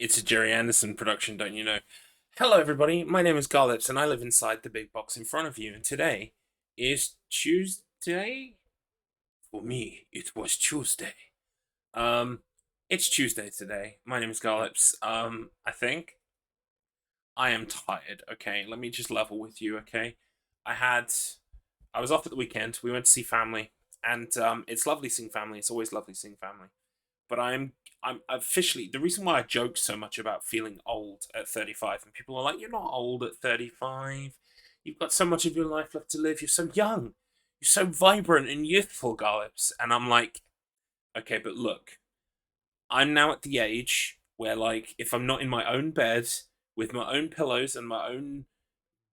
It's a Jerry Anderson production, don't you know? Hello, everybody. My name is Garlips, and I live inside the big box in front of you. And today is Tuesday. For me, it was Tuesday. Um, it's Tuesday today. My name is Garlips. I think I am tired. Okay, let me just level with you. Okay, I had, I was off at the weekend. We went to see family, and it's lovely seeing family. It's always lovely seeing family. But I'm officially the reason why I joke so much about feeling old at 35, and people are like, "You're not old at 35. You've got so much of your life left to live. You're so young. You're so vibrant and youthful, Garlips." And I'm like, okay, but look, I'm now at the age where, like, if I'm not in my own bed with my own pillows and my own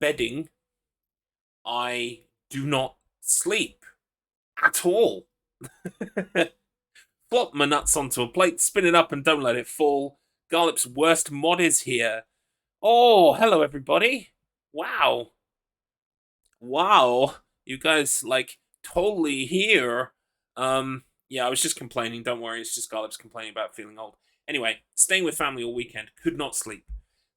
bedding, I do not sleep at all. Flop my nuts onto a plate, spin it up, and don't let it fall. Garlip's worst mod is here. Oh, hello, everybody. Wow. Wow. You guys, like, totally here. Yeah, I was just complaining. Don't worry, it's just Garlip's complaining about feeling old. Anyway, staying with family all weekend, could not sleep.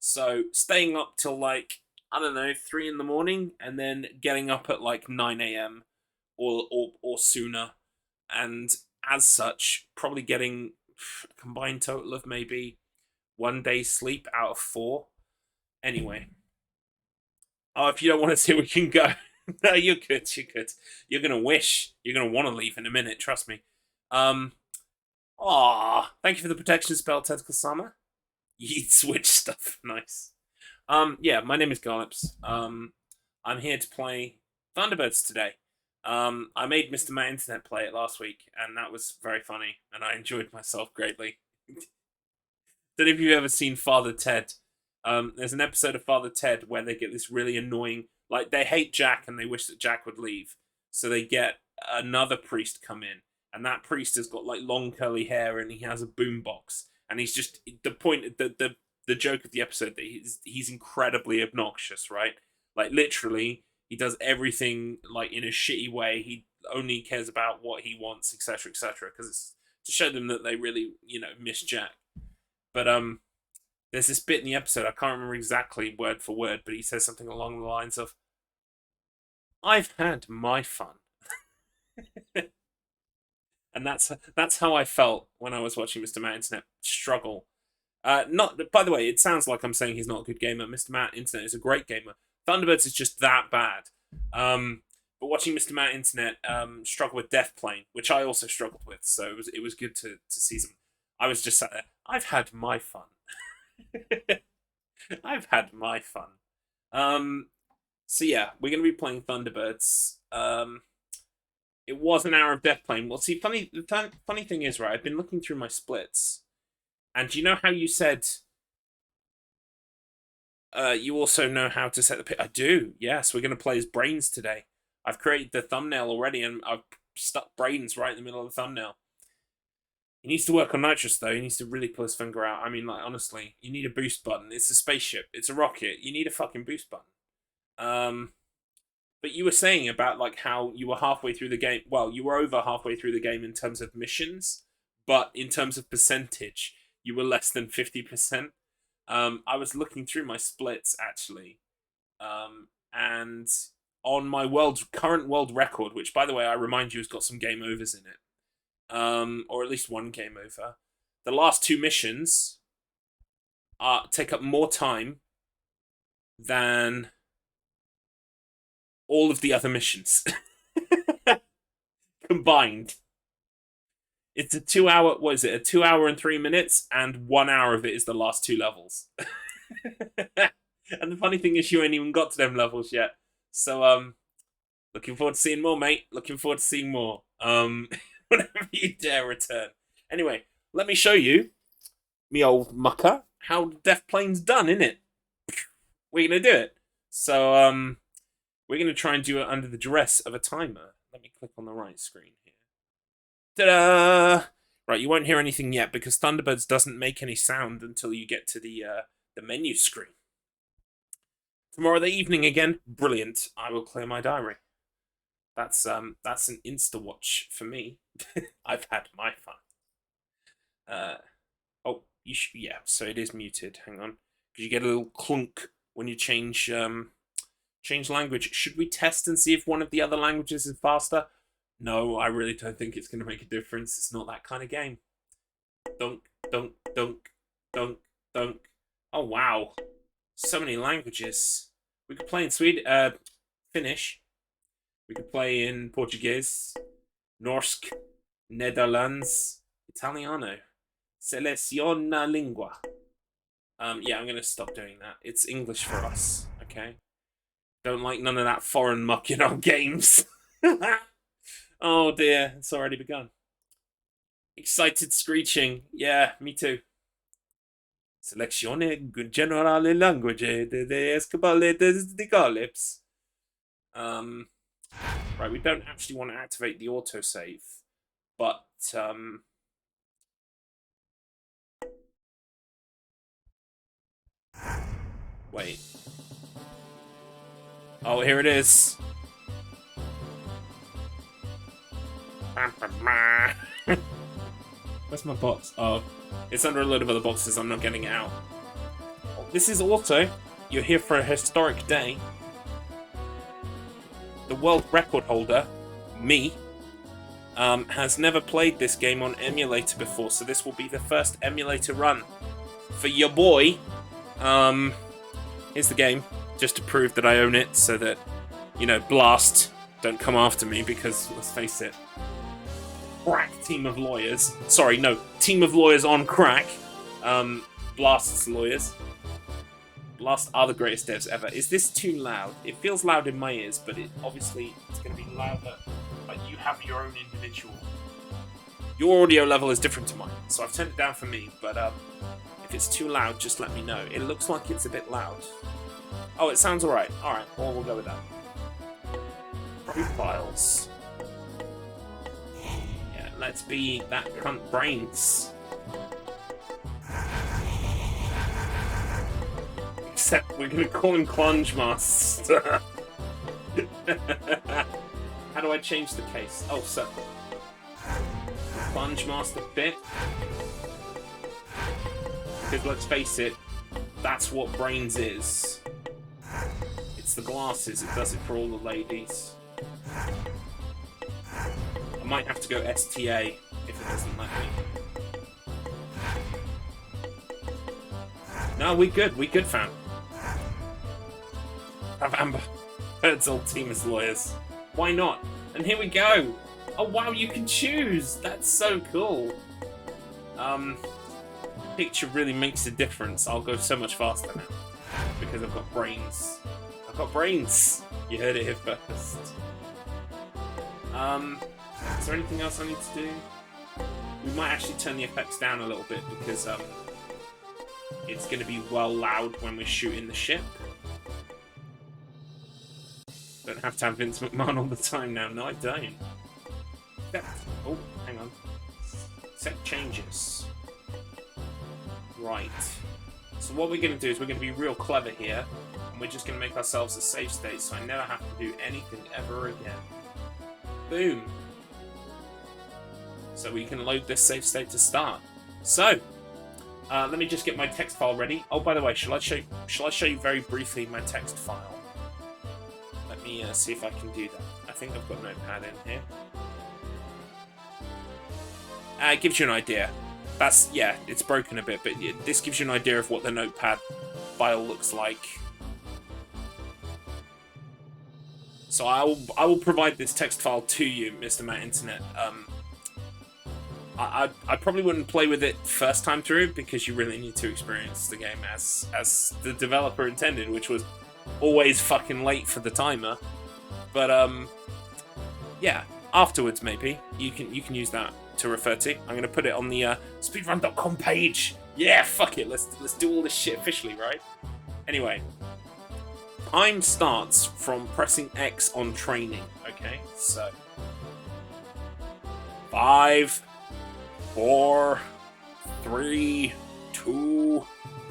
So, staying up till, like, I don't know, 3 in the morning, and then getting up at, like, 9 a.m. or sooner, and as such, probably getting a combined total of maybe 1 day's sleep out of 4. Anyway, oh, if you don't want to see, we can go. No, you're good. You're good. You're gonna wish. You're gonna want to leave in a minute. Trust me. Um. Thank you for the protection spell, Tentacle Sama. Yeet switch stuff. Nice. Yeah, my name is Garlips. I'm here to play Thunderbirds today. I made Mr. Matt Internet play it last week, and that was very funny, and I enjoyed myself greatly. Don't know if you've ever seen Father Ted. There's an episode of Father Ted where they get this really annoying, like, they hate Jack and they wish that Jack would leave, so they get another priest come in, and that priest has got like long curly hair and he has a boombox, and he's just the joke of the episode that he's incredibly obnoxious, right? Like, literally, he does everything like in a shitty way. He only cares about what he wants, etc., etc., because it's to show them that they really, miss Jack. But there's this bit in the episode, I can't remember exactly word for word, but he says something along the lines of, "I've had my fun," and that's how I felt when I was watching Mr. Matt Internet struggle. Not, by the way, it sounds like I'm saying he's not a good gamer. Mr. Matt Internet is a great gamer. Thunderbirds is just that bad. But watching Mr. Matt Internet struggle with Death Plane, which I also struggled with, so it was good to see some. I was just sat there. I've had my fun. I've had my fun. Um, so yeah, we're gonna be playing Thunderbirds. It was an hour of Death Plane. Well, see, funny thing is, right? I've been looking through my splits, and you know how you said you also know how to set the pit. I do. Yes, we're gonna play as Brains today. I've created the thumbnail already, and I've stuck Brains right in the middle of the thumbnail. He needs to work on nitrous, though. He needs to really pull his finger out. I mean, like, honestly, you need a boost button. It's a spaceship. It's a rocket. You need a fucking boost button. But you were saying about, like, how you were halfway through the game. Well, you were over halfway through the game in terms of missions, but in terms of percentage, you were less than 50%. I was looking through my splits, actually, and on my current world record, which, by the way, I remind you, has got some game overs in it, or at least one game over. The last 2 missions take up more time than all of the other missions combined. It's a 2 hour. What is it? A 2 hour and 3 minutes, and 1 hour of it is the last 2 levels. And the funny thing is, you ain't even got to them levels yet. So, looking forward to seeing more, mate. Looking forward to seeing more. Whenever you dare return. Anyway, let me show you, me old mucker, how Death Plane's done, innit? We're gonna do it. So, we're gonna try and do it under the duress of a timer. Let me click on the right screen here. Ta-da! Right, you won't hear anything yet because Thunderbirds doesn't make any sound until you get to the menu screen. Tomorrow the evening again, brilliant. I will clear my diary. That's an Insta watch for me. I've had my fun. Uh, oh, Yeah, so it is muted. Hang on. Because you get a little clunk when you change language. Should we test and see if one of the other languages is faster? No, I really don't think it's going to make a difference. It's not that kind of game. Dunk, dunk, dunk, dunk, dunk. Oh, wow. So many languages. We could play in Finnish. We could play in Portuguese, Norsk, Netherlands, Italiano. Seleziona lingua. Yeah, I'm going to stop doing that. It's English for us, okay? Don't like none of that foreign muck in our games. Oh dear, it's already begun. Excited screeching. Yeah, me too. Selezione generale language de escapale de Garlips. Right, we don't actually want to activate the autosave, but wait. Oh, here it is. Where's my box? Oh, it's under a load of other boxes. I'm not getting it out. This is auto. You're here for a historic day. The world record holder, me, has never played this game on emulator before, so this will be the first emulator run for your boy. Here's the game, just to prove that I own it, so that, you know, Blast don't come after me, because, let's face it, crack team of lawyers. Sorry, no, team of lawyers on crack. Blast's lawyers. Blast are the greatest devs ever. Is this too loud? It feels loud in my ears, but obviously it's going to be louder. Like, you have your own individual. Your audio level is different to mine, so I've turned it down for me, but if it's too loud, just let me know. It looks like it's a bit loud. Oh, it sounds alright. Alright, well, we'll go with that. Profiles. Yeah, let's be that cunt Brains. Except we're gonna call him Clunge Master. How do I change the case? Oh, so Clunge Master bit. Because let's face it, that's what Brains is. It's the glasses, it does it for all the ladies. I might have to go STA if it doesn't let me. No, we good, fam. Have Amber Heard's old team as lawyers. Why not? And here we go! Oh wow, you can choose! That's so cool. Picture really makes a difference. I'll go so much faster now. Because I've got brains. I've got brains! You heard it here first. Is there anything else I need to do? We might actually turn the effects down a little bit because it's going to be well loud when we're shooting the ship. Don't have to have Vince McMahon all the time now. No, I don't. Oh, hang on. Set changes. Right. So what we're going to do is we're going to be real clever here, and we're just going to make ourselves a save state so I never have to do anything ever again. Boom. So we can load this save state to start. So, let me just get my text file ready. Oh, by the way, shall I show you very briefly my text file? Let me see if I can do that. I think I've got Notepad in here. It gives you an idea. That's, yeah, it's broken a bit, but this gives you an idea of what the Notepad file looks like. So I will provide this text file to you, Mr. Matt Internet. I probably wouldn't play with it first time through because you really need to experience the game as the developer intended, which was always fucking late for the timer. But yeah, afterwards maybe you can use that to refer to. I'm gonna put it on the speedrun.com page. Yeah, fuck it. Let's do all this shit officially, right? Anyway, time starts from pressing X on training. Okay, so 5, 4, 3, 2,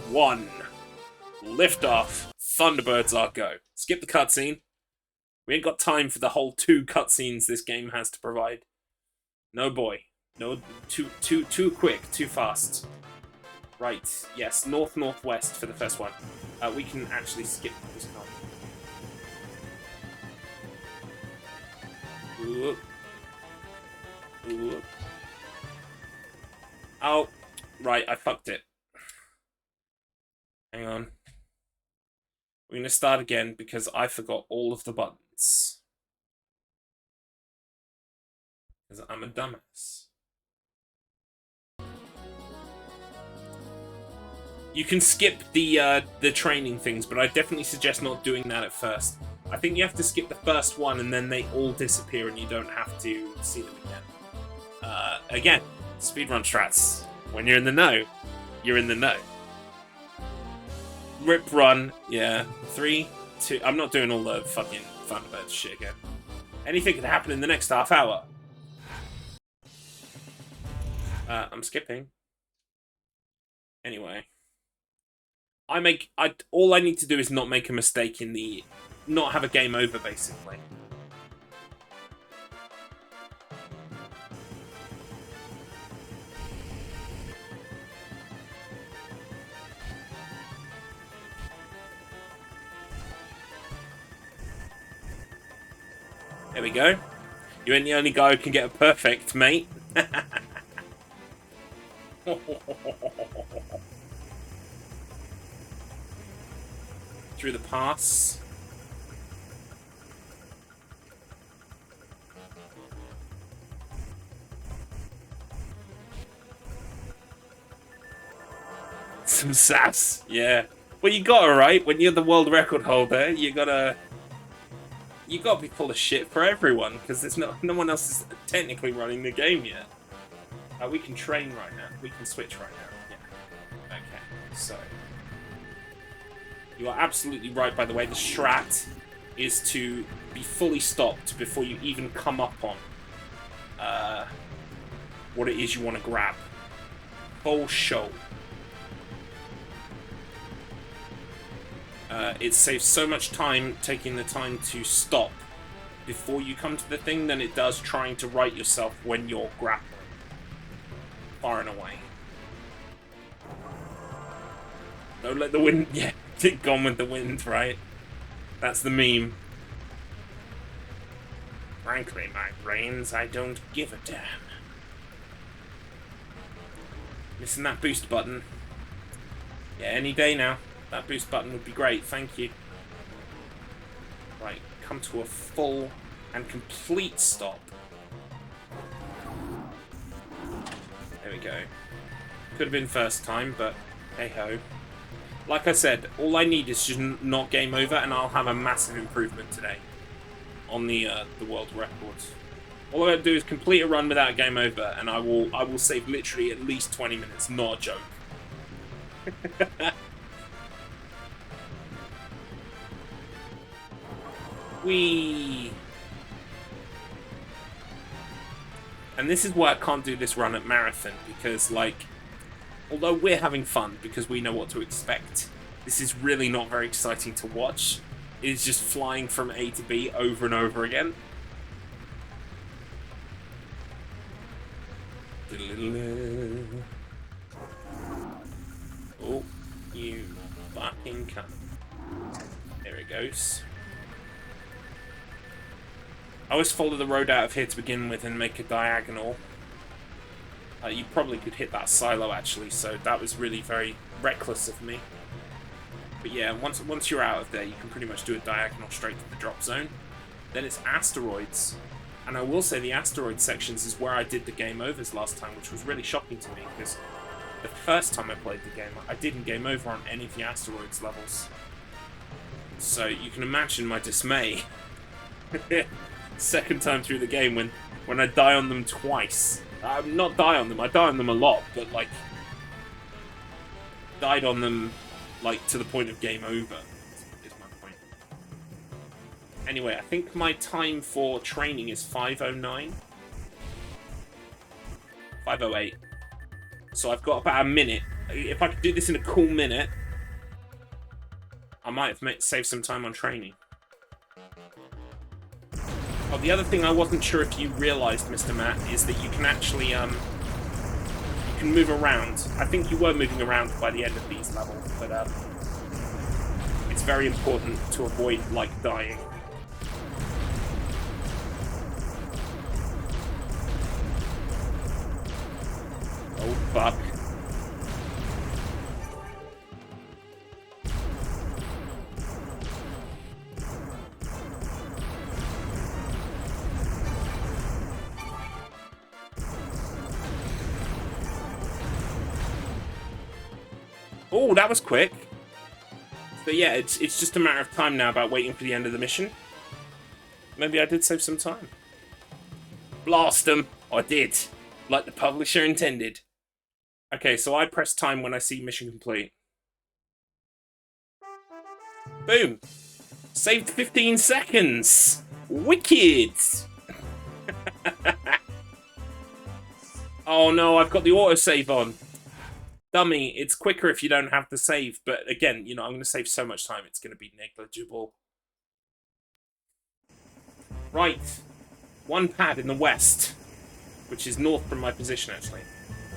1. Liftoff. Thunderbirds are go. Skip the cutscene. We ain't got time for the whole 2 cutscenes this game has to provide. No boy. No, too quick, too fast. Right, yes, north-northwest for the first one. We can actually skip this one. Ooh. Ooh. Oh, right, I fucked it. Hang on. We're going to start again because I forgot all of the buttons. Because I'm a dumbass. You can skip the training things, but I definitely suggest not doing that at first. I think you have to skip the first one and then they all disappear and you don't have to see them again. Again, speedrun strats. When you're in the know, you're in the know. Rip run, yeah. 3, 2. I'm not doing all the fucking Thunderbirds shit again. Anything can happen in the next half hour. I'm skipping. Anyway. All I need to do is not make a mistake in the... Not have a game over, basically. There we go. You ain't the only guy who can get a perfect, mate. Through the pass. Some sass, yeah. Well, you gotta, right? When you're the world record holder, you gotta be full of shit for everyone, because there's no one else is technically running the game yet. We can train right now. We can switch right now. Yeah. Okay, so... You are absolutely right, by the way. The strat is to be fully stopped before you even come up on what it is you want to grab. Full show. It saves so much time taking the time to stop before you come to the thing than it does trying to right yourself when you're grappling. Far and away. Don't let the wind... Yeah, get gone with the wind, right? That's the meme. Frankly, my brains, I don't give a damn. Missing that boost button. Yeah, any day now. That boost button would be great, thank you. Right, come to a full and complete stop. There we go. Could have been first time, but hey-ho. Like I said, all I need is just not game over, and I'll have a massive improvement today on the world record. All I gotta do is complete a run without game over, and I will save literally at least 20 minutes. Not a joke. Whee! And this is why I can't do this run at marathon, because, like, although we're having fun because we know what to expect, this is really not very exciting to watch. It's just flying from A to B over and over again. Oh, you fucking cunt. There it goes. I always follow the road out of here to begin with and make a diagonal. You probably could hit that silo, actually, so that was really very reckless of me. But yeah, once you're out of there, you can pretty much do a diagonal straight to the drop zone. Then it's asteroids. And I will say the asteroid sections is where I did the game overs last time, which was really shocking to me, because the first time I played the game, I didn't game over on any of the asteroids levels. So you can imagine my dismay. Second time through the game when I die on them twice. Not die on them, I die on them a lot, but like died on them like to the point of game over is my point. Anyway, I think my time for training is 5:09. 5:08. So I've got about a minute. If I could do this in a cool minute, I might have saved some time on training. Oh, the other thing I wasn't sure if you realised, Mr. Matt, is that you can actually can move around. I think you were moving around by the end of these levels, but it's very important to avoid, like, dying. Oh, fuck. Oh, that was quick. But yeah, it's just a matter of time now about waiting for the end of the mission. Maybe I did save some time. Blast them! I did. Like the publisher intended. Okay, so I press time when I see mission complete. Boom! Saved 15 seconds! Wicked! Oh no, I've got the autosave on. Dummy, it's quicker if you don't have the save, but again, you know, I'm going to save so much time, it's going to be negligible. Right. One pad in the west, which is north from my position, actually.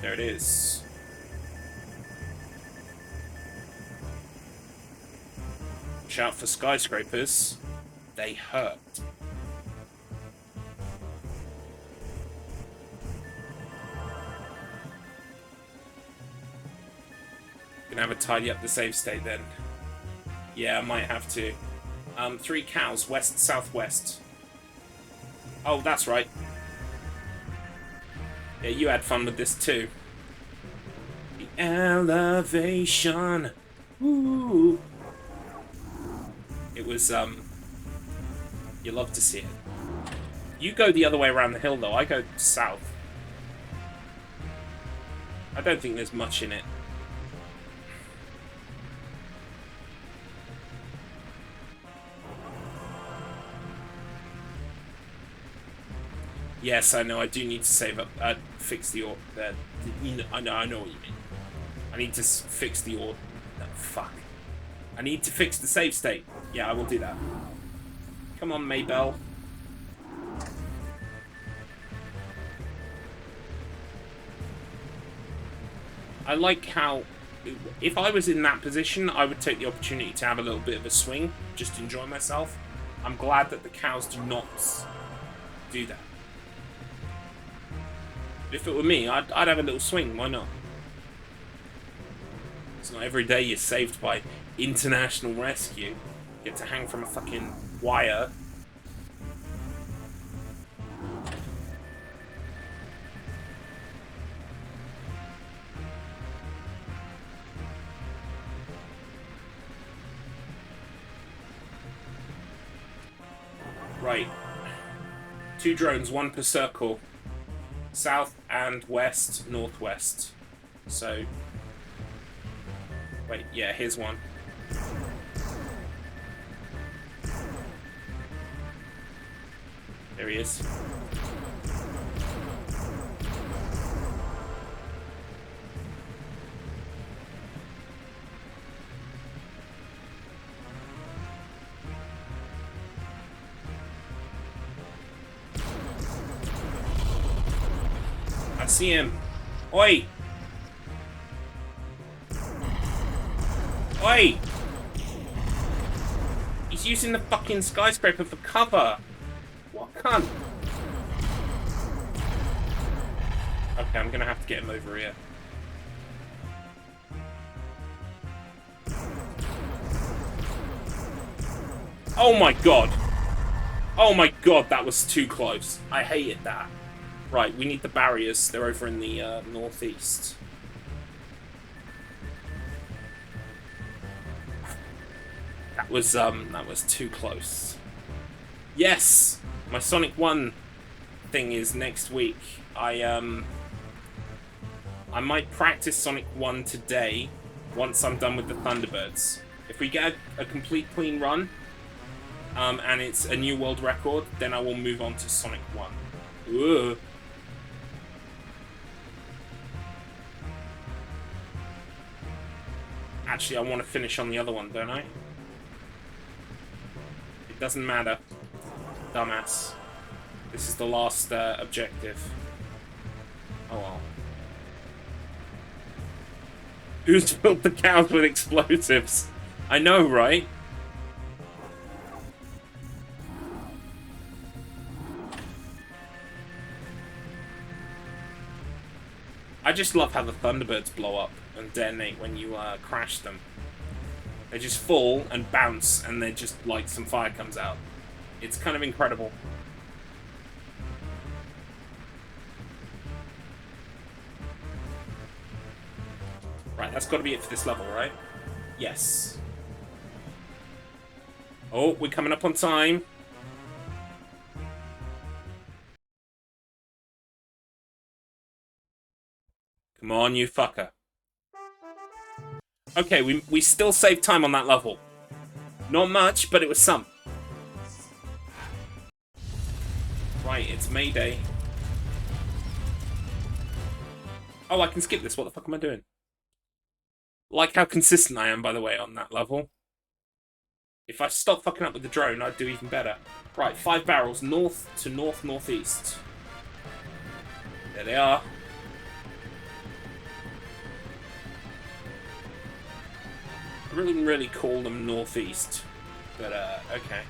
There it is. Watch out for skyscrapers. They hurt. Gonna have to tidy up the save state then. Yeah, I might have to. 3 cows, west, southwest. Oh, that's right. Yeah, you had fun with this too. The elevation. Ooh. It was, you love to see it. You go the other way around the hill, though. I go south. I don't think there's much in it. Yes, I know. I do need to save up, fix the order. I know what you mean. I need to fix the order. No, fuck. I need to fix the save state. Yeah, I will do that. Come on, Maybell. I like how, if I was in that position, I would take the opportunity to have a little bit of a swing, just to enjoy myself. I'm glad that the cows do not do that. If it were me, I'd have a little swing, why not? It's not every day you're saved by international rescue. You get to hang from a fucking wire. Right. 2 drones, 1 per circle. South and west, northwest. So, wait, yeah, here's one. There he is. I see him. Oi! Oi! He's using the fucking skyscraper for cover. What cunt? Okay, I'm gonna have to get him over here. Oh my god! Oh my god, that was too close. I hated that. Right, we need the barriers. They're over in the northeast. That was too close. Yes! My Sonic 1 thing is next week. I might practice Sonic 1 today once I'm done with the Thunderbirds. If we get a complete clean run, and it's a new world record, then I will move on to Sonic 1. Ugh. Actually, I want to finish on the other one, don't I? It doesn't matter. Dumbass. This is the last objective. Oh well. Who's filled the cows with explosives? I know, right? I just love how the Thunderbirds blow up and detonate when you crash them. They just fall and bounce, and then just like some fire comes out. It's kind of incredible. Right, that's got to be it for this level, right? Yes. Oh, we're coming up on time. Come on, you fucker. Okay, we still saved time on that level. Not much, but it was some. Right, it's Mayday. Oh, I can skip this. What the fuck am I doing? Like how consistent I am, by the way, on that level. If I stop fucking up with the drone, I'd do even better. Right, 5 barrels, north to north-northeast. There they are. I wouldn't really call them northeast, but okay.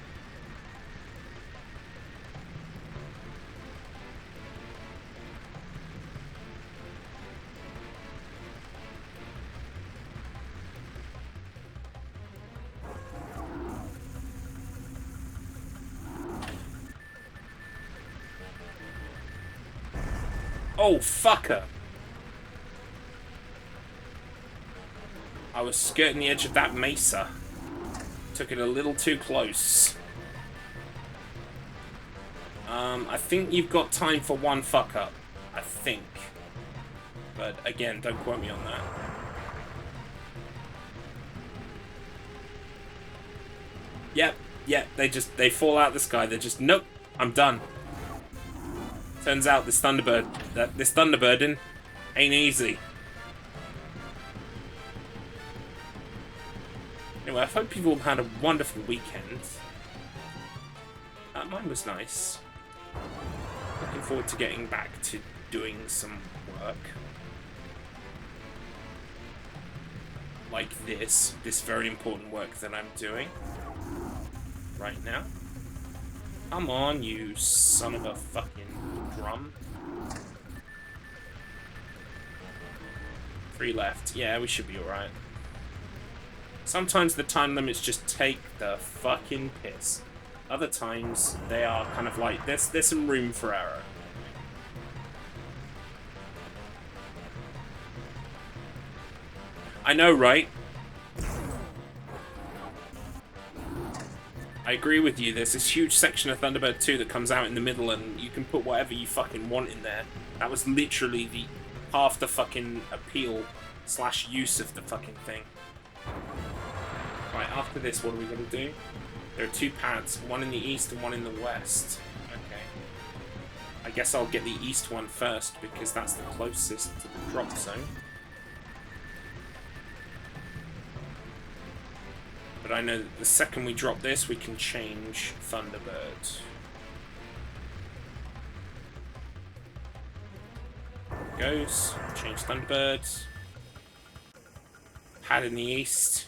Oh, fucker! I was skirting the edge of that mesa. Took it a little too close. I think you've got time for one fuck up. I think. But again, don't quote me on that. Yep, they fall out of the sky. They're just, nope, I'm done. Turns out this Thunderbirding ain't easy. Anyway, I hope you've all had a wonderful weekend. Mine was nice. Looking forward to getting back to doing some work. Like this very important work that I'm doing right now. Come on, you son of a fucking drum. 3 left. Yeah, we should be alright. Sometimes the time limits just take the fucking piss. Other times, they are kind of like, there's some room for error. I know, right? I agree with you, there's this huge section of Thunderbird 2 that comes out in the middle and you can put whatever you fucking want in there. That was literally the half the fucking appeal / use of the fucking thing. Right, after this, what are we going to do? There are 2 pads, one in the east and one in the west. Okay. I guess I'll get the east one first, because that's the closest to the drop zone. But I know that the second we drop this, we can change Thunderbird. Goes. Change Thunderbird. Pad in the east.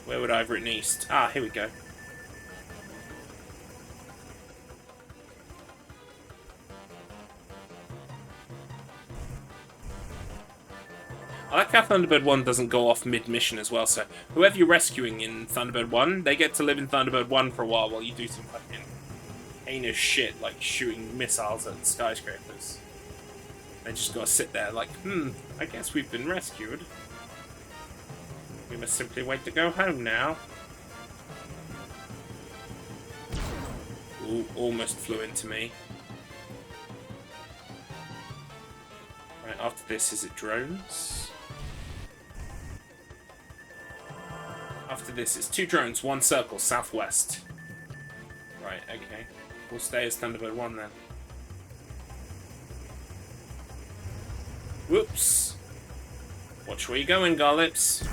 Where would I have written east? Ah, here we go. I like how Thunderbird 1 doesn't go off mid-mission as well, so whoever you're rescuing in Thunderbird 1, they get to live in Thunderbird 1 for a while you do some fucking heinous shit, like shooting missiles at skyscrapers. They just gotta sit there like, I guess we've been rescued. We must simply wait to go home now. Ooh, almost flew into me. Right, after this, is it drones? After this, it's 2 drones, 1 circle, southwest. Right, okay. We'll stay as Thunderbird 1 then. Whoops. Watch where you're going, Garlips.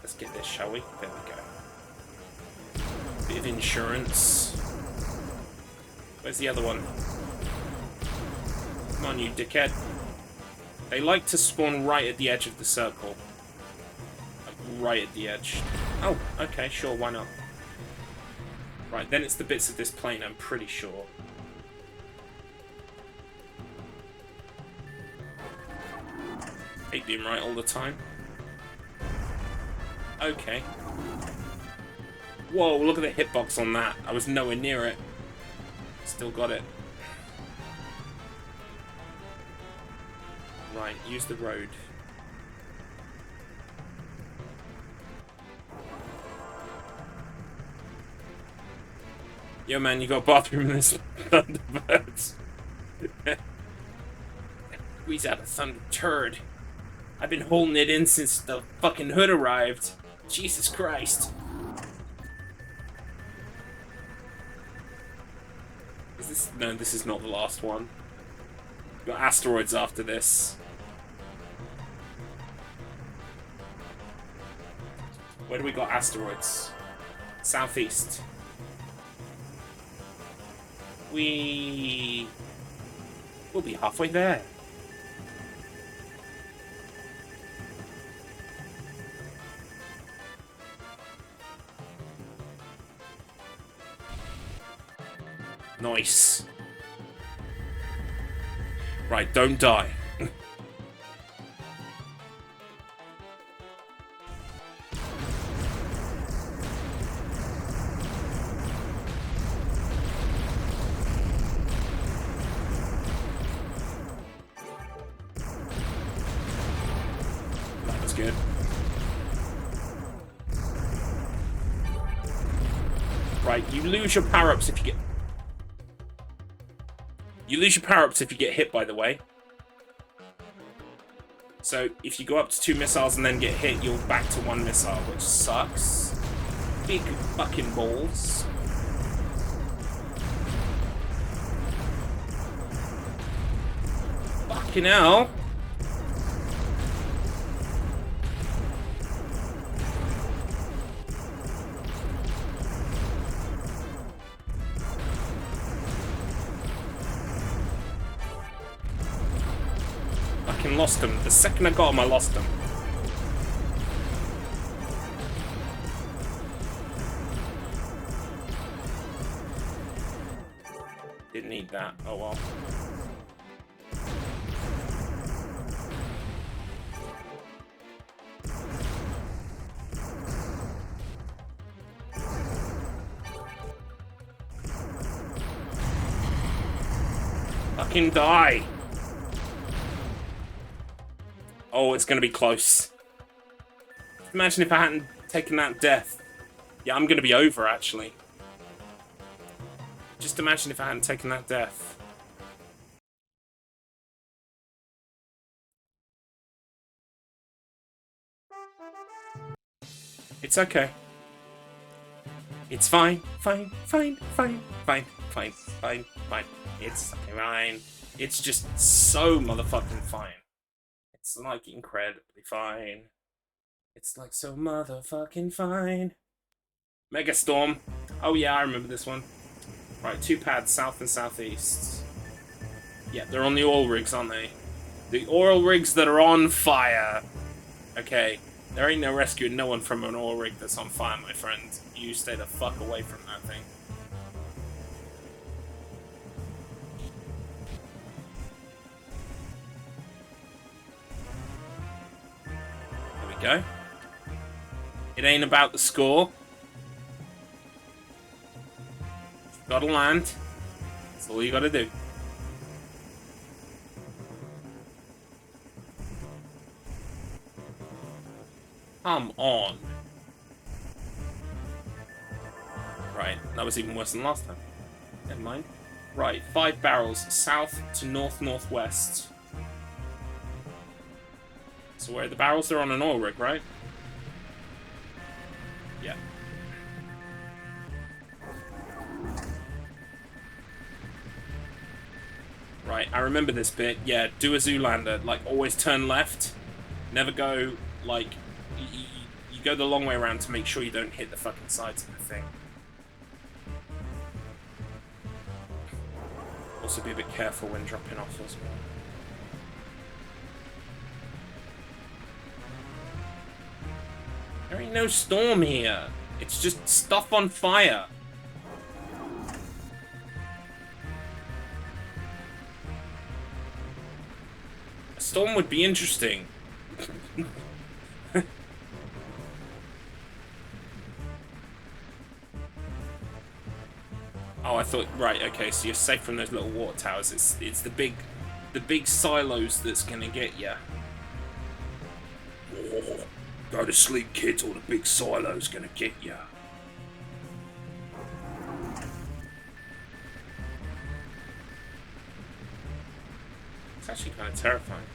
Let's get this, shall we? There we go. Bit of insurance. Where's the other one? Come on, you dickhead. They like to spawn right at the edge of the circle. Like, right at the edge. Oh, okay, sure, why not? Right, then it's the bits of this plane, I'm pretty sure. Hate being right all the time. Okay. Whoa, look at the hitbox on that. I was nowhere near it. Still got it. Right, use the road. Yo man, you got a bathroom in this Thunderbirds. Squeeze out a thunder turd. I've been holding it in since the fucking hood arrived. Jesus Christ. Is this... No, this is not the last one. We've got asteroids after this. Where do we got asteroids? Southeast. We'll be halfway there. Nice. Right, don't die. That was good. Right, you lose your power-ups if you get... You lose your power-ups if you get hit, by the way. So, if you go up to 2 missiles and then get hit, you're back to 1 missile, which sucks. Big fucking balls. Fucking hell. Lost him. The second I got him, I lost him. Didn't need that. Oh well. Fucking die. Oh, it's gonna be close. Imagine if I hadn't taken that death. Yeah, I'm gonna be over, actually. Just imagine if I hadn't taken that death. It's okay. It's fine, fine, fine, fine, fine, fine, fine, fine. It's fine. It's just so motherfucking fine. It's like incredibly fine. It's like so motherfucking fine. Megastorm. Oh yeah, I remember this one. Right, 2 pads, south and southeast. Yeah, they're on the oil rigs, aren't they? The oil rigs that are on fire. Okay, there ain't no rescuing no one from an oil rig that's on fire, my friend. You stay the fuck away from that thing. Go. It ain't about the score. Gotta land. That's all you gotta do. Come on. Right, that was even worse than last time. Never mind. Right, 5 barrels south to north-northwest. So where are the barrels? They're on an oil rig, right? Yeah. Right, I remember this bit. Yeah, do a Zoolander. Like, always turn left. Never go, like... You go the long way around to make sure you don't hit the fucking sides of the thing. Also be a bit careful when dropping off as well. There ain't no storm here. It's just stuff on fire. A storm would be interesting. Oh, I thought, right, okay, so you're safe from those little water towers. It's the big silos that's gonna get you. Oh, go to sleep, kids, or the big silo's gonna get you. It's actually kind of terrifying.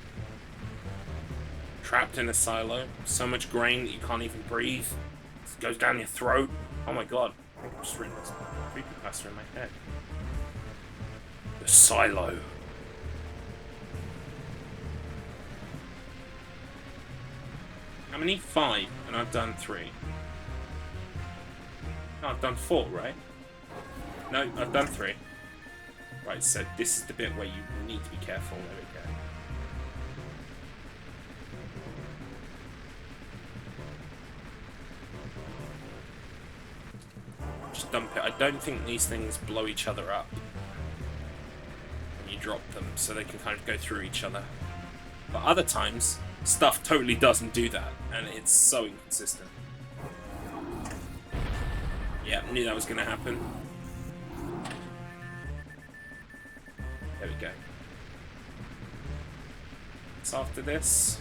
Trapped in a silo, so much grain that you can't even breathe. It goes down your throat. Oh my god, I think I've just written this creepypasta in my head. The silo. How many? 5, and I've done 3. No, I've done 4, right? No, I've done 3. Right, so this is the bit where you need to be careful. There we go. Just dump it. I don't think these things blow each other up when you drop them, so they can kind of go through each other. But other times, stuff totally doesn't do that, and it's so inconsistent. Yeah, knew that was going to happen. There we go. So after this,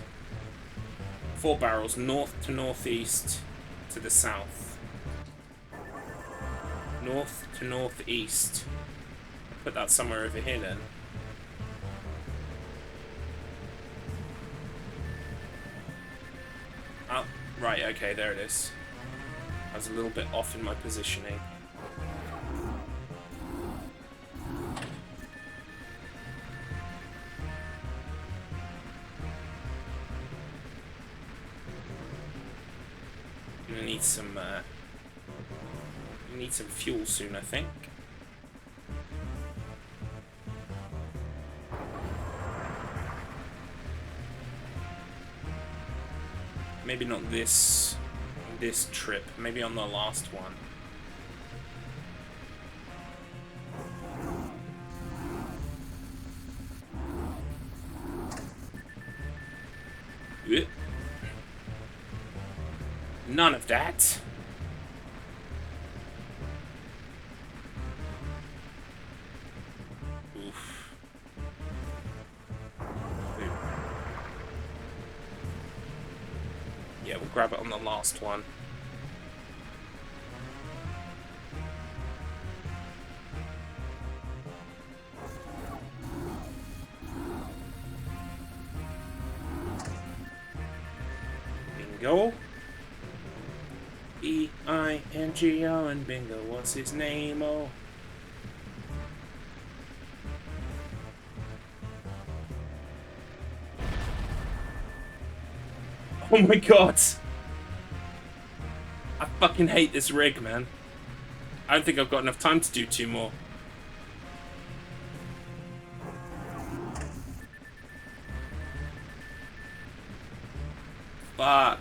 4 barrels, north to northeast to the south. North to northeast. Put that somewhere over here then. Oh, right, okay, there it is. I was a little bit off in my positioning. Gonna need some fuel soon, I think. Maybe not this trip, maybe on the last one. None of that. Oof. Yeah, we'll grab it on the last one. Bingo. E-I-N-G-O and bingo, what's his name? Oh. Oh my god! I fucking hate this rig, man. I don't think I've got enough time to do 2 more. Fuck.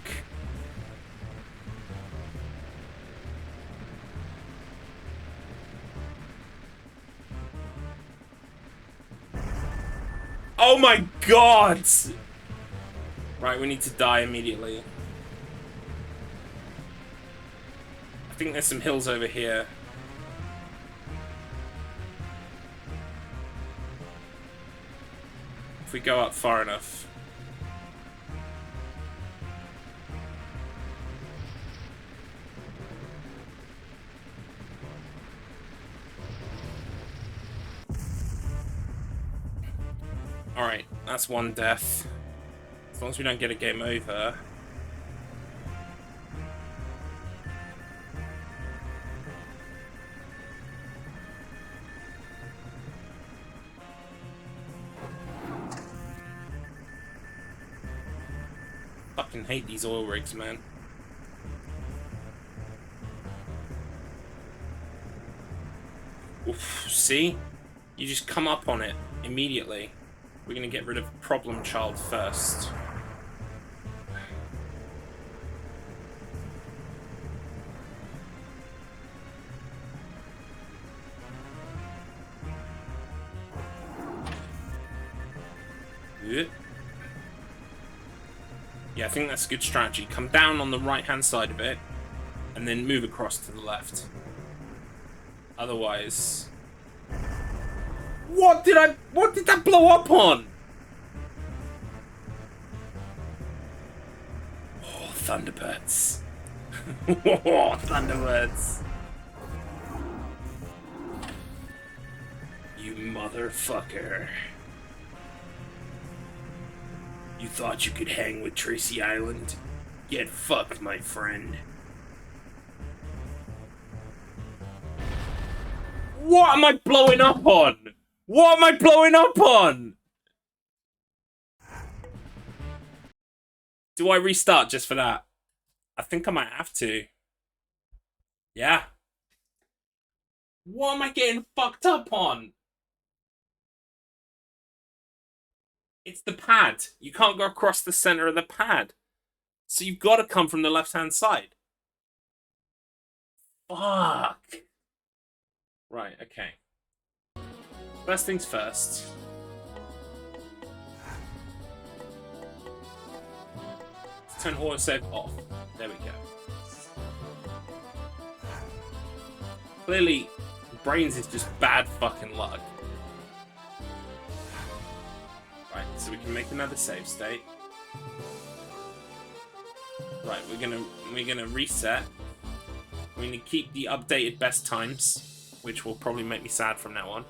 Oh my god! Right, we need to die immediately. I think there's some hills over here. If we go up far enough. Alright, that's 1 death. As long as we don't get a game over. Fucking hate these oil rigs, man. Oof, see? You just come up on it immediately. We're gonna get rid of Problem Child first. Yeah, I think that's a good strategy. Come down on the right-hand side of it, and then move across to the left. Otherwise... What did that blow up on? Oh, Thunderbirds. Oh, Thunderbirds. You motherfucker. You thought you could hang with Tracy Island? Get fucked, my friend. What am I blowing up on? What am I blowing up on? Do I restart just for that? I think I might have to. Yeah. What am I getting fucked up on? It's the pad. You can't go across the center of the pad. So you've got to come from the left-hand side. Fuck. Right, okay. First things first. Let's turn autosave off. There we go. Clearly, brains is just bad fucking luck. Right, so we can make another save state. Right, we're gonna reset. We're gonna keep the updated best times, which will probably make me sad from now on.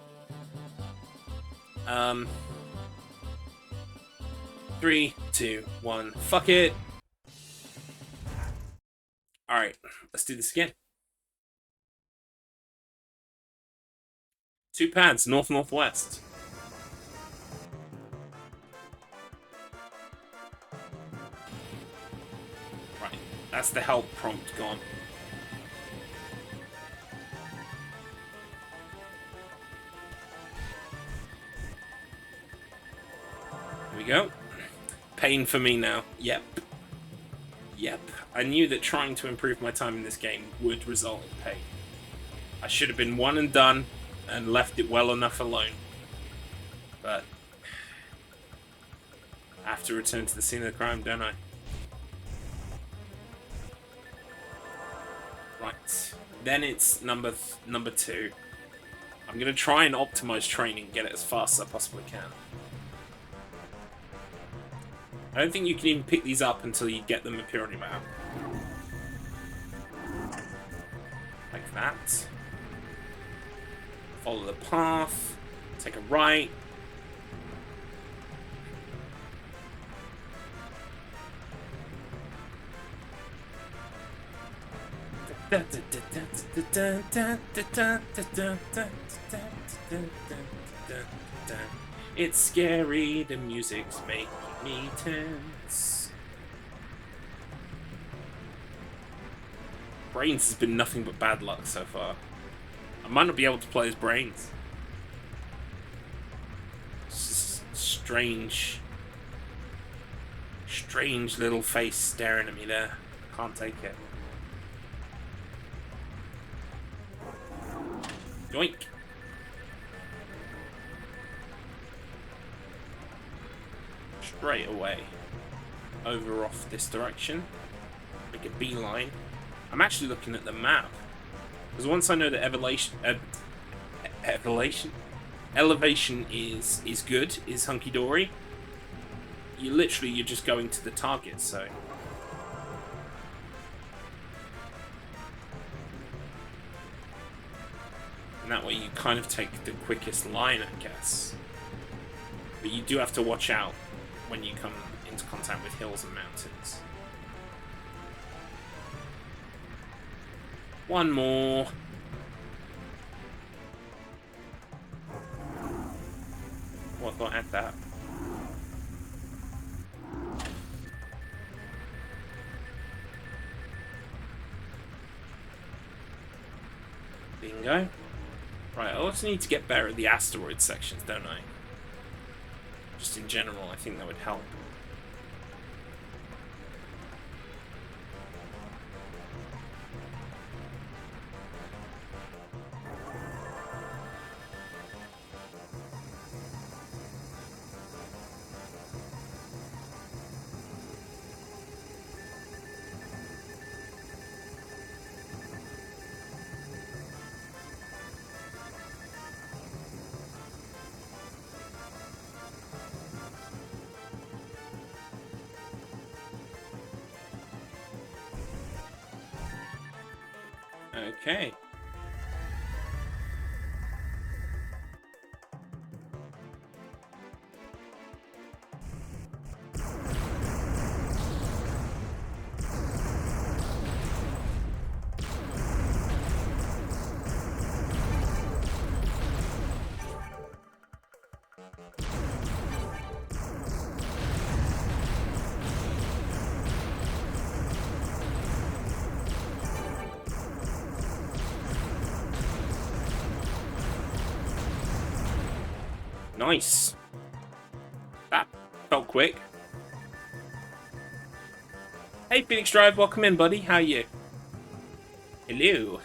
3, 2, 1. Fuck it. Alright, let's do this again. 2 pads, north-northwest. Right, that's the help prompt gone. Here we go. Pain for me now. Yep. Yep. I knew that trying to improve my time in this game would result in pain. I should have been one and done and left it well enough alone. But I have to return to the scene of the crime, don't I? Right. Then it's number 2. I'm going to try and optimize training, get it as fast as I possibly can. I don't think you can even pick these up until you get them appear on your map. Like that. Follow the path. Take a right. It's scary, the music's making me tense. Brains has been nothing but bad luck so far. I might not be able to play as Brains. It's just strange little face staring at me there. Can't take it. Yoink. Straight away. Over off this direction. Make a beeline. I'm actually looking at the map. Because once I know that elevation is good, is hunky-dory, you're just going to the target, so... And that way you kind of take the quickest line, I guess. But you do have to watch out when you come into contact with hills and mountains. One more. What got at that? Bingo. Right, I also need to get better at the asteroid sections, don't I? Just in general, I think that would help. Okay. Nice. That felt quick. Hey, Phoenix Drive, welcome in, buddy. How are you? Hello.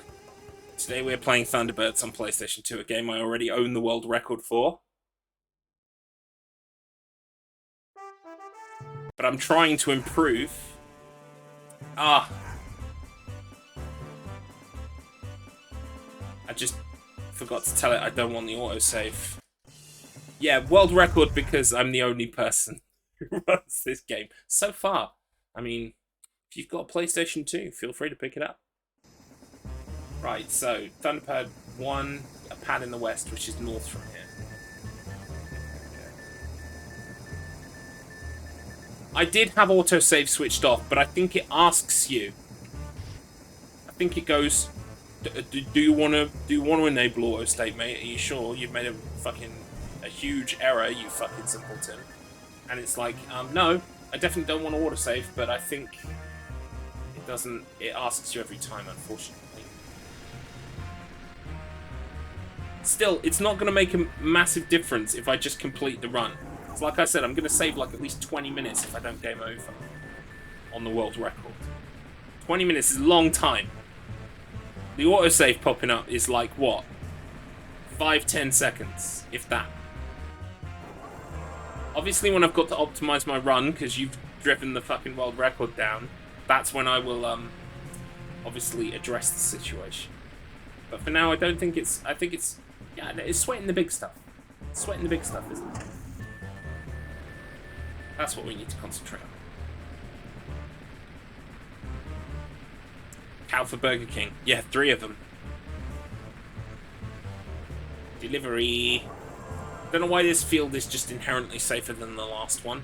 Today we're playing Thunderbirds on PlayStation 2, a game I already own the world record for. But I'm trying to improve. I just forgot to tell it I don't want the autosave. Yeah, world record because I'm the only person who runs this game. So far. I mean, if you've got a PlayStation 2, feel free to pick it up. Right, so Thunderbird 1, a pad in the west, which is north from here. I did have autosave switched off, but I think it asks you. I think it goes, do you want to enable autosave, mate? Are you sure? You've made a huge error, you fucking simpleton. And it's like, no, I definitely don't want to autosave, but I think it doesn't. It asks you every time, unfortunately. Still, it's not going to make a massive difference if I just complete the run. It's like I said, I'm going to save like at least 20 minutes if I don't game over on the world record. 20 minutes is a long time. The autosave popping up is like, what? 5-10 seconds, if that. Obviously, when I've got to optimize my run, because you've driven the fucking world record down, that's when I will, obviously address the situation. But for now, I don't think it's... I think it's... Yeah, it's sweating the big stuff. It's sweating the big stuff, isn't it? That's what we need to concentrate on. Cow for Burger King. Yeah, 3 of them. Delivery. Don't know why this field is just inherently safer than the last one.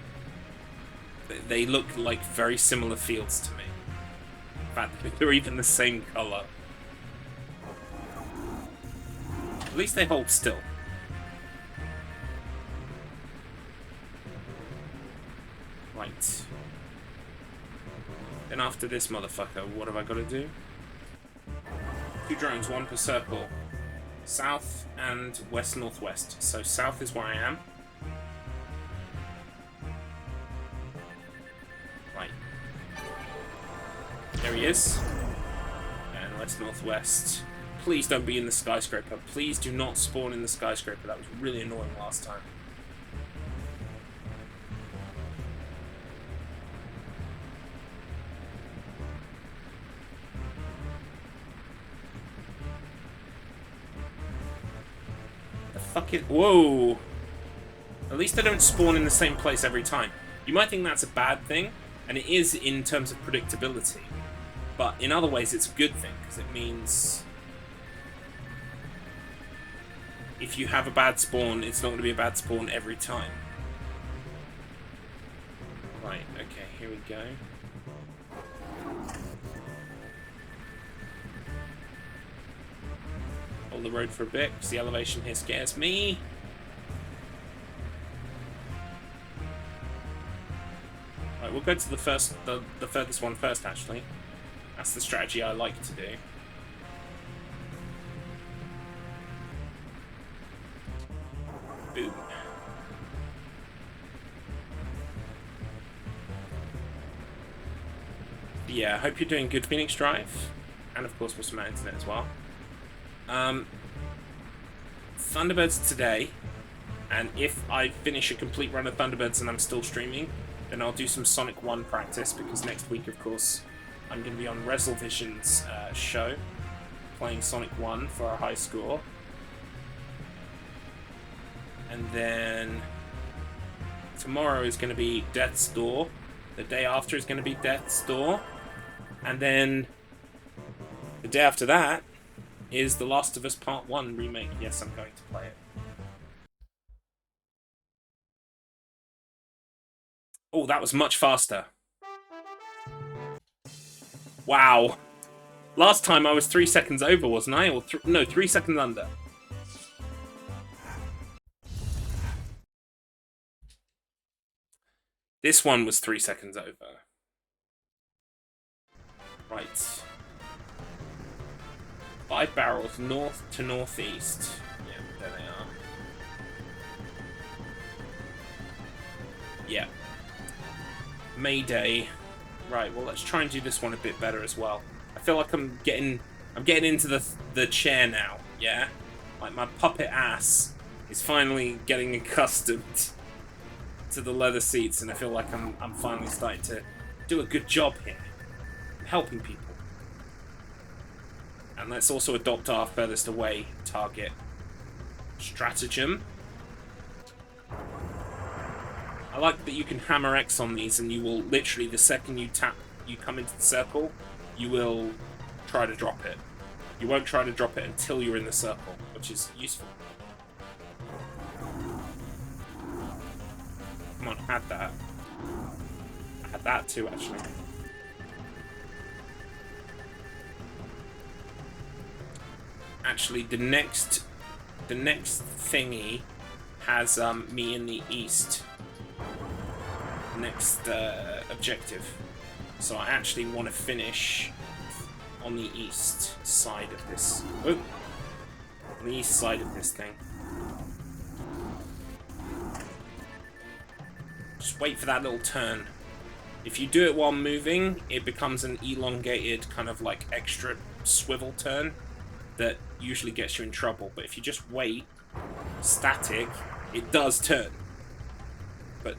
They look like very similar fields to me. In fact, they're even the same colour. At least they hold still. Right. Then after this motherfucker, what have I got to do? 2 drones, 1 per circle. South and west-northwest. So south is where I am. Right. There he is. And west-northwest. Please don't be in the skyscraper. Please do not spawn in the skyscraper. That was really annoying last time. Fuck it. Whoa. At least I don't spawn in the same place every time. You might think that's a bad thing, and it is in terms of predictability. But in other ways, it's a good thing, because it means if you have a bad spawn, it's not going to be a bad spawn every time. Right, okay, here we go. Hold the road for a bit, because the elevation here scares me. Right, we'll go to the furthest one first, actually. That's the strategy I like to do. Boom. Yeah, I hope you're doing good, Phoenix Drive. And of course with some internet as well. Thunderbirds today. And if I finish a complete run of Thunderbirds and I'm still streaming, then I'll do some Sonic 1 practice, because next week, of course, I'm going to be on Resolvision's show, playing Sonic 1 for our high score. And then tomorrow is going to be Death's Door. The day after is going to be Death's Door. And then the day after that is The Last of Us Part 1 remake. Yes, I'm going to play it. Oh, that was much faster. Wow. Last time I was 3 seconds over, wasn't I? Or no, 3 seconds under. This one was 3 seconds over. Right. 5 barrels north to northeast. Yeah, there they are. Yeah. Mayday. Right, well, let's try and do this one a bit better as well. I feel like I'm getting into the chair now, yeah? Like, my puppet ass is finally getting accustomed to the leather seats, and I feel like I'm finally starting to do a good job here. I'm helping people. And let's also adopt our furthest away target stratagem. I like that you can hammer X on these, and you will literally, the second you come into the circle, you will try to drop it. You won't try to drop it until you're in the circle, which is useful. Come on, add that. I had that too, actually. Actually, the next thingy has me in the east. Next objective. So I actually want to finish on the east side of this. Oh, on the east side of this thing. Just wait for that little turn. If you do it while moving, it becomes an elongated kind of like extra swivel turn that usually gets you in trouble. But if you just wait, static, it does turn. But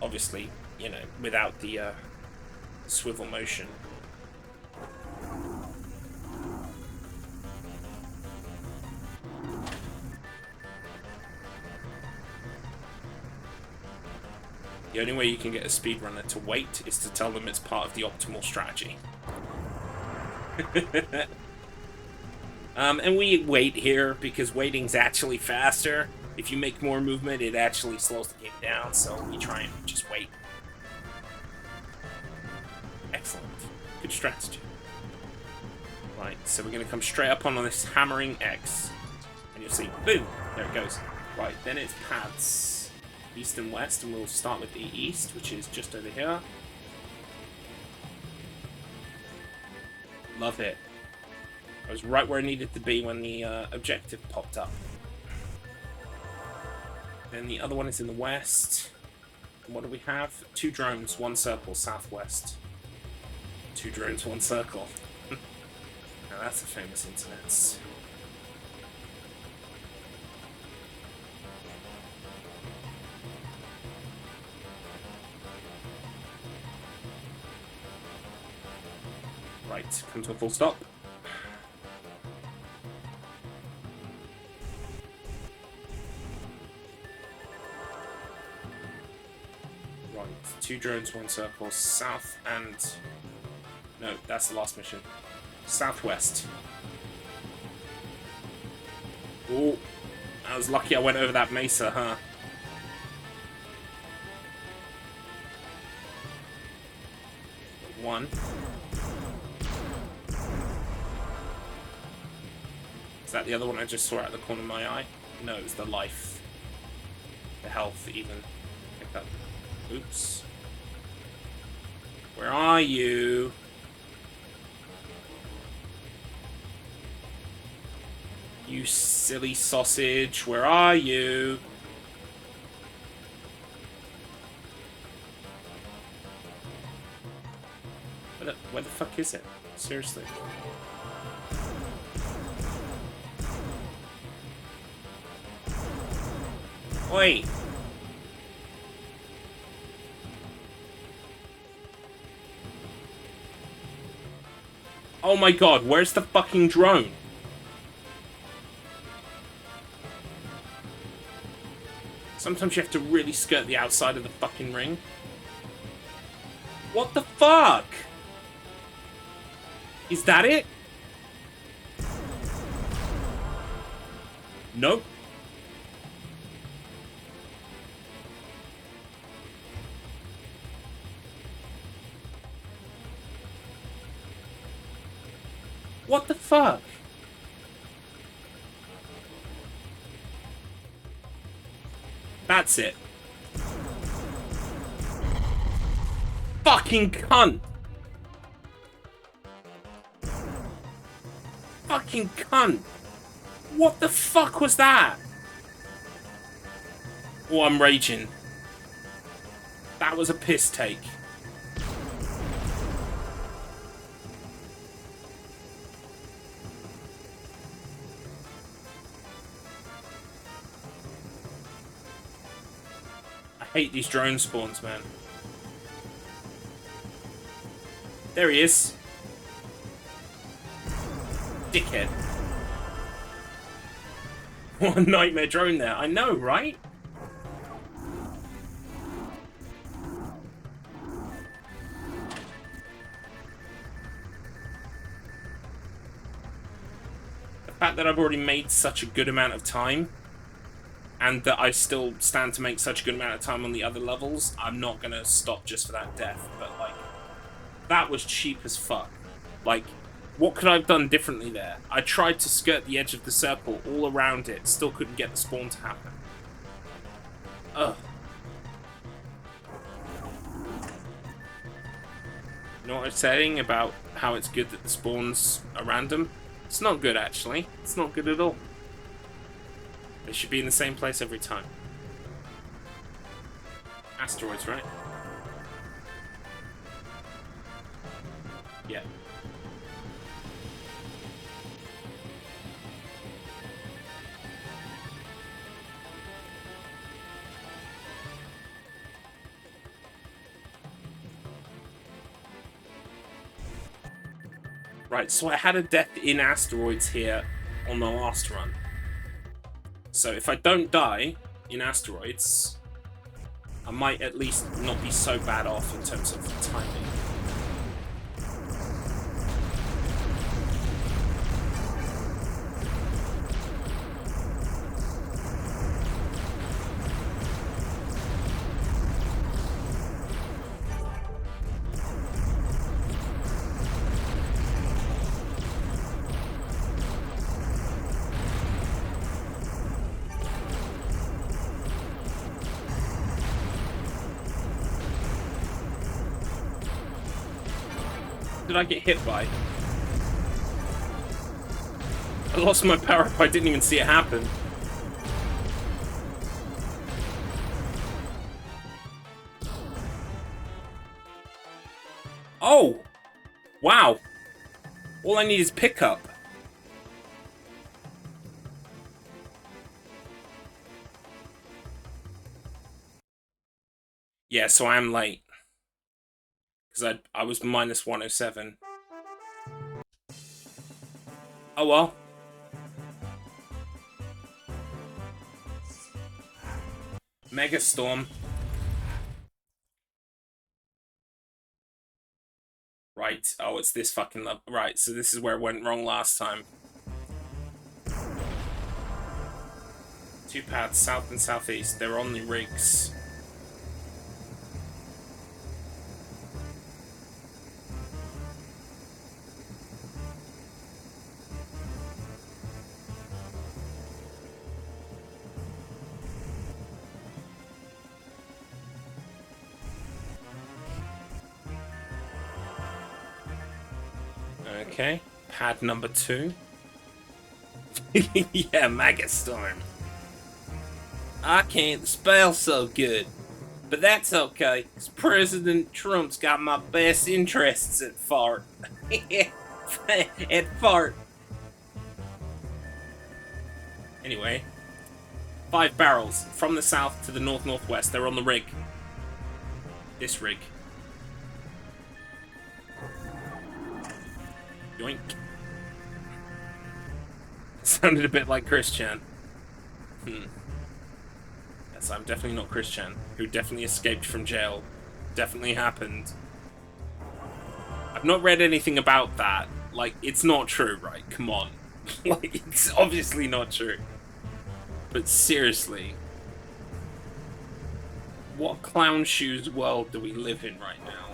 obviously, you know, without the swivel motion. The only way you can get a speedrunner to wait is to tell them it's part of the optimal strategy. And we wait here because waiting's actually faster. If you make more movement, it actually slows the game down, so we try and just wait. Excellent. Good strategy. Right, so we're going to come straight up on this hammering X. And you'll see, boom, there it goes. Right, then it's paths, east and west, and we'll start with the east, which is just over here. Love it. I was right where I needed to be when the objective popped up. Then the other one is in the west. And what do we have? 2 drones, 1 circle, southwest. 2 drones, 1 circle. Now that's a famous internet. Right, come to a full stop. Right, 2 drones, 1 circle, south and... No, that's the last mission. Southwest. Oh, I was lucky I went over that mesa, huh? One. Is that the other one I just saw out of the corner of my eye? No, it's the life. The health, even. Pick up. Oops. Where are you? You silly sausage. Where are you? fuck is it? Seriously. Oi! Oh my god, where's the fucking drone? Sometimes you have to really skirt the outside of the fucking ring. What the fuck? Is that it? Nope. What the fuck? That's it. Fucking cunt! Fucking cunt! What the fuck was that? Oh, I'm raging. That was a piss take. I hate these drone spawns, man. There he is. Dickhead. What a nightmare drone there. I know, right? The fact that I've already made such a good amount of time, and that I still stand to make such a good amount of time on the other levels, I'm not gonna stop just for that death. But, like, that was cheap as fuck. Like, what could I have done differently there? I tried to skirt the edge of the circle all around it, still couldn't get the spawn to happen. Ugh. You know what I was saying about how it's good that the spawns are random? It's not good, actually. It's not good at all. They should be in the same place every time. Asteroids, right? Yeah. Right, so I had a death in asteroids here on the last run. So if I don't die in asteroids, I might at least not be so bad off in terms of timing. Did I get hit by? I lost my power up, I didn't even see it happen. Oh! Wow! All I need is pickup. Yeah, so I am late. Because I was minus 107. Oh well. Mega Storm. Right. Oh, it's this fucking level. Right, so this is where it went wrong last time. 2 paths, south and southeast. They're on the rigs. Okay, pad number 2. Yeah, Mega Storm. I can't spell so good, but that's okay, 'cause President Trump's got my best interests at heart. It fart. Anyway, 5 barrels from the south to the north-northwest. They're on the rig. This rig. Yoink. Sounded a bit like Christian. Yes, I'm definitely not Christian, who definitely escaped from jail. Definitely happened. I've not read anything about that. Like, it's not true, right? Come on. Like, it's obviously not true. But seriously, what clown shoes world do we live in right now?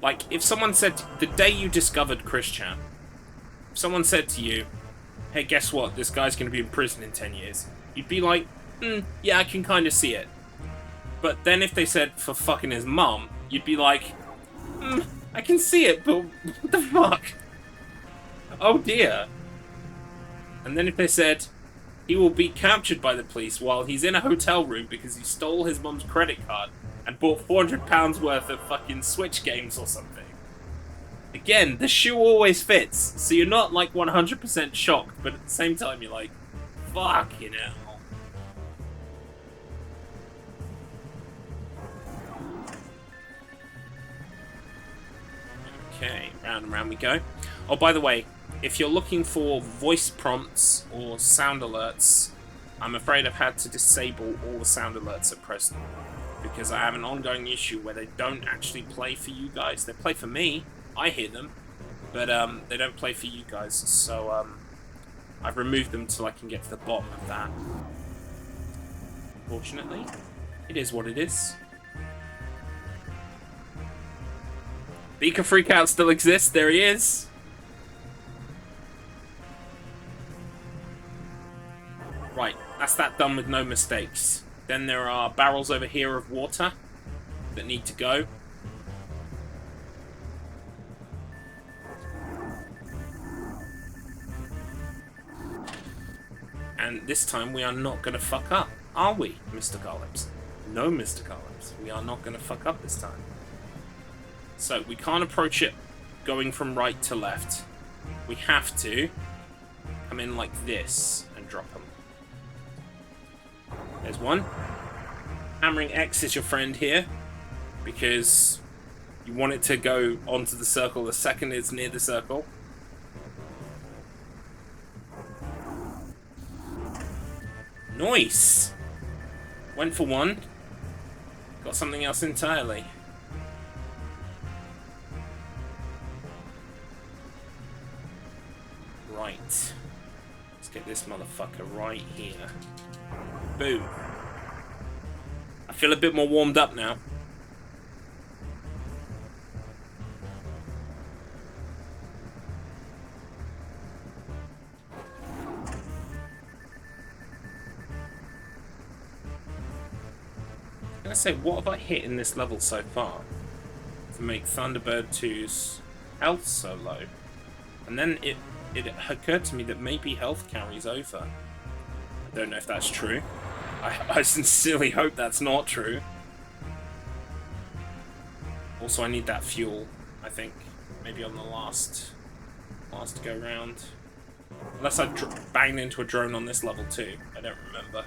Like, if someone said, the day you discovered Christian, if someone said to you, hey, guess what, this guy's going to be in prison in 10 years, you'd be like, yeah, I can kind of see it. But then if they said, for fucking his mum, you'd be like, I can see it, but what the fuck? Oh dear. And then if they said, he will be captured by the police while he's in a hotel room because he stole his mum's credit card and bought £400 worth of fucking Switch games or something. Again, the shoe always fits, so you're not like 100% shocked, but at the same time you're like, fucking hell. Okay, round and round we go. Oh, by the way, if you're looking for voice prompts or sound alerts, I'm afraid I've had to disable all the sound alerts at present, because I have an ongoing issue where they don't actually play for you guys. They play for me, I hear them, but they don't play for you guys, so I've removed them till I can get to the bottom of that. Unfortunately, it is what it is. Beaker Freakout still exists, there he is! Right, that's that done with no mistakes. Then there are barrels over here of water that need to go. And this time we are not going to fuck up, are we, Mr. Garlips? No, Mr. Garlips. We are not going to fuck up this time. So we can't approach it going from right to left. We have to come in like this and drop them. There's one. Hammering X is your friend here, because you want it to go onto the circle the second it's near the circle. Nice! Went for one. Got something else entirely. Right. Let's get this motherfucker right here. Boom. I feel a bit more warmed up now. I say, what have I hit in this level so far to make Thunderbird 2's health so low? And then it occurred to me that maybe health carries over. I don't know if that's true. I sincerely hope that's not true. Also, I need that fuel, I think. Maybe on the last go round. Unless I banged into a drone on this level too. I don't remember.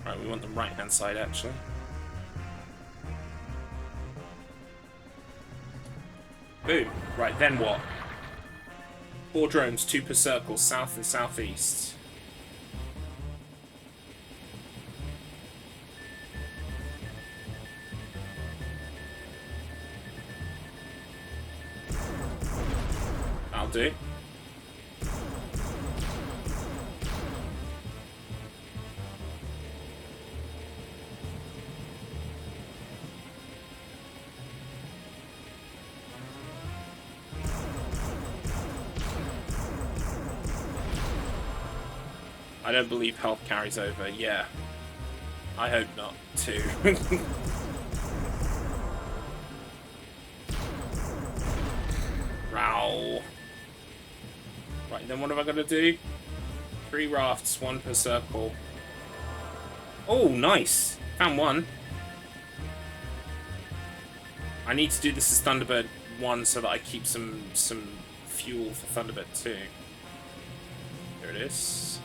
Right, we want the right-hand side, actually. Boom. Right, then what? 4 drones, 2 per circle, south and southeast. I'll do. I don't believe health carries over, yeah. I hope not, too. Ow. Right, then what have I got to do? 3 rafts, 1 per circle. Oh, nice. Found one. I need to do this as Thunderbird 1 so that I keep some fuel for Thunderbird 2. There it is.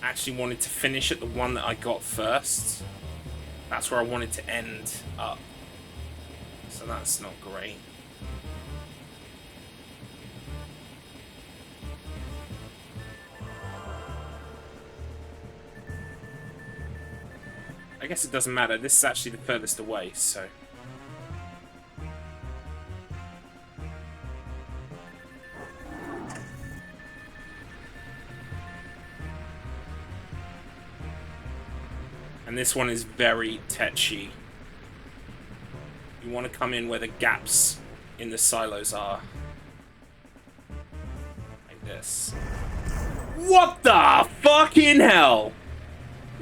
I actually wanted to finish at the one that I got first. That's where I wanted to end up. So that's not great. I guess it doesn't matter. This is actually the furthest away, so... And this one is very tetchy. You want to come in where the gaps in the silos are. Like this. What the fucking hell?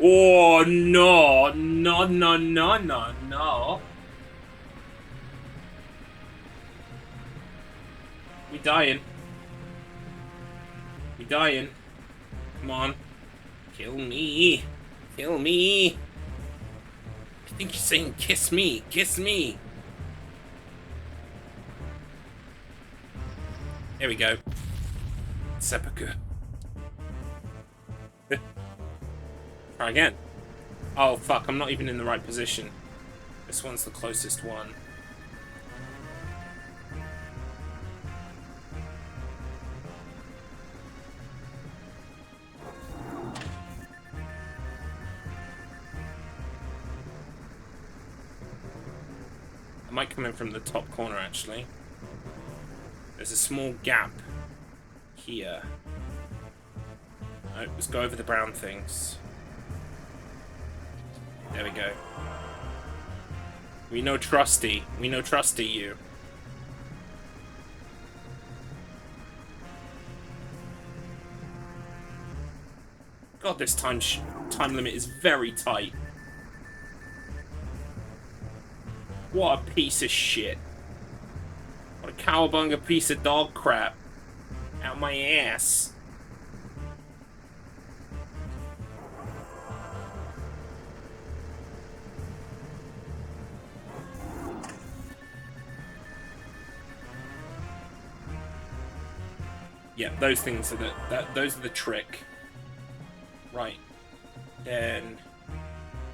Oh, no. No, no, no, no, no. We dying. We dying. Come on. Kill me. Kill me. I think you're saying kiss me. Kiss me. There we go. Seppuku. Try again. Oh, fuck. I'm not even in the right position. This one's the closest one. I might come in from the top corner, actually. There's a small gap here. Right, let's go over the brown things. There we go. We know Trusty. We know Trusty you. God, this time limit is very tight. What a piece of shit. What a cowabunga piece of dog crap. Out my ass. Yeah, those things are those are the trick. Right. Then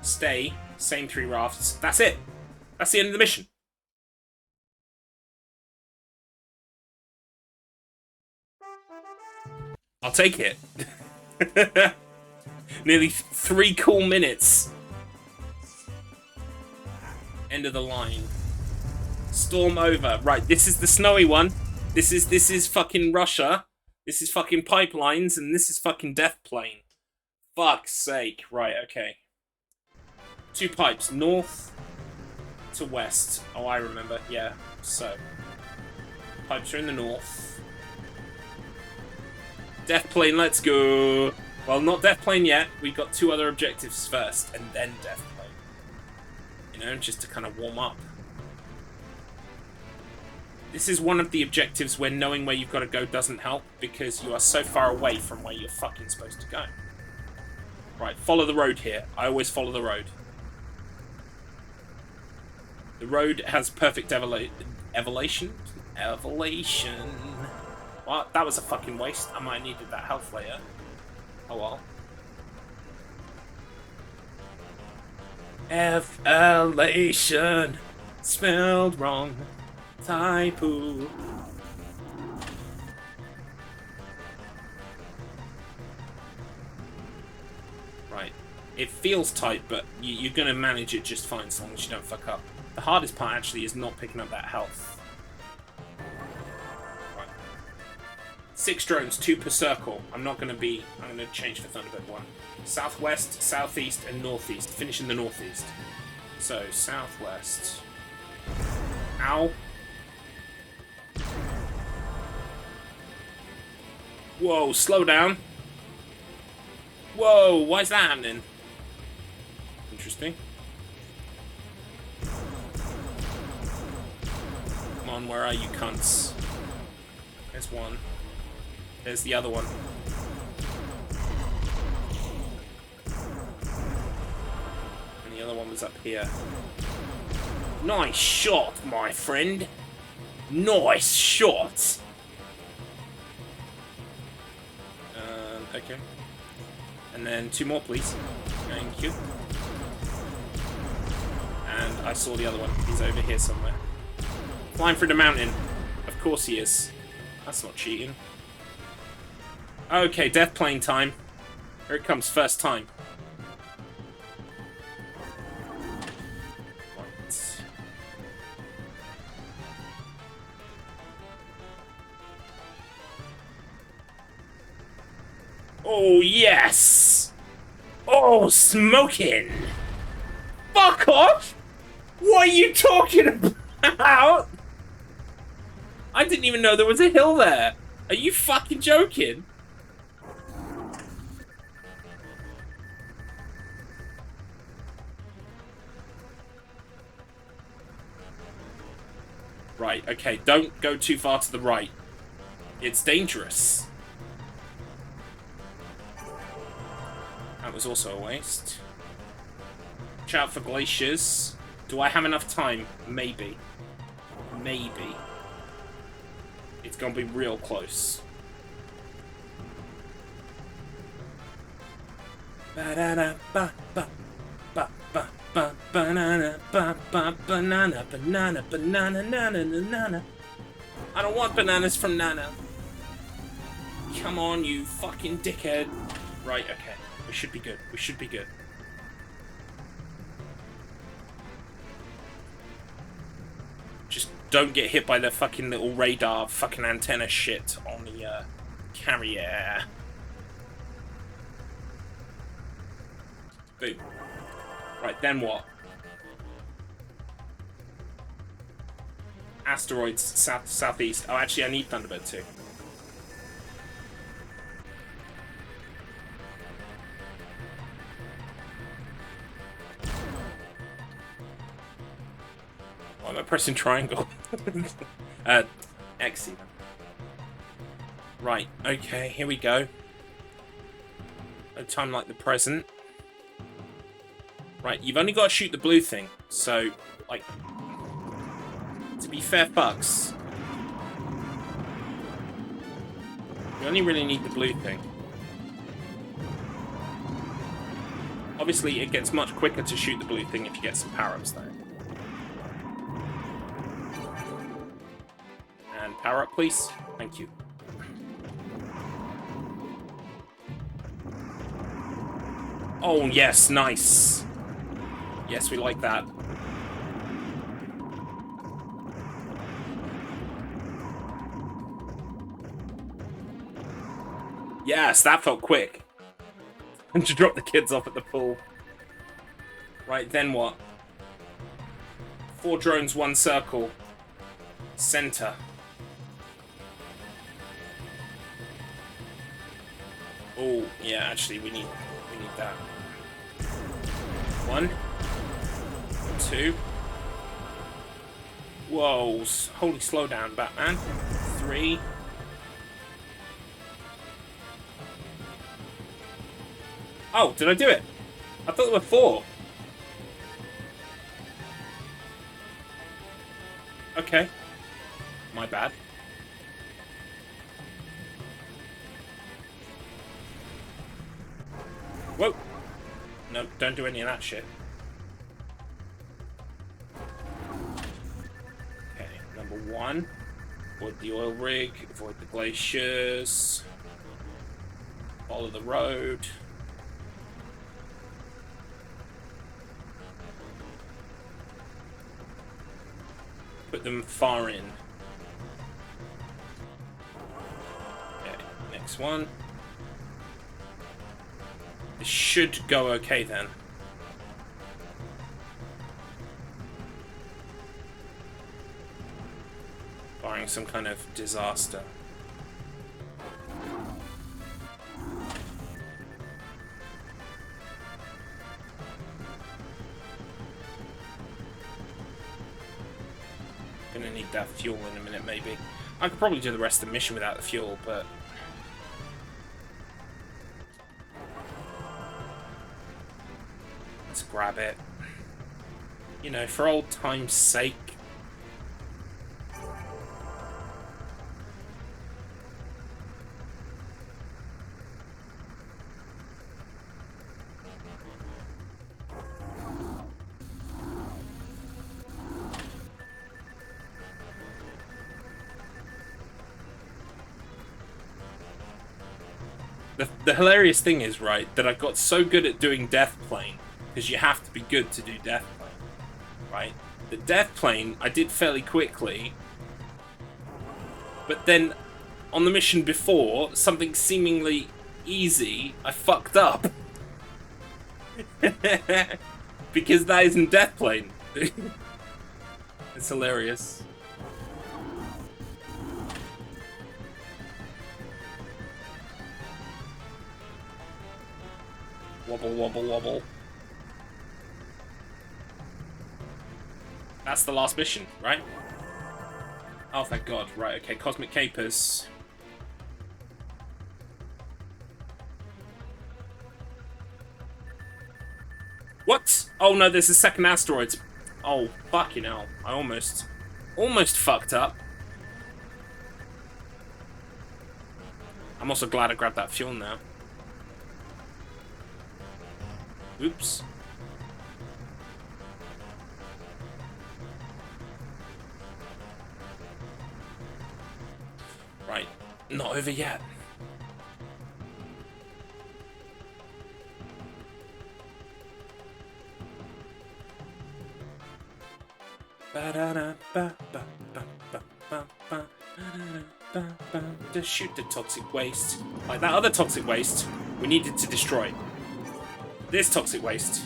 stay, same 3 rafts. That's it. That's the end of the mission. I'll take it. Nearly 3 cool minutes. End of the line. Storm over. Right, this is the snowy one. This is fucking Russia. This is fucking pipelines, and this is fucking Death Plane. Fuck's sake. Right, okay. 2 pipes, north to west. Oh, I remember. Yeah, so. Pipes are in the north. Death Plane, let's go. Well, not Death Plane yet. We've got 2 other objectives first, and then Death Plane. You know, just to kind of warm up. This is one of the objectives where knowing where you've got to go doesn't help, because you are so far away from where you're fucking supposed to go. Right, follow the road here. I always follow the road. The road has perfect evolution. Well, that was a fucking waste. I might have needed that health later. Oh well. Evolution. Spelled wrong. Typoo. Right. It feels tight, but you're going to manage it just fine as long as you don't fuck up. The hardest part actually is not picking up that health. Right. 6 drones, 2 per circle. I'm going to change for Thunderbird 1. Southwest, southeast, and northeast. Finish in the northeast. So, southwest. Ow. Whoa, slow down. Whoa, why is that happening? Interesting. on, where are you cunts? There's one. There's the other one. And the other one was up here. Nice shot, my friend. Nice shot. Okay. And then 2 more, please. Thank you. And I saw the other one. He's over here somewhere. Flying through the mountain. Of course he is. That's not cheating. Okay, death plane time. Here it comes, first time. Right. Oh, yes! Oh, smoking! Fuck off! What are you talking about? I didn't even know there was a hill there. Are you fucking joking? Right, okay, don't go too far to the right. It's dangerous. That was also a waste. Watch out for glaciers. Do I have enough time? Maybe. Maybe. It's gonna be real close. Ba-da-da-ba-ba. Ba-ba-ba. Banana. Ba-ba. Banana. Banana. Banana. Nana. Nana. I don't want bananas from Nana. Come on, you fucking dickhead. Right, okay. We should be good. We should be good. Just don't get hit by the fucking little radar fucking antenna shit on the carrier. Boom. Right, then what? Asteroids southeast. Oh, actually, I need Thunderbird too. Why am I pressing triangle? X even. Right, okay, here we go. No time like the present. Right, you've only got to shoot the blue thing, so, like, to be fair fucks, you only really need the blue thing. Obviously, it gets much quicker to shoot the blue thing if you get some power-ups, though. And power up, please. Thank you. Oh, yes, nice. Yes, we like that. Yes, that felt quick. And to drop the kids off at the pool. Right, then what? 4 drones, 1 circle. Center. Oh, yeah, actually, we need that. 1, 2. Whoa, holy slow down, Batman. 3. Oh, did I do it? I thought there were 4. Okay. My bad. Whoa! No, don't do any of that shit. Okay, number 1. Avoid the oil rig, avoid the glaciers. Follow the road. Put them far in. Okay, next one. This should go okay then. Barring some kind of disaster. Gonna need that fuel in a minute, maybe. I could probably do the rest of the mission without the fuel, but... let's grab it. You know, for old time's sake. The hilarious thing is, right, that I got so good at doing Death Plane, because you have to be good to do Death Plane, right? The Death Plane I did fairly quickly, but then on the mission before, something seemingly easy, I fucked up. Because that isn't Death Plane. It's hilarious. Wobble, wobble, wobble. That's the last mission, right? Oh, thank God. Right, okay. Cosmic Capers. What? Oh, no, there's a second asteroid. Oh, fucking hell. I almost fucked up. I'm also glad I grabbed that fuel now. Oops. Right, not over yet. To shoot the toxic waste. Like that other toxic waste, we needed to destroy. This toxic waste.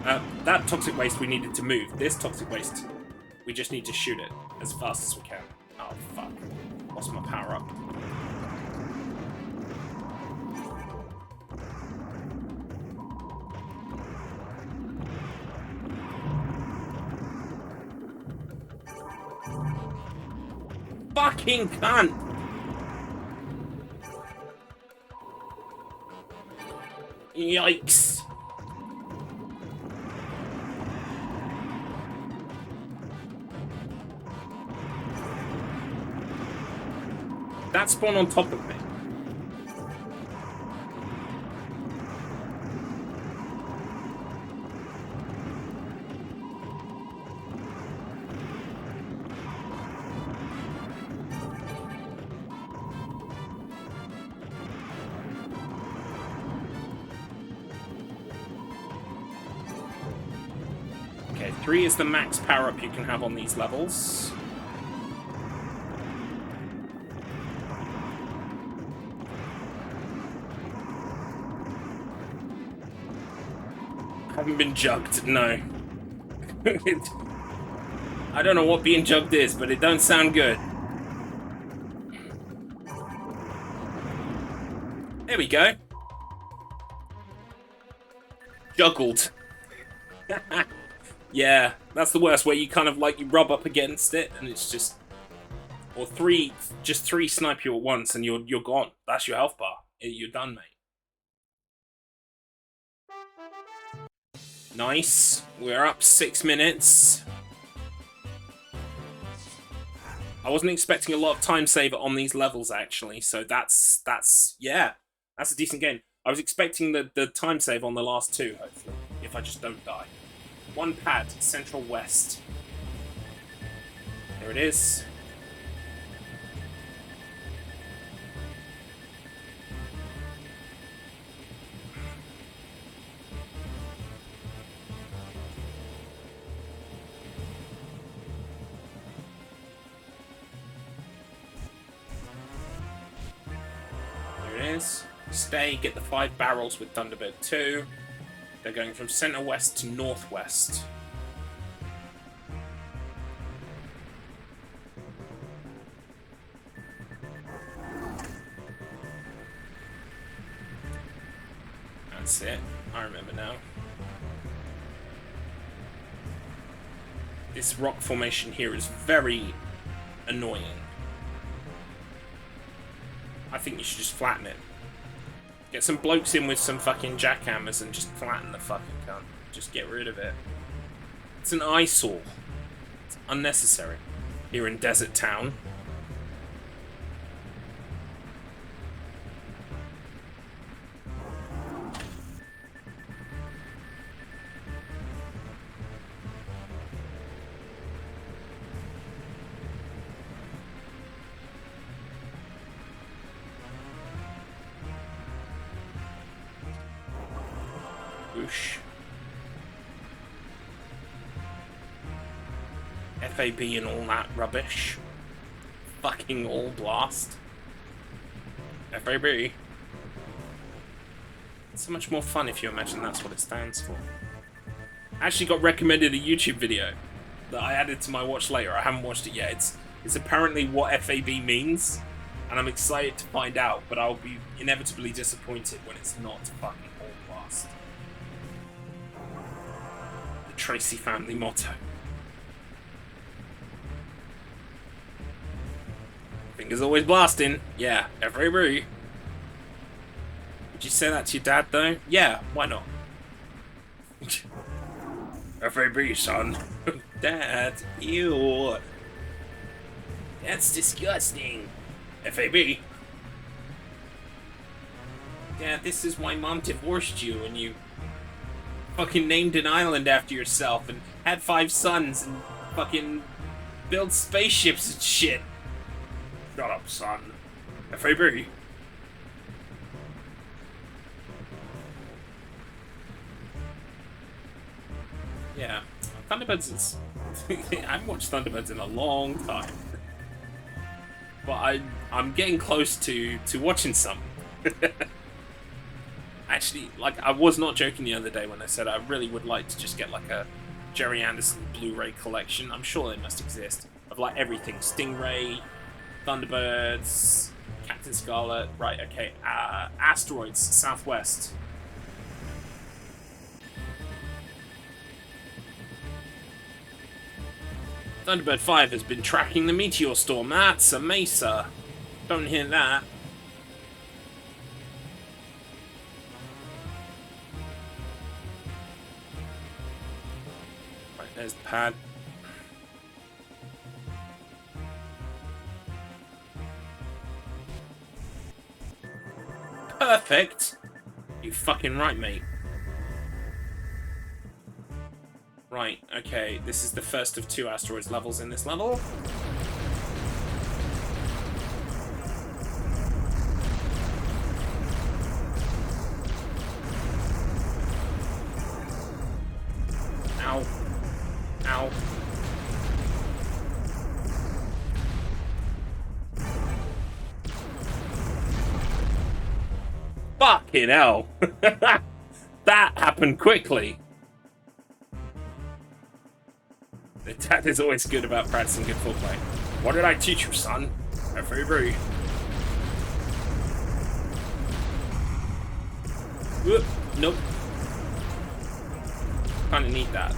That toxic waste we needed to move. This toxic waste, we just need to shoot it as fast as we can. Oh, fuck. Lost my power up. Fucking cunt! Yikes. That spawned on top of me. Okay, 3 is the max power-up you can have on these levels. Haven't been jugged, no. I don't know what being jugged is, but it don't sound good. There we go. Juggled. Yeah, that's the worst, where you kind of like, you rub up against it and it's just... or just three snipe you at once and you're gone. That's your health bar. You're done, mate. Nice. We're up 6 minutes. I wasn't expecting a lot of time saver on these levels, actually, so that's yeah, that's a decent game. I was expecting the time save on the last 2, hopefully, if I just don't die. 1 pad, Central West. There it is. Stay, get the 5 barrels with Thunderbird 2. They're going from center west to northwest. That's it. I remember now. This rock formation here is very annoying. I think you should just flatten it. Get some blokes in with some fucking jackhammers and just flatten the fucking cunt. Just get rid of it. It's an eyesore. It's unnecessary. Here in Desert Town. Whoosh. FAB and all that rubbish. Fucking all blast. FAB. It's so much more fun if you imagine that's what it stands for. I actually got recommended a YouTube video that I added to my watch later. I haven't watched it yet. It's apparently what FAB means, and I'm excited to find out, but I'll be inevitably disappointed when it's not fucking all blast. The Tracy family motto. Fingers always blasting. Yeah, FAB. Would you say that to your dad, though? Yeah, why not? FAB, son. Dad, ew. That's disgusting. FAB. Dad, this is why Mom divorced you and you fucking named an island after yourself and had 5 sons and fucking built spaceships and shit. Shut up, son. FAB. Yeah, Thunderbirds is... I haven't watched Thunderbirds in a long time. But I'm getting close to watching some. Actually, like, I was not joking the other day when I said I really would like to just get like a Jerry Anderson Blu-ray collection. I'm sure they must exist. Of like everything. Stingray, Thunderbirds, Captain Scarlet. Right, okay. Asteroids, Southwest. Thunderbird 5 has been tracking the meteor storm. That's a mesa. Don't hear that. Right, there's the pad. Perfect. You fucking right, mate. Right, okay, this is the first of 2 asteroids levels in this level. Ow. Ow. Fucking hell. That happened quickly. The dad is always good about practicing good foreplay. What did I teach you, son? FAB. Whoop. Nope. Kinda need that.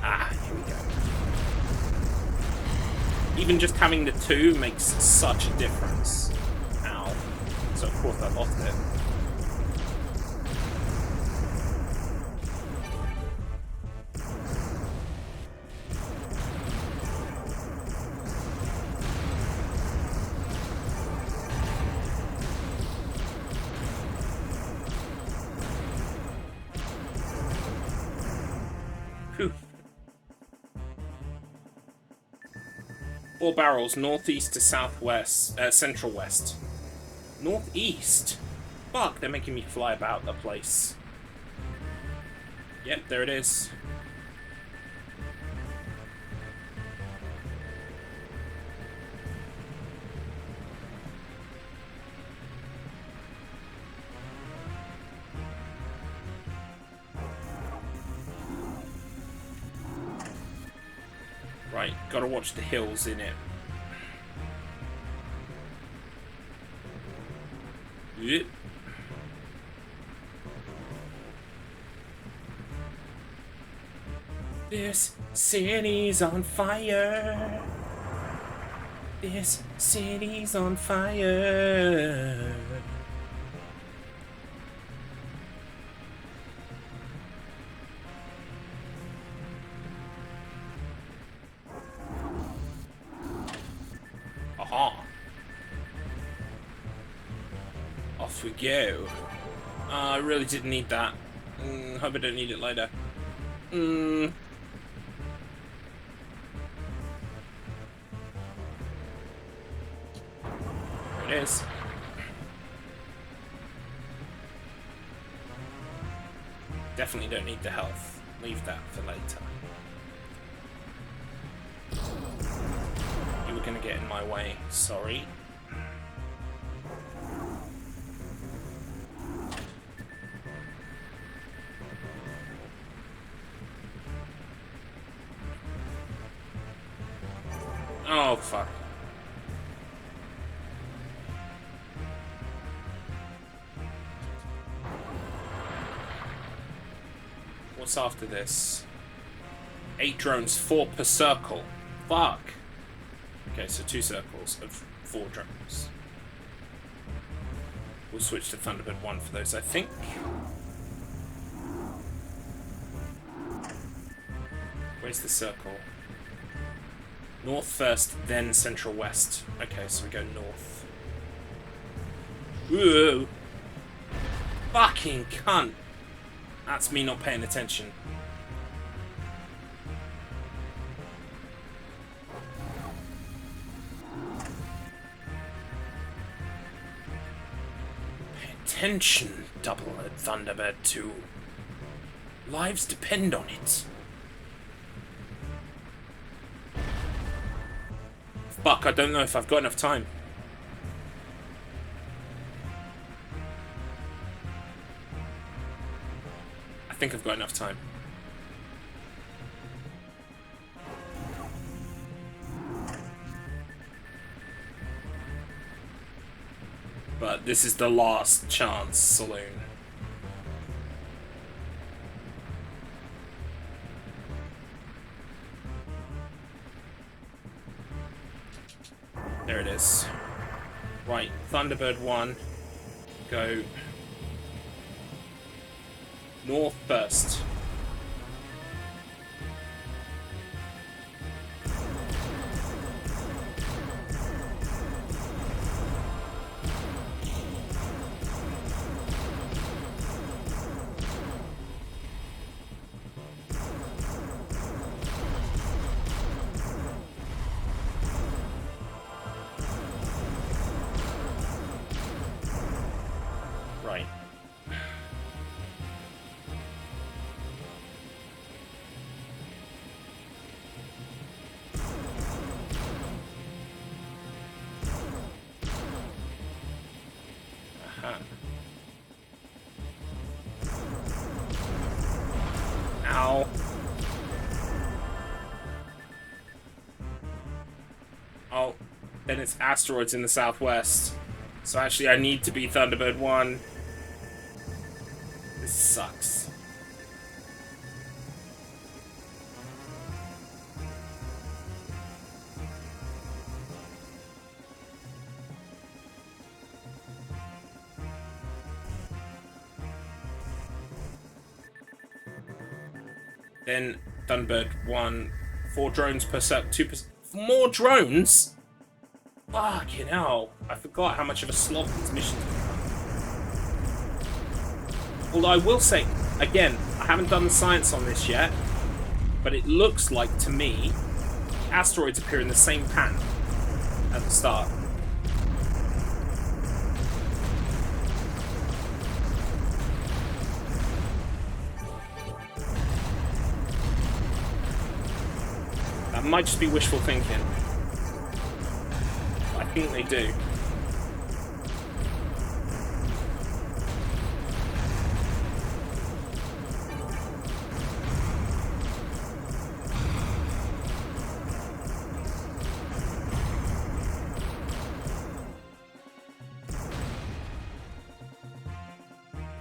Ah, here we go. Even just having the 2 makes such a difference. Ow. So of course I lost it. Whew. 4 barrels, northeast to southwest, central west. Northeast? Fuck, they're making me fly about the place. Yep, there it is. Right, gotta watch the hills in it. Yep. This city's on fire. This city's on fire. Aha. Off we go. I really didn't need that. Hope I don't need it later. There it is. Definitely don't need the health. Leave that for later. You were gonna get in my way. Sorry. Oh, fuck. What's after this? 8 drones, 4 per circle. Fuck. Okay, so 2 circles of 4 drones. We'll switch to Thunderbird 1 for those, I think. Where's the circle? North first, then central west. Okay, so we go north. Whoa! Fucking cunt! That's me not paying attention. Pay attention, double at Thunderbird 2. Lives depend on it. Fuck, I don't know if I've got enough time. I think I've got enough time. But this is the last chance saloon. There it is. Right, Thunderbird 1. Go north first. Right. Aha. Ow. Oh, then it's asteroids in the southwest. So actually I need to be Thunderbird 1. This sucks. Then Thunderbird 1, 4 drones per sec, 2 per... More drones? Fucking hell. I forgot how much of a slog these missions are. Although I will say, again, I haven't done the science on this yet, but it looks like, to me, asteroids appear in the same pan at the start. That might just be wishful thinking. I think they do.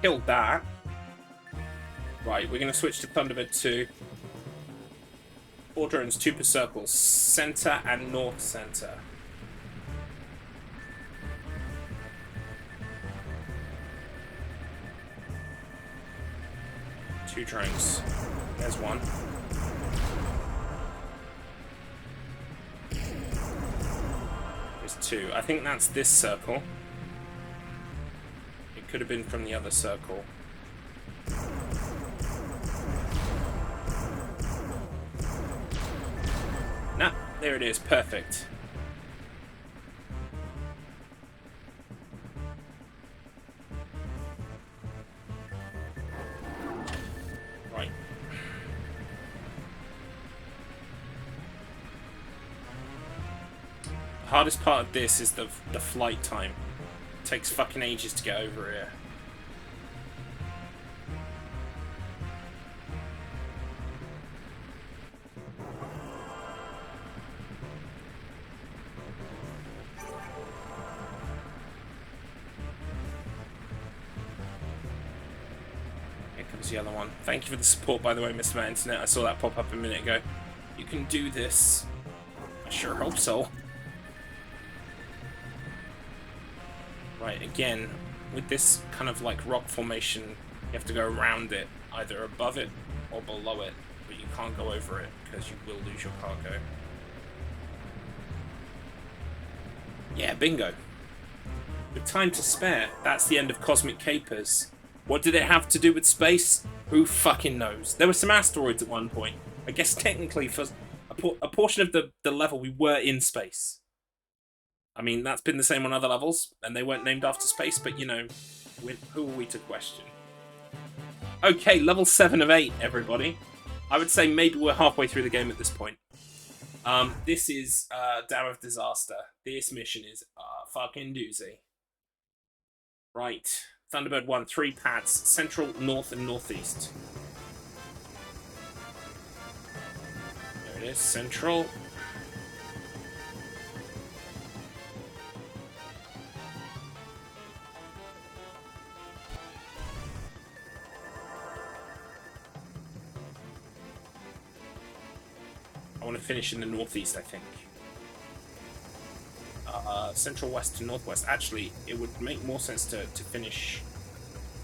Killed that. Right, we're going to switch to Thunderbird 2. 4 drones, 2 per circle. Center and north center. Two drones. There's one. There's 2. I think that's this circle. It could have been from the other circle. Nah, there it is. Perfect. Right. The hardest part of this is the flight time. It takes fucking ages to get over here. The other one. Thank you for the support, by the way, Mr. Man Internet. I saw that pop up a minute ago. You can do this. I sure hope so. Right, again, with this kind of like rock formation, you have to go around it, either above it or below it, but you can't go over it because you will lose your cargo. Yeah, bingo. With time to spare, that's the end of Cosmic Capers. What did it have to do with space? Who fucking knows? There were some asteroids at one point. I guess technically for a portion of the level we were in space. I mean, that's been the same on other levels, and they weren't named after space, but you know, who are we to question? Okay, level 7 of 8, everybody. I would say maybe we're halfway through the game at this point. This is Dam of Disaster. This mission is a fucking doozy. Right. Thunderbird 1, 3 pads, central, north, and northeast. There it is, central. I want to finish in the northeast, I think. Central west to northwest. Actually, it would make more sense to finish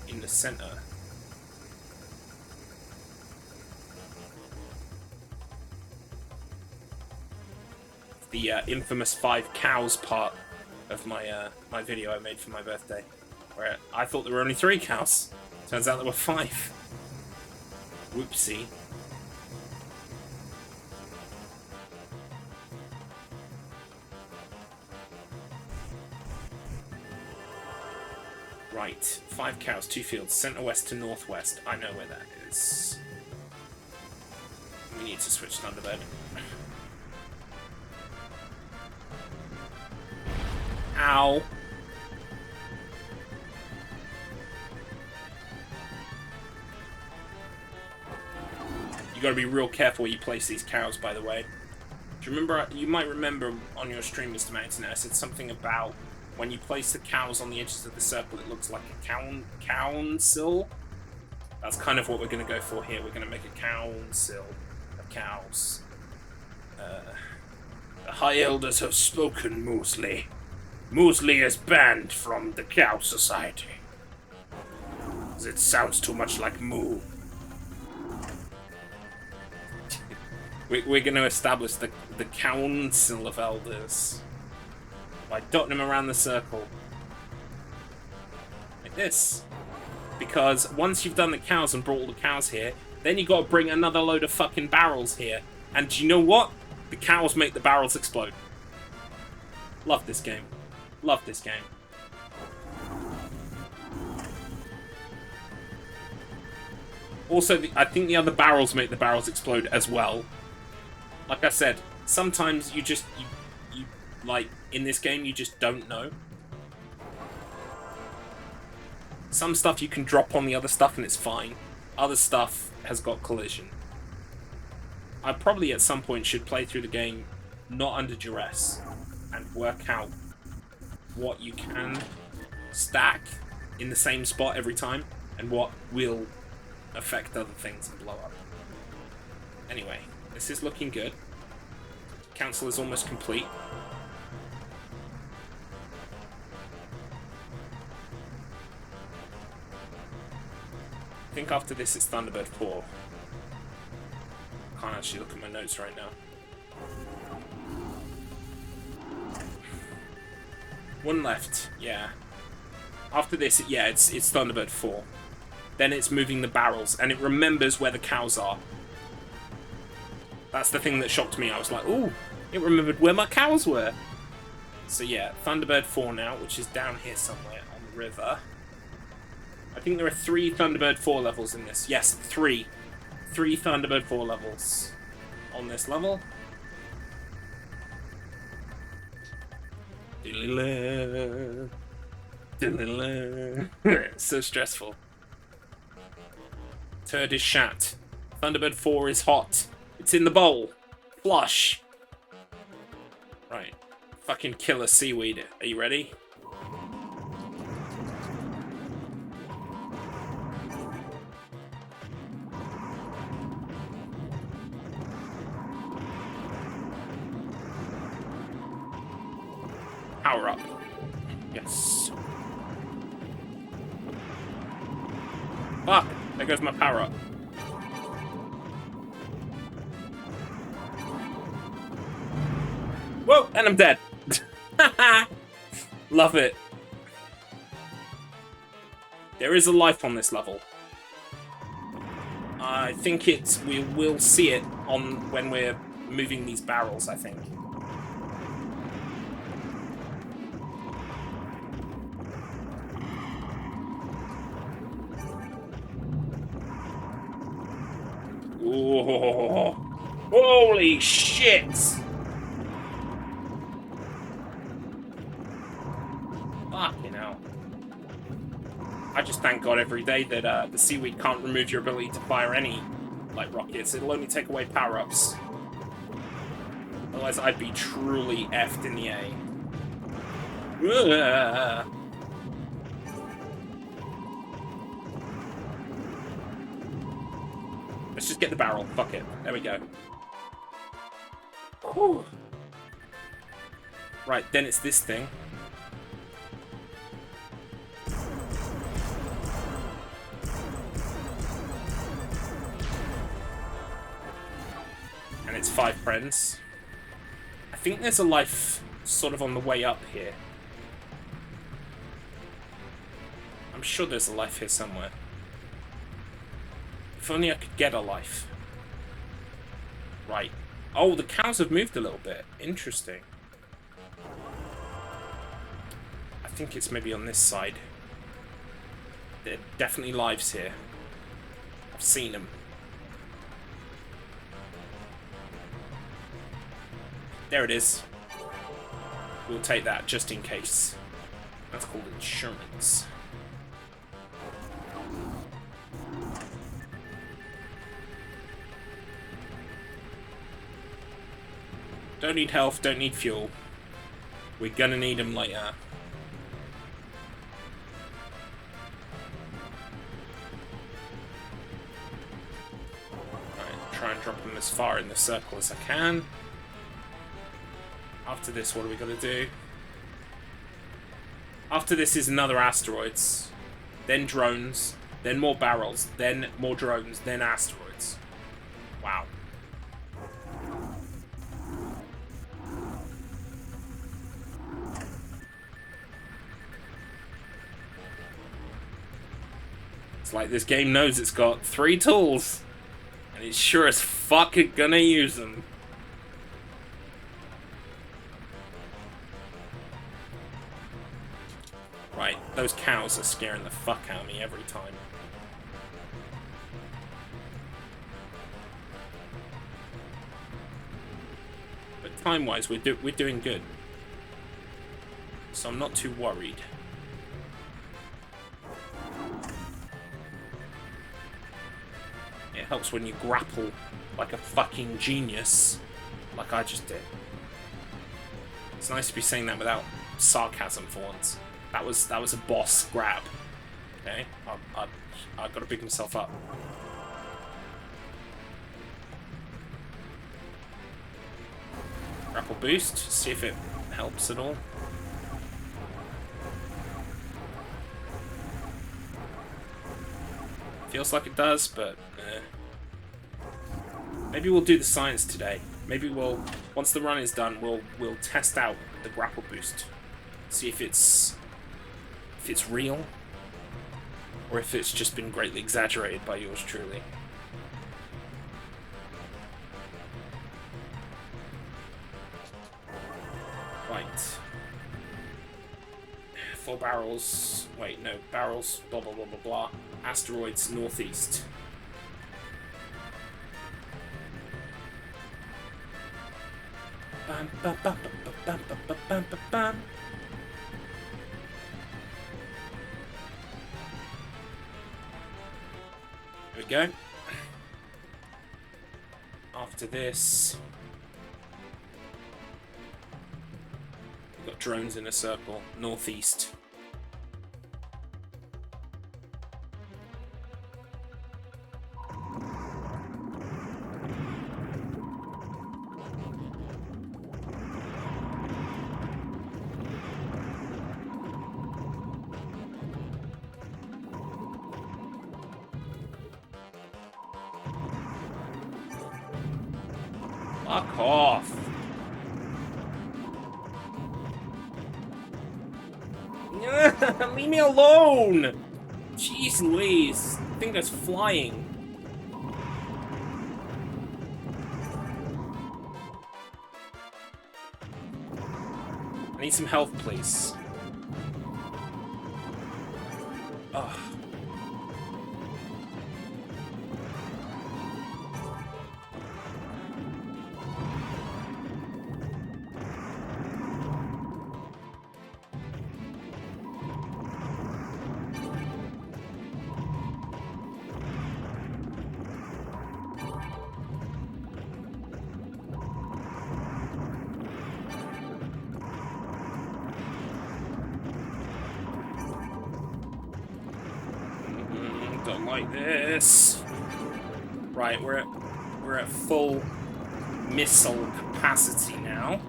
in the center. The infamous 5 cows part of my my video I made for my birthday, where I thought there were only 3 cows. Turns out there were 5. Whoopsie. Right, 5 cows, 2 fields, center west to northwest. I know where that is. We need to switch Thunderbird. Ow. You gotta be real careful where you place these cows, by the way. Do you remember, you might remember on your stream, Mr. Mountain, I said something about when you place the cows on the edges of the circle, it looks like a council. That's kind of what we're going to go for here. We're going to make a council of cows. The High Elders have spoken, Moosley. Moosley is banned from the Cow Society. It sounds too much like moo. We're going to establish the Council of Elders by dotting them around the circle. Like this. Because once you've done the cows and brought all the cows here, then you got to bring another load of fucking barrels here. And do you know what? The cows make the barrels explode. Love this game. Love this game. Also, I think the other barrels make the barrels explode as well. Like I said, sometimes you just, like, in this game, you just don't know. Some stuff you can drop on the other stuff and it's fine. Other stuff has got collision. I probably at some point should play through the game not under duress and work out what you can stack in the same spot every time and what will affect other things and blow up. Anyway, This is looking good. Council is almost complete. I think after this it's Thunderbird 4. Can't actually look at my notes right now. One left, yeah. After this, yeah, it's Thunderbird 4. Then it's moving the barrels, and it remembers where the cows are. That's the thing that shocked me. I was like, ooh, it remembered where my cows were. So yeah, Thunderbird 4 now, which is down here somewhere on the river. I think there are 3 Thunderbird 4 levels in this. Yes, 3. 3 Thunderbird 4 levels on this level. So stressful. Turd is shat. Thunderbird 4 is hot. It's in the bowl. Flush. Right. Fucking killer seaweed. Are you ready? Power up. Yes. Fuck! There goes my power up. Whoa! And I'm dead. Love it. There is a life on this level. I think we will see it on when we're moving these barrels, I think. Whoa. Holy shit! Fucking hell. I just thank God every day that the seaweed can't remove your ability to fire any, like, rockets. It'll only take away power-ups. Otherwise, I'd be truly effed in the A. Ugh. Let's just get the barrel. Fuck it. There we go. Whew. Right, then it's this thing. And it's 5 friends. I think there's a life sort of on the way up here. I'm sure there's a life here somewhere. If only I could get a life. Right. Oh, the cows have moved a little bit. Interesting. I think it's maybe on this side. There are definitely lives here. I've seen them. There it is. We'll take that just in case. That's called insurance. Don't need health, don't need fuel. We're gonna need them later. Right, try and drop them as far in the circle as I can. After this, what are we gonna do? After this is another asteroids, then drones, then more barrels, then more drones, then asteroids. Wow. It's like this game knows it's got 3 tools, and it's sure as fuck gonna use them. Right, those cows are scaring the fuck out of me every time. But time-wise, we're doing good. So I'm not too worried. It helps when you grapple like a fucking genius, like I just did. It's nice to be saying that without sarcasm for once. That was a boss grab. Okay, I've got to pick myself up. Grapple boost, see if it helps at all. Feels like it does, but maybe we'll do the science today. Maybe we'll, once the run is done, we'll test out the grapple boost, see if it's real, or if it's just been greatly exaggerated by yours truly. Right. 4 barrels. Wait, no, barrels. Blah blah blah blah blah. Asteroids northeast. Bam, bam, bam, bam, bam, bam, bam, bam, bam, bam. There we go. After this, we've got drones in a circle, northeast. Fuck off. Leave me alone! Jeez Louise. I think that's flying. I need some health, please. Ugh. Don't like this. Right, we're at full missile capacity now.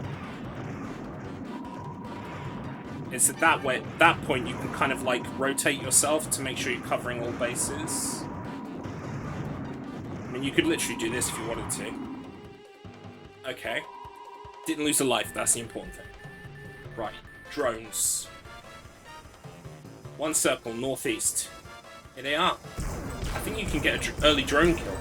It's at that point you can kind of like rotate yourself to make sure you're covering all bases. I mean, you could literally do this if you wanted to. Okay. Didn't lose a life, that's the important thing. Right, drones. One circle, northeast. Here they are. I think you can get an early drone kill.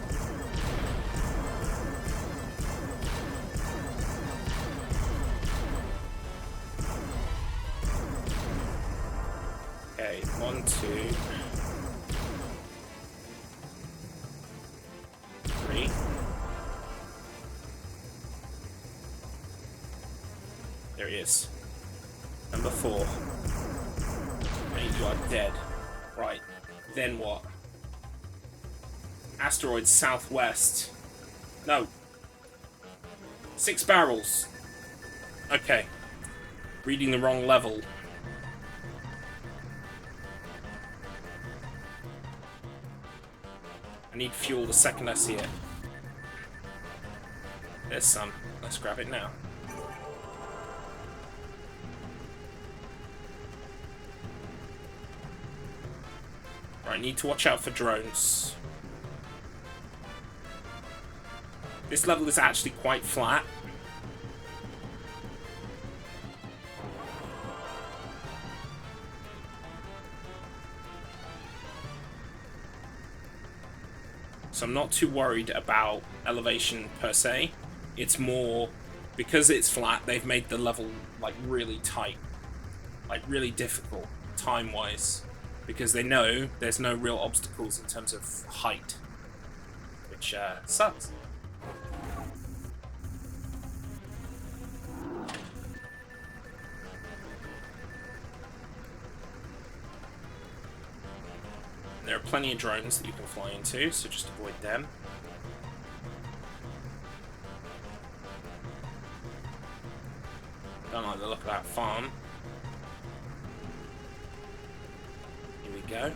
Okay, 1, 2, 3. There he is. Number 4. Mate, you are dead. Right. Then what? Asteroid southwest. No. 6 barrels. Okay. Reading the wrong level. I need fuel the second I see it. There's some. Let's grab it now. Right, need to watch out for drones. This level is actually quite flat. So I'm not too worried about elevation per se. It's more, because it's flat, they've made the level like really tight. Like really difficult, time-wise. Because they know there's no real obstacles in terms of height. Which sucks. There are plenty of drones that you can fly into, so just avoid them. Don't like the look of that farm. Here we go.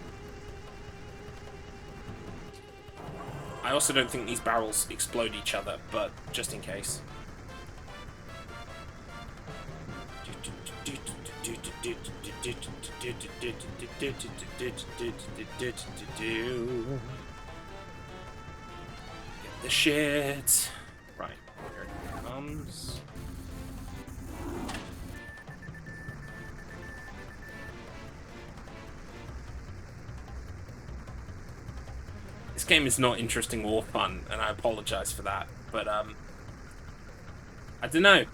I also don't think these barrels explode each other, but just in case. the shit. Right, here it comes. This game is not interesting or fun, and I apologize for that. But I don't know.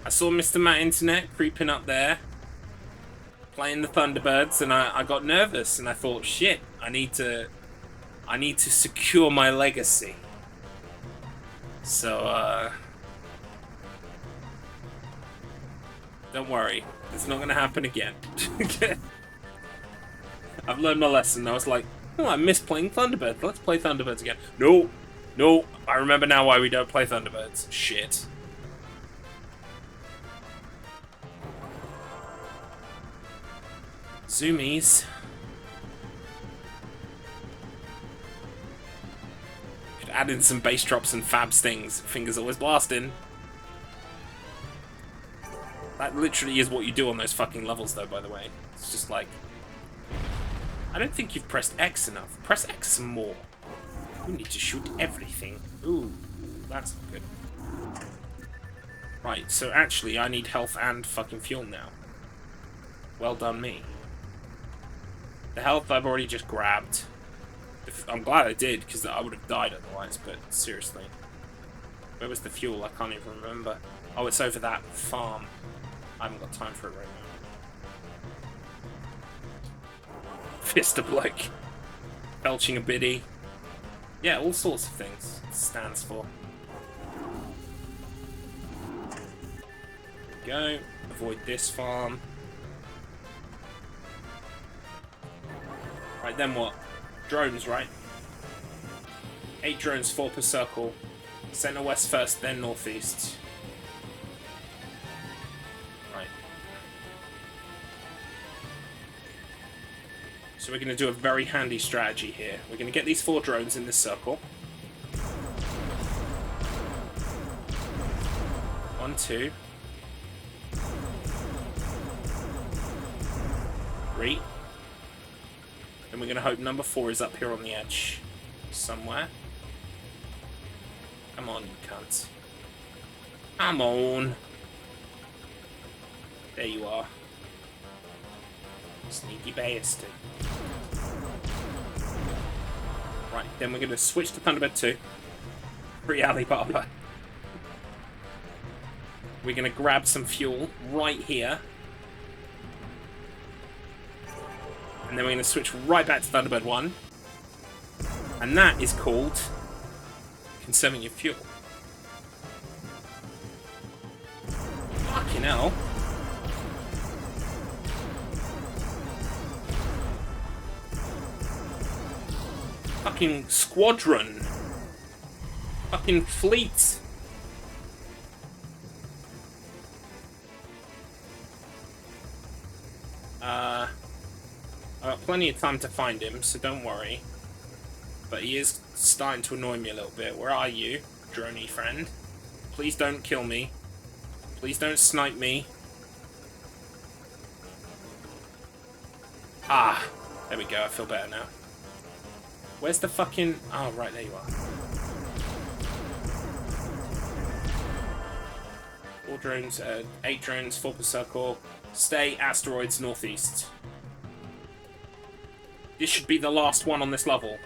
I saw Mr. Matt Internet creeping up there, playing the Thunderbirds, and I got nervous, and I thought, shit, I need to secure my legacy. So don't worry, it's not gonna happen again. I've learned my lesson. I was like, oh, I miss playing Thunderbirds. Let's play Thunderbirds again. No, no, I remember now why we don't play Thunderbirds. Shit. Zoomies. Could add in some bass drops and fab stings. Fingers always blasting. That literally is what you do on those fucking levels, though, by the way. It's just like... I don't think you've pressed X enough. Press X some more. You need to shoot everything. Ooh, that's not good. Right, so actually I need health and fucking fuel now. Well done me. The health I've already just grabbed. I'm glad I did, because I would have died otherwise, but seriously. Where was the fuel? I can't even remember. Oh, it's over that farm. I haven't got time for it right now. Fist a bloke. Belching a biddy. Yeah, all sorts of things it stands for. There we go. Avoid this farm. Right, then what? Drones, right? 8 drones, 4 per circle. Center west first, then northeast. Right. So we're going to do a very handy strategy here. We're going to get these 4 drones in this circle. 1, 2. 3. And we're going to hope number 4 is up here on the edge. Somewhere. Come on, you cunts. Come on. There you are. Sneaky bastard. Right, then we're going to switch to Thunderbird 2. Free Alibaba. We're going to grab some fuel right here. And then we're going to switch right back to Thunderbird 1. And that is called conserving your fuel. Fucking hell. Fucking squadron. Fucking fleet. I've got plenty of time to find him, so don't worry. But he is starting to annoy me a little bit. Where are you, droney friend? Please don't kill me. Please don't snipe me. Ah, there we go. I feel better now. Where's the fucking... Oh, right, there you are. 4 drones, 8 drones, 4 per circle. Stay asteroids northeast. This should be the last one on this level.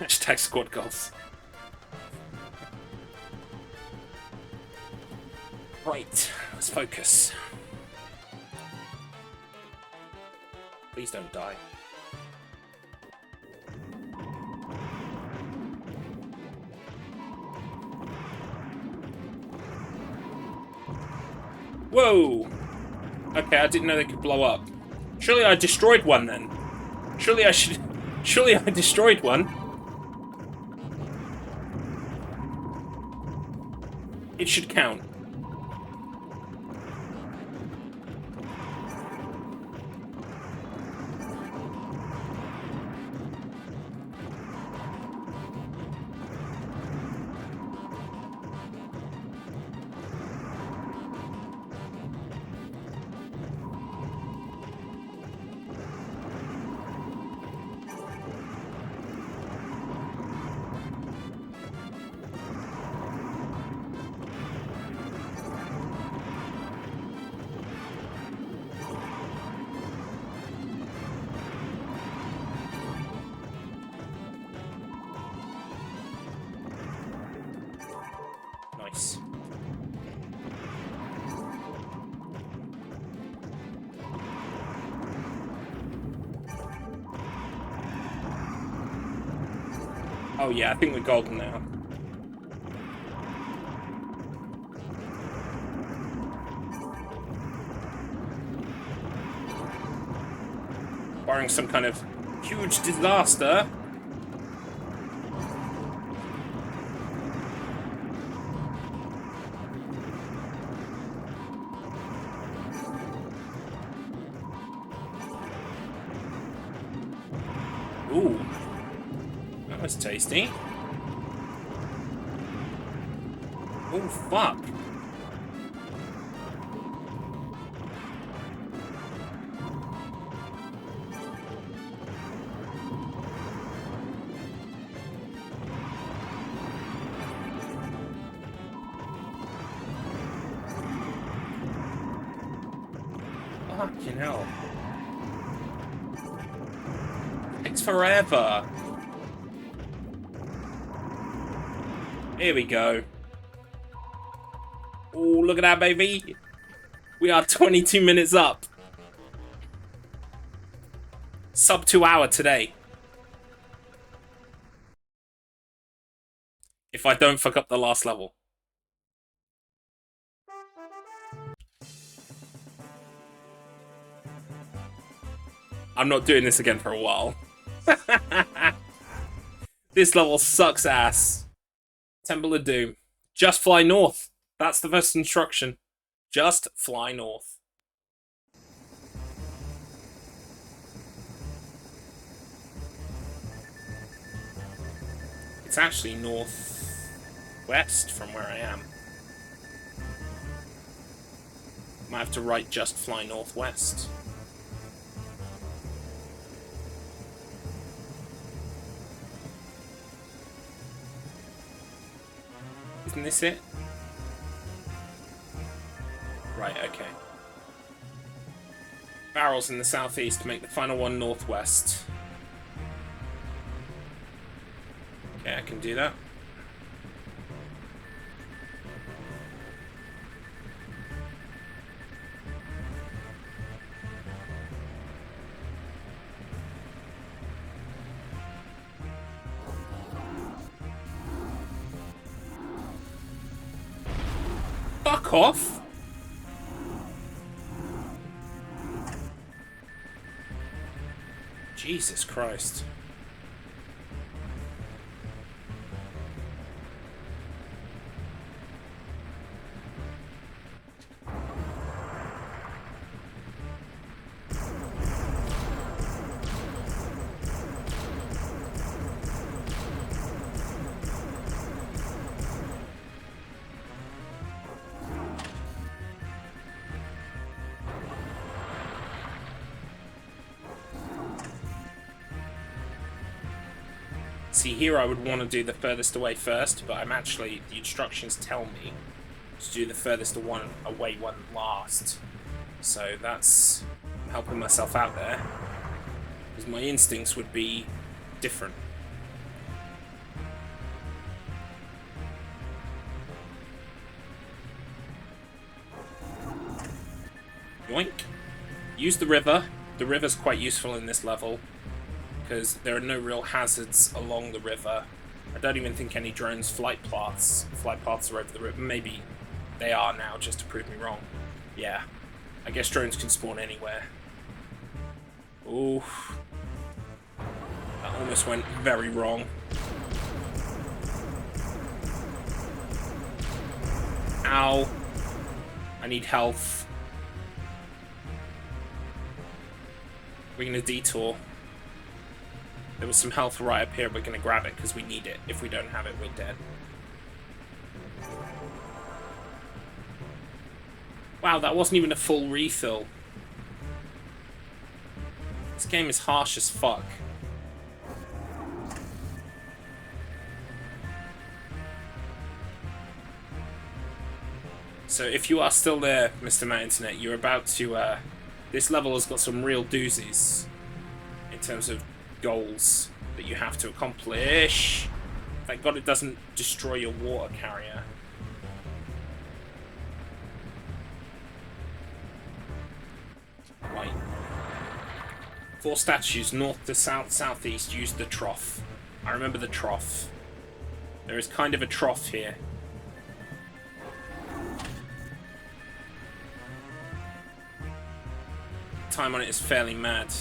Hashtag squad goals. Right, let's focus. Please don't die. Whoa! Okay, I didn't know they could blow up. Surely I destroyed one then. Surely I should... Surely I destroyed one. It should count. Oh yeah, I think we're golden now. Barring some kind of huge disaster. Ooh. That was tasty. Oh, fuck. Fucking hell. Takes forever. Here we go. Oh, look at that, baby. We are 22 minutes up. Sub 2 hour today. If I don't fuck up the last level. I'm not doing this again for a while. This level sucks ass. Temple of Doom. Just fly north. That's the first instruction. Just fly north. It's actually northwest from where I am. Might have to write just fly northwest. Isn't this it? Right, okay. Barrels in the southeast, make the final one northwest. Okay, I can do that. Fuck off! Jesus Christ. See, here I would want to do the furthest away first, but I'm actually, the instructions tell me to do the furthest away one last. So that's helping myself out there, because my instincts would be different. Yoink. Use the river. The river's quite useful in this level, because there are no real hazards along the river. I don't even think any drones flight paths are over the river. Maybe they are now, just to prove me wrong. Yeah, I guess drones can spawn anywhere. Ooh, that almost went very wrong. Ow, I need health. We're gonna detour. There was some health right up here. We're going to grab it because we need it. If we don't have it, we're dead. Wow, that wasn't even a full refill. This game is harsh as fuck. So if you are still there, Mr. Matt Internet, you're about to... this level has got some real doozies in terms of goals that you have to accomplish. Thank God it doesn't destroy your water carrier. Right. 4 statues, north to south, southeast, use the trough. I remember the trough. There is kind of a trough here. Time on it is fairly mad.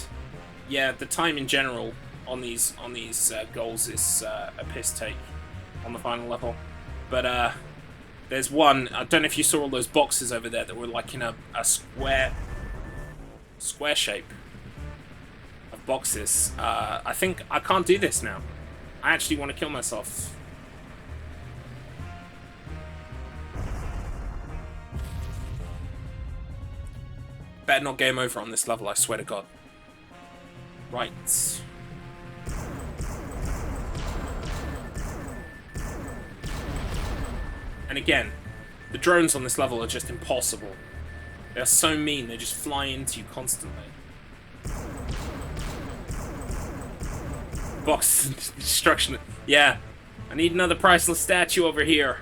Yeah, the time in general on these goals is a piss take on the final level. But there's one. I don't know if you saw all those boxes over there that were like in a square shape of boxes. I think I can't do this now. I actually want to kill myself. Better not game over on this level, I swear to God. Right. And again, the drones on this level are just impossible. They're so mean, they just fly into you constantly. Box destruction. Yeah. I need another priceless statue over here.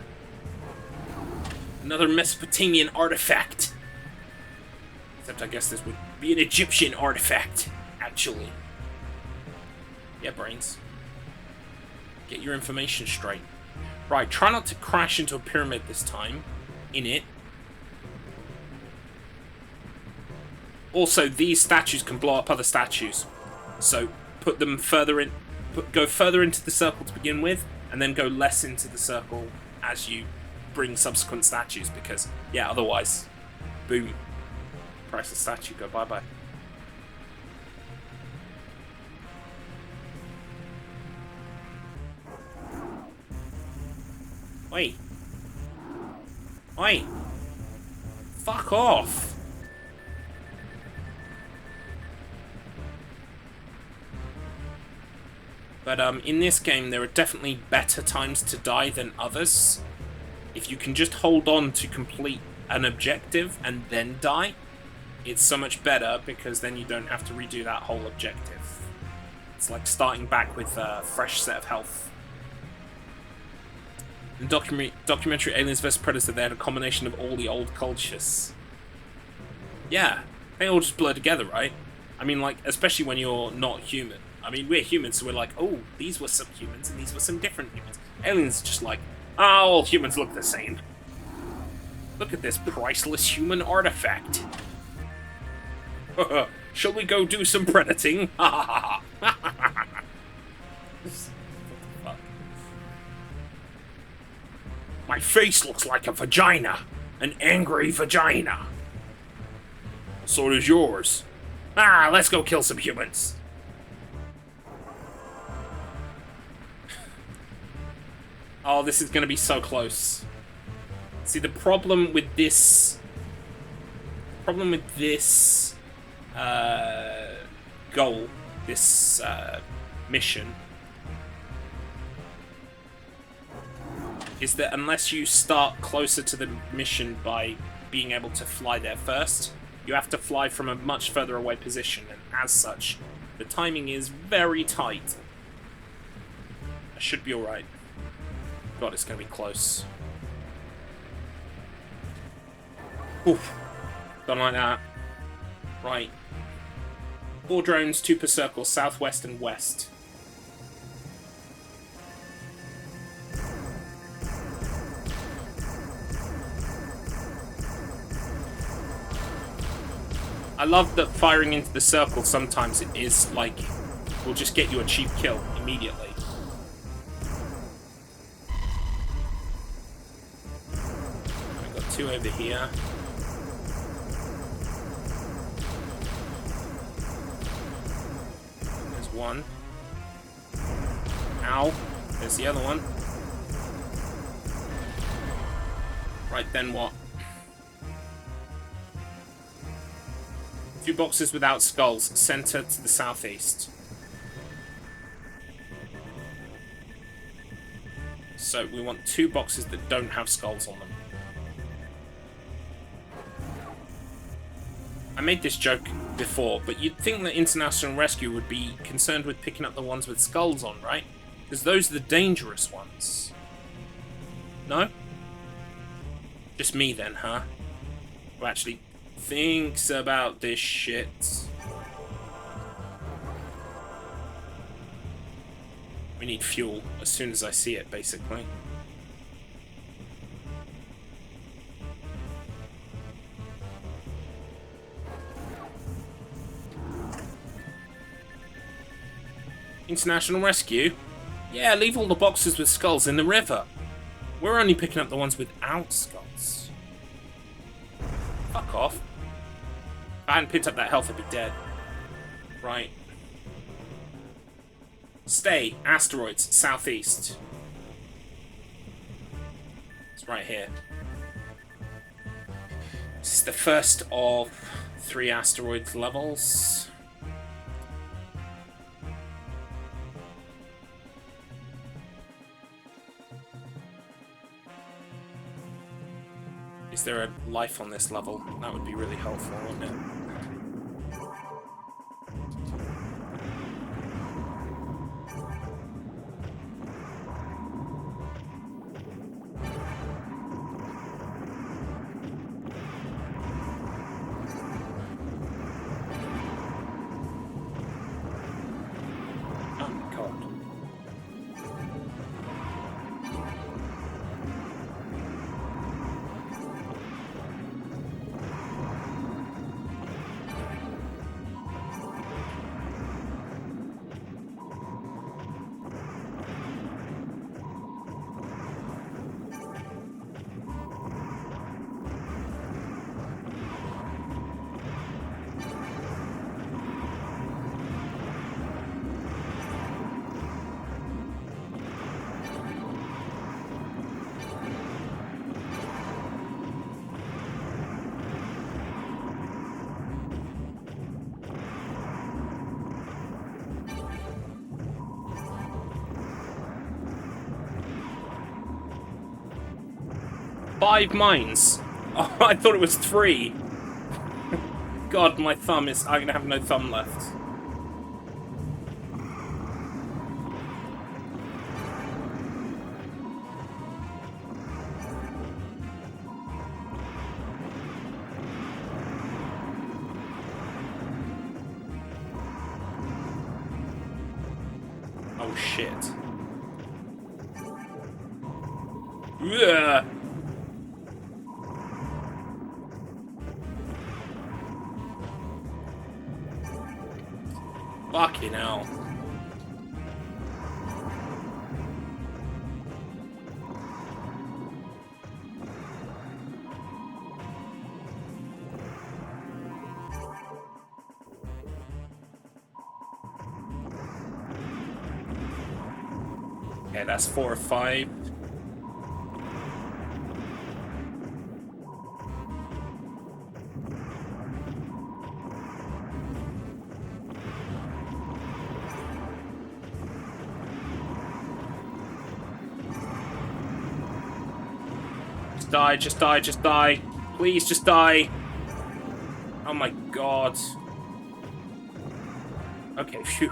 Another Mesopotamian artifact. Except I guess this would be an Egyptian artifact, actually. Yeah, brains. Get your information straight. Right, try not to crash into a pyramid this time. In it. Also, these statues can blow up other statues. So, put them further in... Go further into the circle to begin with, and then go less into the circle as you bring subsequent statues, because, yeah, otherwise, boom. Priceless statue, go bye-bye. Wait. Wait. Fuck off. But in this game, there are definitely better times to die than others. If you can just hold on to complete an objective and then die, it's so much better, because then you don't have to redo that whole objective. It's like starting back with a fresh set of health. In documentary Aliens vs Predator, they had a combination of all the old cultures. Yeah, they all just blur together, right? I mean, like, especially when you're not human. I mean, we're humans, so we're like, oh, these were some humans, and these were some different humans. Aliens are just like, oh, all humans look the same. Look at this priceless human artifact. Shall we go do some predating? Ha ha ha. My face looks like a vagina. An angry vagina. So does yours. Ah, let's go kill some humans. Oh, this is going to be so close. See, the problem with this... goal, this mission, is that unless you start closer to the mission by being able to fly there first, you have to fly from a much further away position, and as such, the timing is very tight. I should be alright. God, it's going to be close. Oof. Don't like that. Right. 4 drones, 2 per circle, southwest and west. I love that firing into the circle sometimes it is like, will just get you a cheap kill immediately. I've got 2 over here. There's 1. Ow. There's the other one. Right, then what? 2 boxes without skulls, center to the southeast. So we want 2 boxes that don't have skulls on them. I made this joke before, but you'd think that International Rescue would be concerned with picking up the ones with skulls on, right? Because those are the dangerous ones. No? Just me then, huh? Who actually thinks about this shit. We need fuel as soon as I see it, basically. International rescue? Yeah, leave all the boxes with skulls in the river. We're only picking up the ones without skulls. Fuck off. If I hadn't picked up that health, I'd be dead. Right. Stay. Asteroids. Southeast. It's right here. This is the first of 3 asteroid levels. Is there a life on this level? That would be really helpful, wouldn't it? Five mines. Oh, I thought it was 3. God, my thumb is... I'm gonna have no thumb left. Oh, shit. Ugh. Fucking hell. Okay, that's 4 or 5. Die, just die, just die. Please, just die. Oh my god. Okay, phew.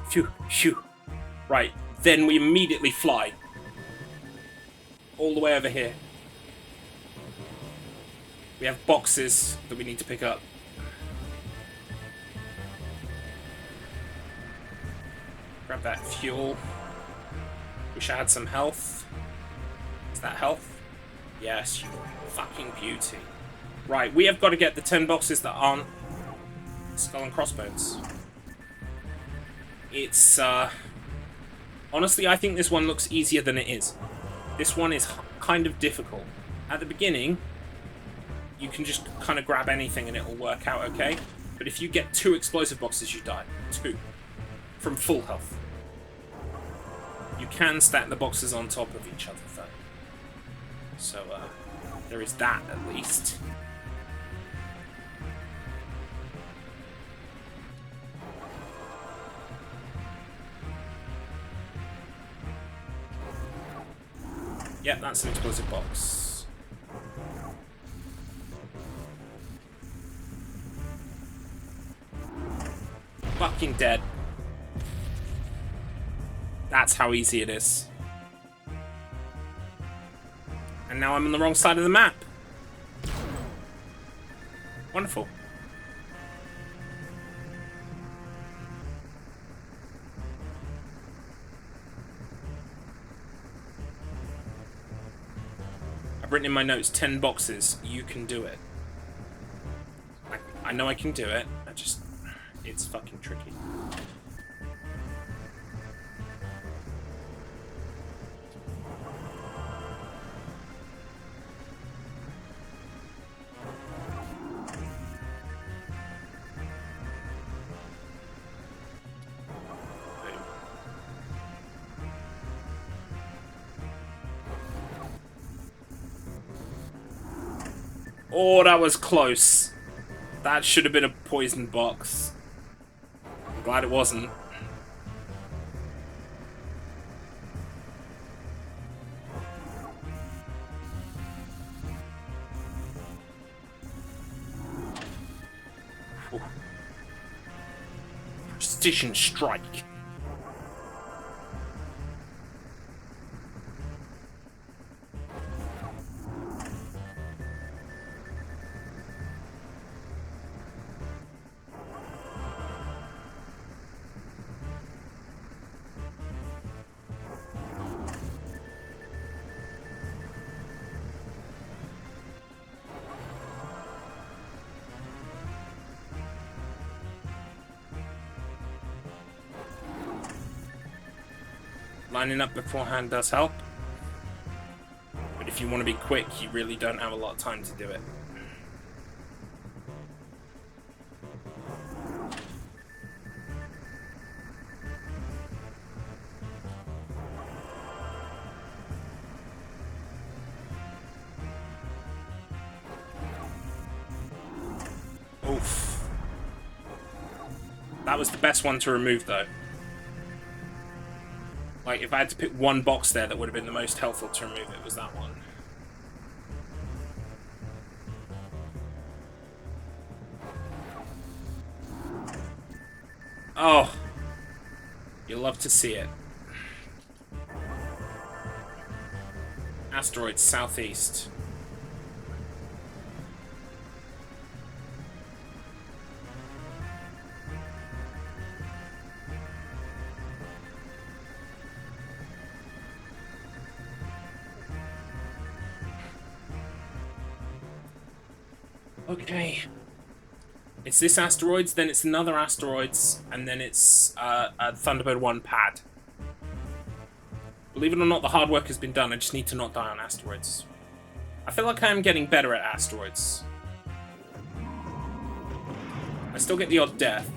Phew, phew. Right, then we immediately fly. All the way over here. We have boxes that we need to pick up. Grab that fuel. Wish I had some health. Is that health? Yes, you fucking beauty. Right, we have got to get the 10 boxes that aren't skull and crossbones. It's, honestly, I think this one looks easier than it is. This one is kind of difficult. At the beginning, you can just kind of grab anything and it'll work out okay. But if you get 2 explosive boxes, you die. 2. From full health. You can stack the boxes on top of each other, though. So, there is that, at least. Yep, that's an explosive box. Fucking dead. That's how easy it is. And now I'm on the wrong side of the map. Wonderful. written in my notes 10 boxes. You can do it. I know I can do it. It's fucking tricky. Oh, that was close. That should have been a poison box. I'm glad it wasn't. Ooh. Precision strike. Lining up beforehand does help. But if you want to be quick, you really don't have a lot of time to do it. Oof. That was the best one to remove, though. Like, if I had to pick one box there that would have been the most helpful to remove, it was that one. Oh. You'll love to see it. Asteroid southeast. Okay. It's this asteroids, then it's another asteroids, and then it's a Thunderbird 1 pad. Believe it or not, the hard work has been done. I just need to not die on asteroids. I feel like I am getting better at asteroids. I still get the odd death.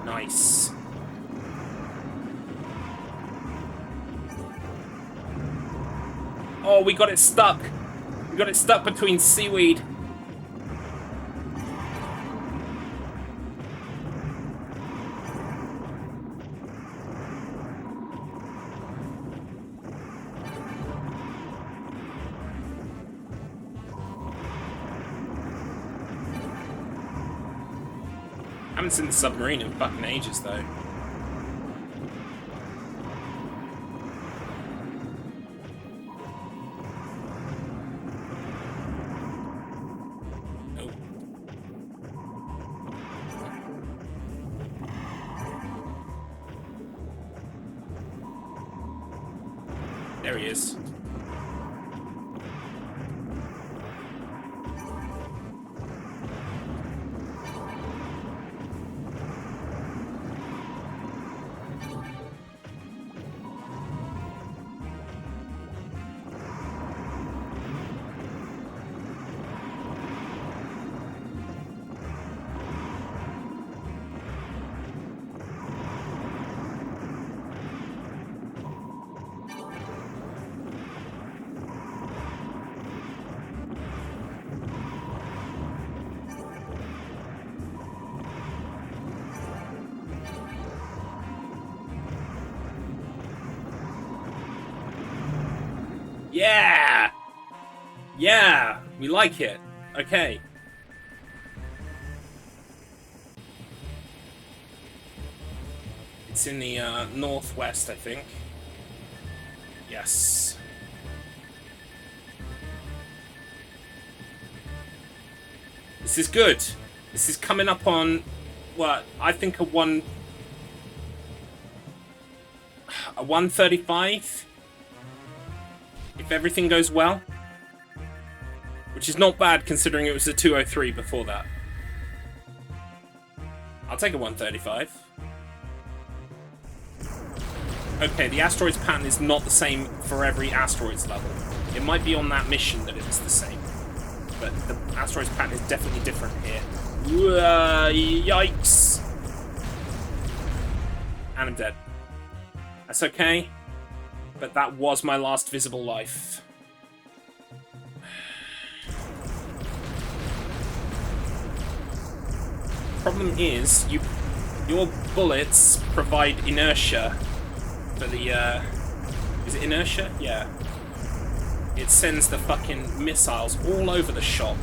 Nice. Oh, we got it stuck. We got it stuck between seaweed. I haven't seen the submarine in fucking ages, though. Oh. There he is. Yeah! Yeah! We like it. Okay. It's in the northwest, I think. Yes. This is good. This is coming up on, what, I think a 135, if everything goes well. Which is not bad considering it was a 203 before that. I'll take a 135. Okay, the asteroids pattern is not the same for every asteroids level. It might be on that mission that it's the same. But the asteroids pattern is definitely different here. Yikes! And I'm dead. That's okay. But that was my last visible life. Problem is, your bullets provide inertia for the, is it inertia? Yeah. It sends the fucking missiles all over the shop.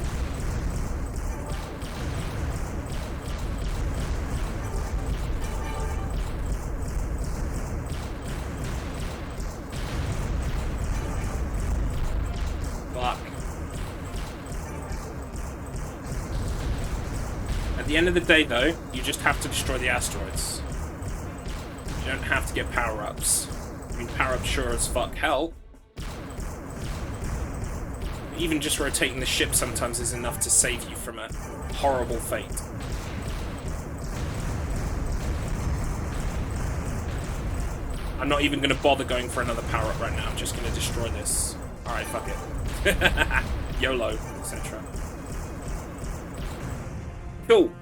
Fuck. At the end of the day, though, you just have to destroy the asteroids. You don't have to get power-ups. I mean, power-ups sure as fuck help. Even just rotating the ship sometimes is enough to save you from a horrible fate. I'm not even going to bother going for another power-up right now. I'm just going to destroy this. Alright, fuck it. YOLO, etc. Cool.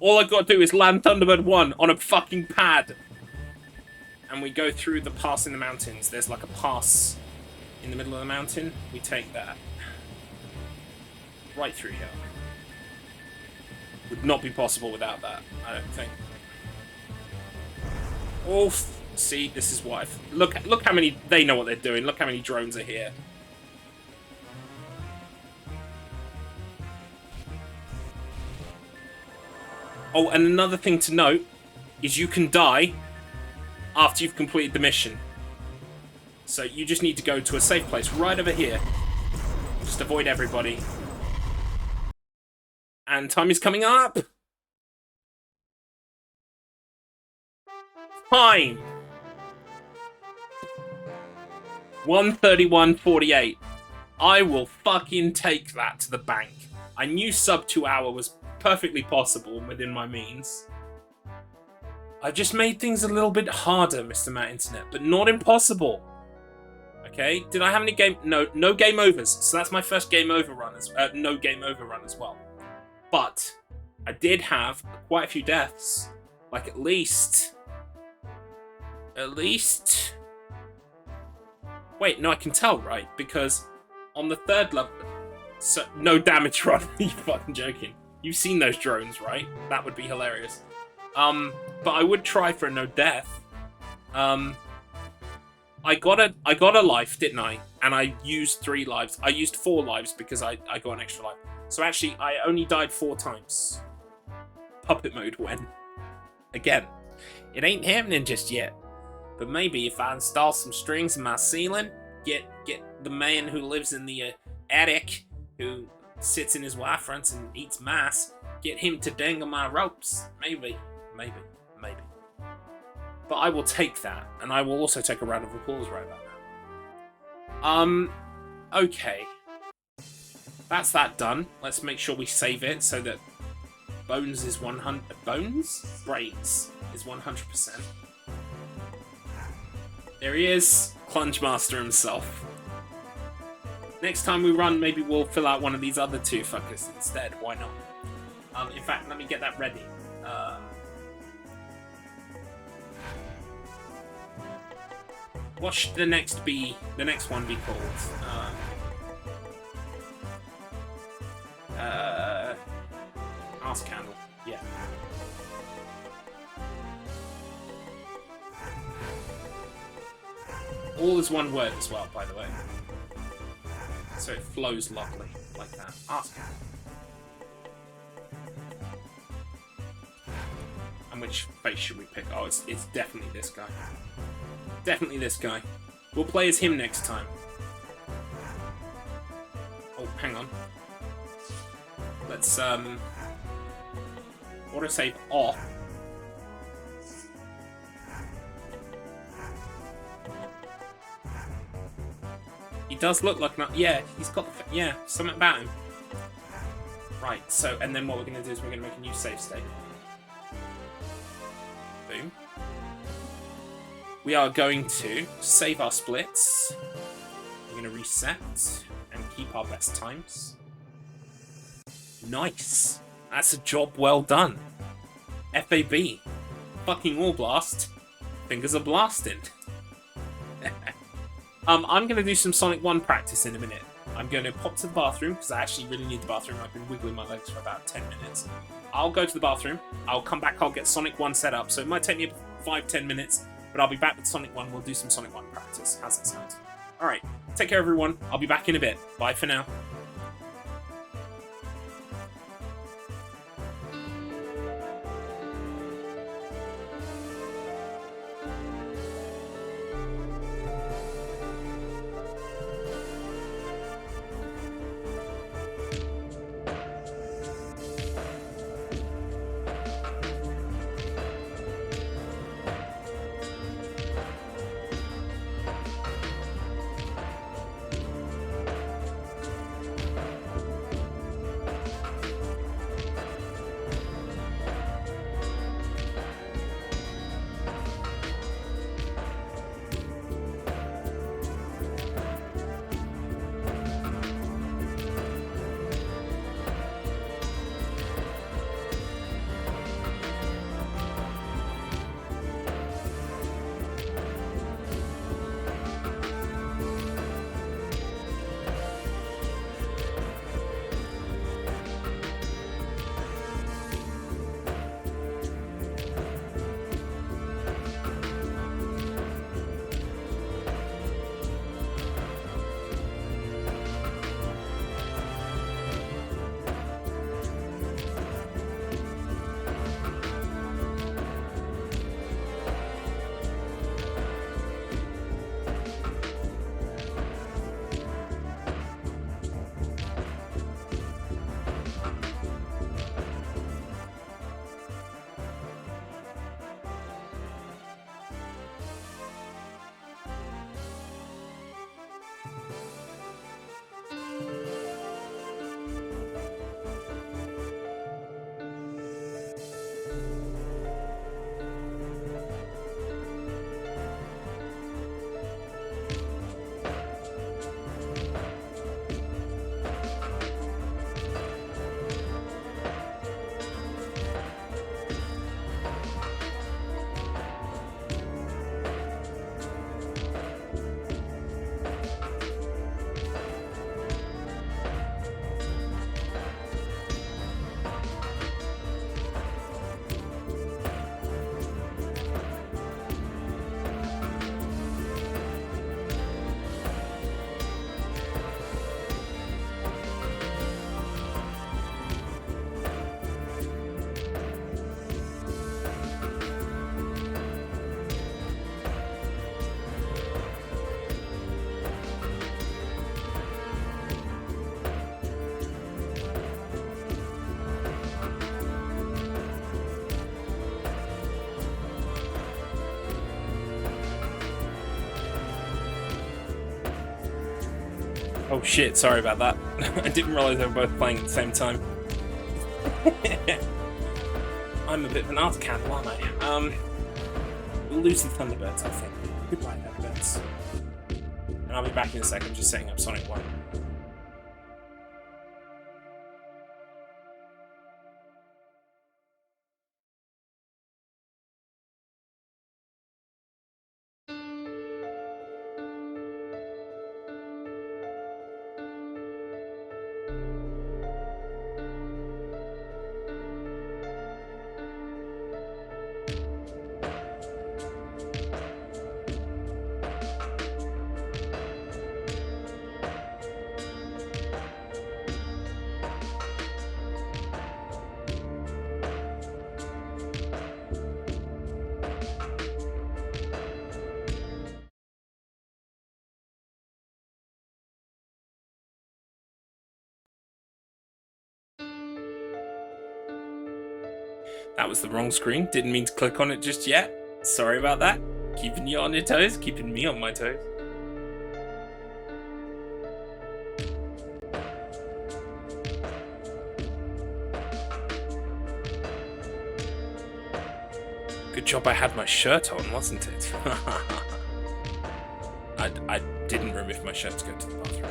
All I've got to do is land Thunderbird 1 on a fucking pad. And we go through the pass in the mountains. There's like a pass in the middle of the mountain. We take that. Right through here. Would not be possible without that, I don't think. Oh, see, this is why. Look how many, they know what they're doing. Look how many drones are here. Oh, and another thing to note is you can die after you've completed the mission. So you just need to go to a safe place right over here. Just avoid everybody. And time is coming up. Time. 1:31:48. I will fucking take that to the bank. I knew sub 2 hour was perfectly possible within my means. I've just made things a little bit harder, Mr. Matt Internet, but not impossible. Okay, did I have any game? No game overs. So that's my first game over run no game over run as well. But I did have quite a few deaths. Like at least. Wait, no, I can tell, right? Because on the third level, so no damage run. You fucking joking? You've seen those drones, right? That would be hilarious. But I would try for a no death. I got a life, didn't I? And I used 3 lives. I used 4 lives because I got an extra life. So actually, I only died 4 times. Puppet mode when. Again, it ain't happening just yet. But maybe if I install some strings in my ceiling, get the man who lives in the attic, who sits in his wife fronts and eats mice, get him to dangle my ropes. Maybe. But I will take that, and I will also take a round of applause right about now. Okay. That's that done. Let's make sure we save it so that Bones is 100... Bones? Brains is 100%. There he is. Clunge Master himself. Next time we run, maybe we'll fill out one of these other 2 fuckers instead. Why not? In fact, let me get that ready. What should the next one be called? Ask Candle. Yeah. All is one word as well, by the way. So it flows lovely, like that. Ask Candle. And which face should we pick? Oh, it's definitely this guy. Definitely this guy. We'll play as him next time. Oh, hang on. Let's, autosave off. He does look like... Yeah, he's got... Yeah, something about him. Right, so... And then what we're going to do is we're going to make a new save state. Boom. We are going to save our splits. We're going to reset and keep our best times. Nice. That's a job well done. FAB. Fucking all blast. Fingers are blasted. I'm going to do some Sonic 1 practice in a minute. I'm going to pop to the bathroom, because I actually really need the bathroom. I've been wiggling my legs for about 10 minutes. I'll go to the bathroom. I'll come back. I'll get Sonic 1 set up. So it might take me 5-10 minutes, but I'll be back with Sonic 1. We'll do some Sonic 1 practice. How's that sound? Alright. Take care, everyone. I'll be back in a bit. Bye for now. Oh shit, sorry about that. I didn't realise they were both playing at the same time. I'm a bit of an art candle, aren't I? We'll lose the Thunderbirds, I think. Goodbye, Thunderbirds. And I'll be back in a second, just setting up Sonic 1. That was the wrong screen. Didn't mean to click on it just yet. Sorry about that. Keeping you on your toes, keeping me on my toes. Good job I had my shirt on, wasn't it? I didn't remove my shirt to go to the bathroom.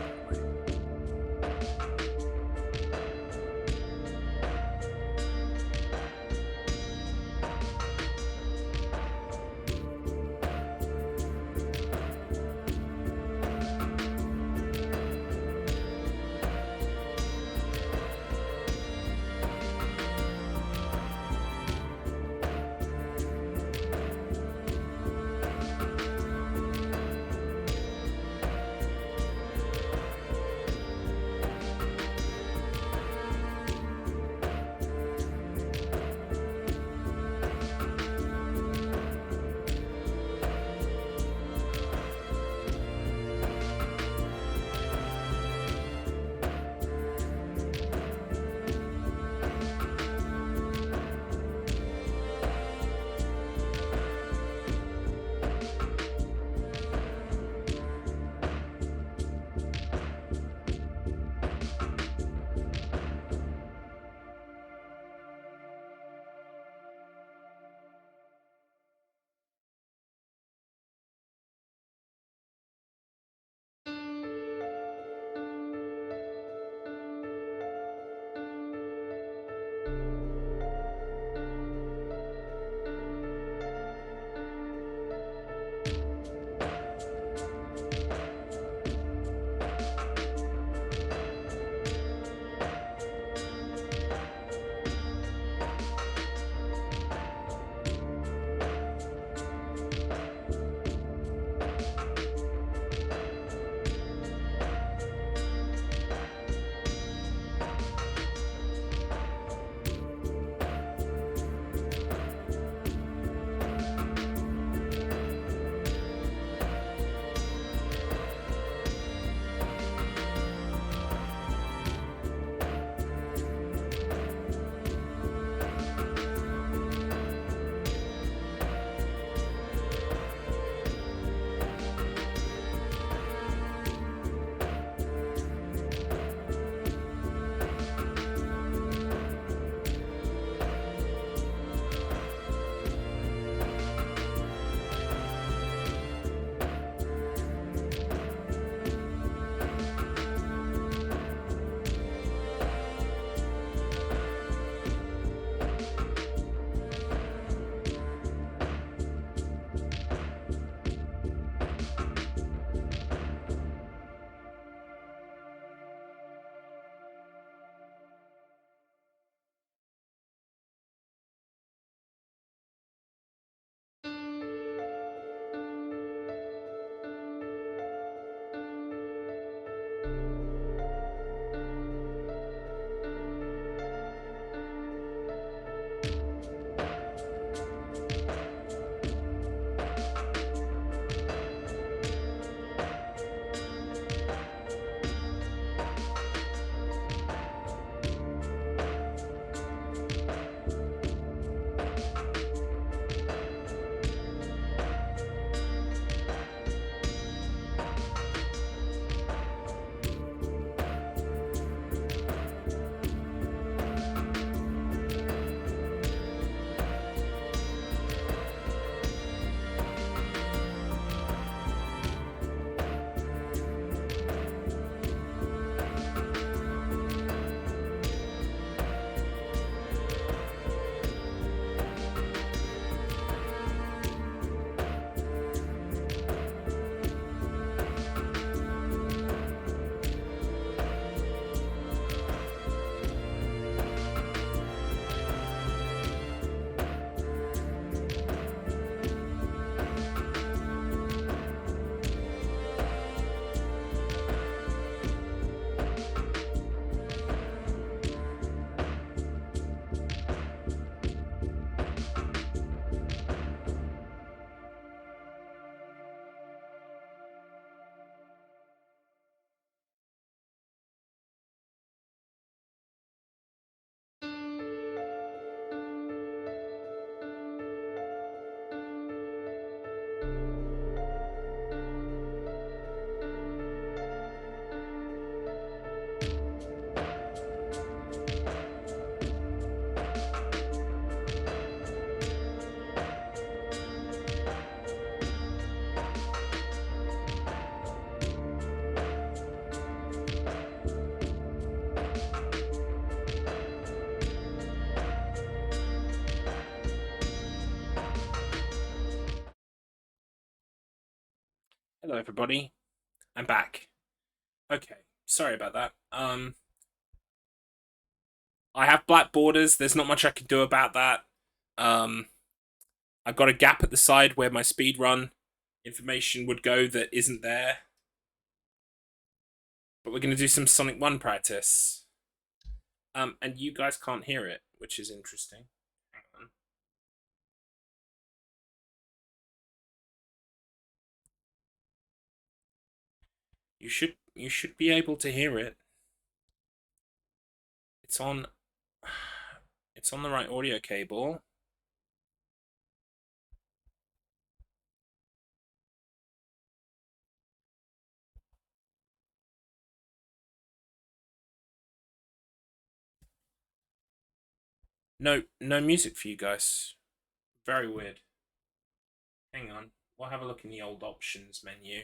Hello, everybody. I'm back. Okay, sorry about that. I have black borders. There's not much I can do about that. Um, I've got a gap at the side where my speedrun information would go that isn't there. But we're gonna do some Sonic 1 practice. And you guys can't hear it, which is interesting. Hang on. You should be able to hear it. It's on it's on the right audio cable. No music for you guys. Very weird. Hang on. We'll have a look in the old options menu.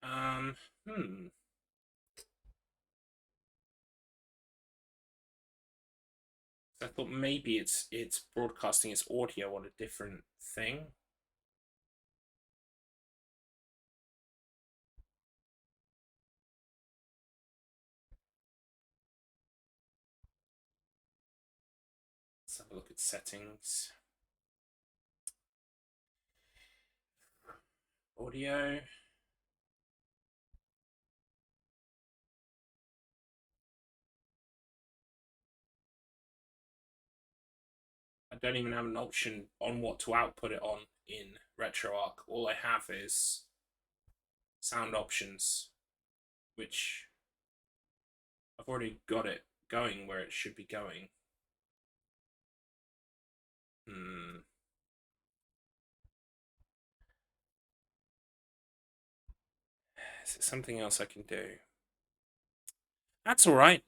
Um, hmm. I thought maybe it's broadcasting its audio on a different thing. Let's have a look at settings. Audio. I don't even have an option on what to output it on in RetroArch. All I have is sound options, which I've already got it going where it should be going. Is there something else I can do? That's all right.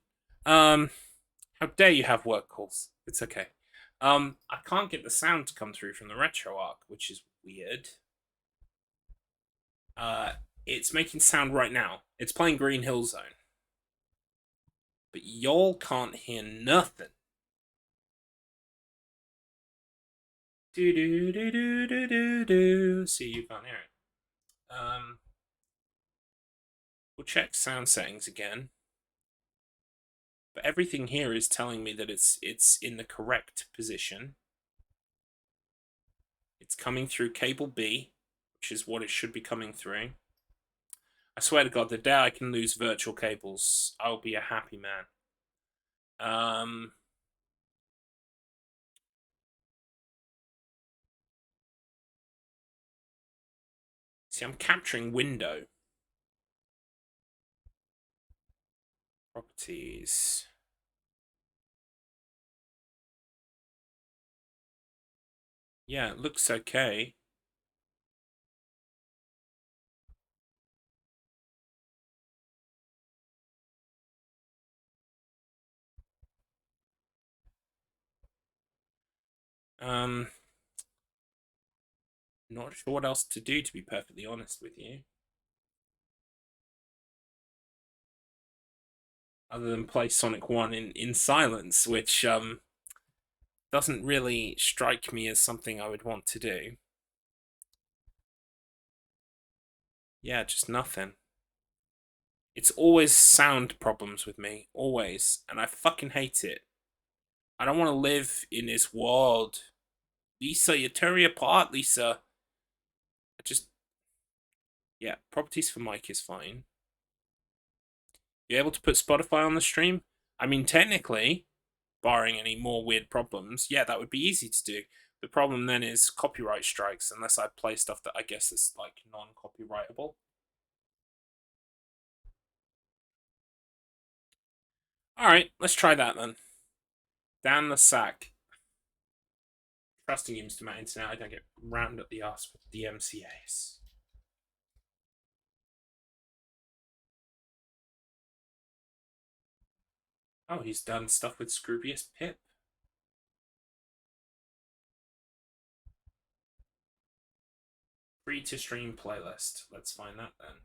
How dare you have work calls? It's okay. I can't get the sound to come through from the RetroArch, which is weird. Uh, it's making sound right now. It's playing Green Hill Zone. But y'all can't hear nothing. Do do do do do do do. See, you can't hear it. We'll check sound settings again. But everything here is telling me that it's in the correct position. It's coming through cable B, which is what it should be coming through. I swear to God, the day I can lose virtual cables, I'll be a happy man. See, I'm capturing window. Properties. Yeah, it looks okay. Not sure what else to do, to be perfectly honest with you. Other than play Sonic 1 in silence, which doesn't really strike me as something I would want to do. Yeah, just nothing. It's always sound problems with me, always, and I fucking hate it. I don't want to live in this world. Lisa, you're tearing apart, Lisa. I just... Yeah, properties for mic is fine. You able to put Spotify on the stream? I mean, technically, barring any more weird problems, yeah, that would be easy to do. The problem then is copyright strikes, unless I play stuff that I guess is, like, non-copyrightable. Alright, let's try that then. Down the sack. Trusting you, Mr. Matt Internet, I don't get rammed up the ass with the MCAs. Oh, he's done stuff with Scroobius Pip. Free to stream playlist. Let's find that then.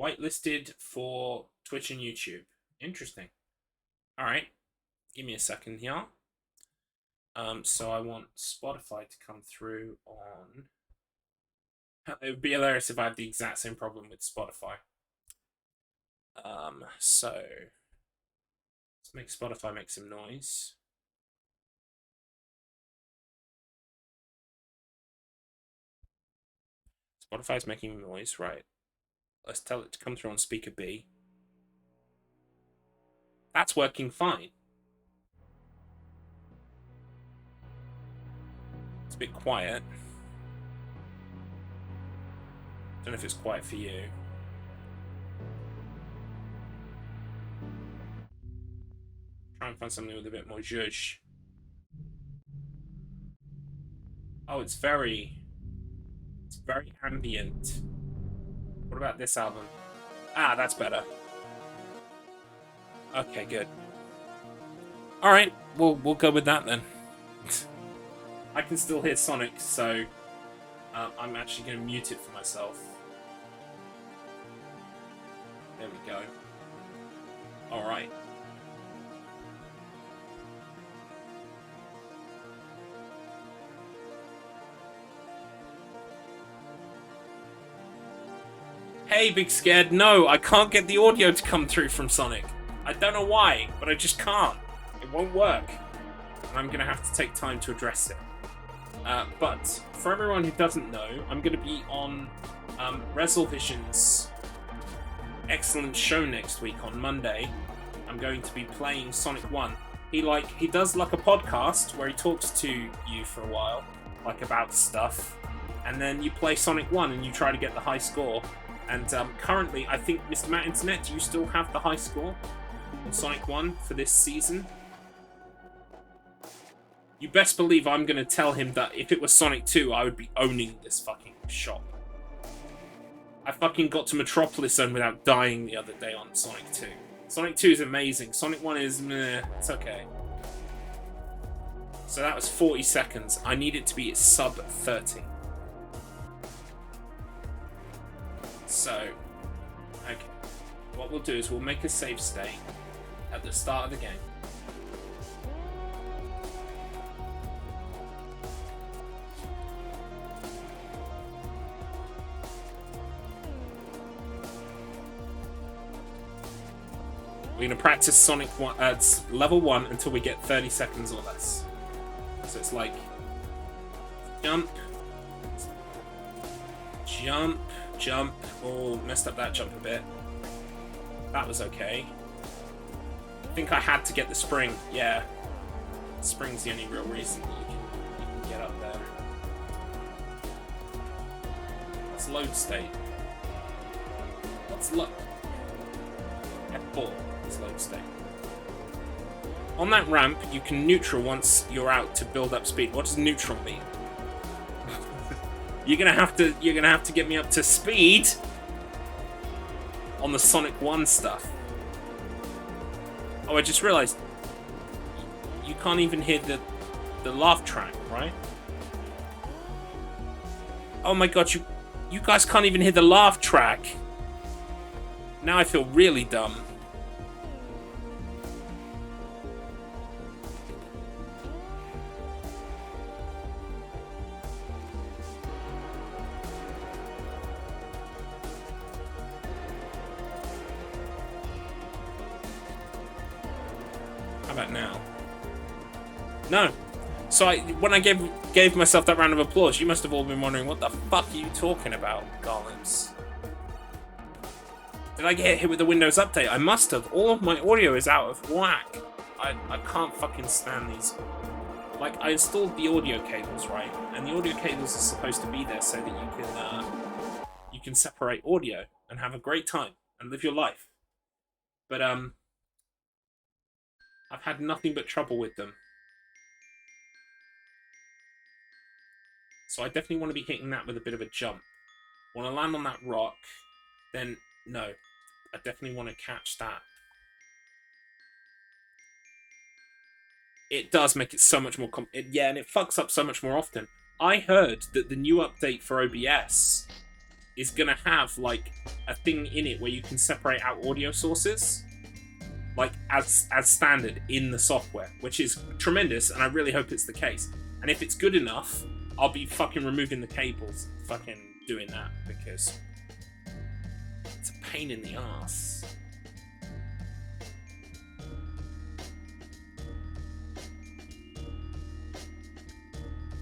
Whitelisted for Twitch and YouTube. Interesting. All right. Give me a second here. So I want Spotify to come through on... It would be hilarious if I had the exact same problem with Spotify. So let's make Spotify make some noise. Spotify's making noise, right? Let's tell it to come through on speaker B. That's working fine. It's a bit quiet. Don't know if it's quiet for you. Try and find something with a bit more zhuzh. Oh, it's very ambient. What about this album? Ah, that's better. Okay, good. All right, we'll go with that then. I can still hear Sonic, so I'm actually going to mute it for myself. There we go. All right. Hey, Big Scared, no, I can't get the audio to come through from Sonic. I don't know why, but I just can't. It won't work. And I'm going to have to take time to address it. But for everyone who doesn't know, I'm going to be on Resolvision's excellent show next week on Monday. I'm going to be playing Sonic 1. He does like a podcast where he talks to you for a while, like about stuff, and then you play Sonic 1 and you try to get the high score. And currently, I think, Mr. Matt Internet, do you still have the high score on Sonic 1 for this season? You best believe I'm going to tell him that if it was Sonic 2, I would be owning this fucking shop. I fucking got to Metropolis Zone without dying the other day on Sonic 2. Sonic 2 is amazing. Sonic 1 is meh. It's okay. So that was 40 seconds. I need it to be sub 30. So, okay. What we'll do is we'll make a save state at the start of the game. We're going to practice Sonic 1, level 1 until we get 30 seconds or less. So it's like jump, jump, jump. Oh, messed up that jump a bit. That was okay. I think I had to get the spring. Yeah. The spring's the only real reason that you can get up there. That's load state. What's load? F4 is load state. On that ramp, you can neutral once you're out to build up speed. What does neutral mean? You're gonna have to get me up to speed on the Sonic 1 stuff. Oh, I just realized you can't even hear the laugh track, right? Oh my god, you guys can't even hear the laugh track. Now I feel really dumb. About now? No. So when I gave myself that round of applause, you must have all been wondering, what the fuck are you talking about, Garlips? Did I get hit with the Windows update? I must have. All of my audio is out of whack. I can't fucking stand these. Like, I installed the audio cables, right? And the audio cables are supposed to be there so that you can separate audio and have a great time and live your life. But I've had nothing but trouble with them. So I definitely want to be hitting that with a bit of a jump. When I land on that rock, then no. I definitely want to catch that. It does make it so much more... yeah, and it fucks up so much more often. I heard that the new update for OBS is gonna have like a thing in it where you can separate out audio sources, like as standard in the software, which is tremendous, and I really hope it's the case. And if it's good enough, I'll be fucking removing the cables, fucking doing that, because it's a pain in the ass.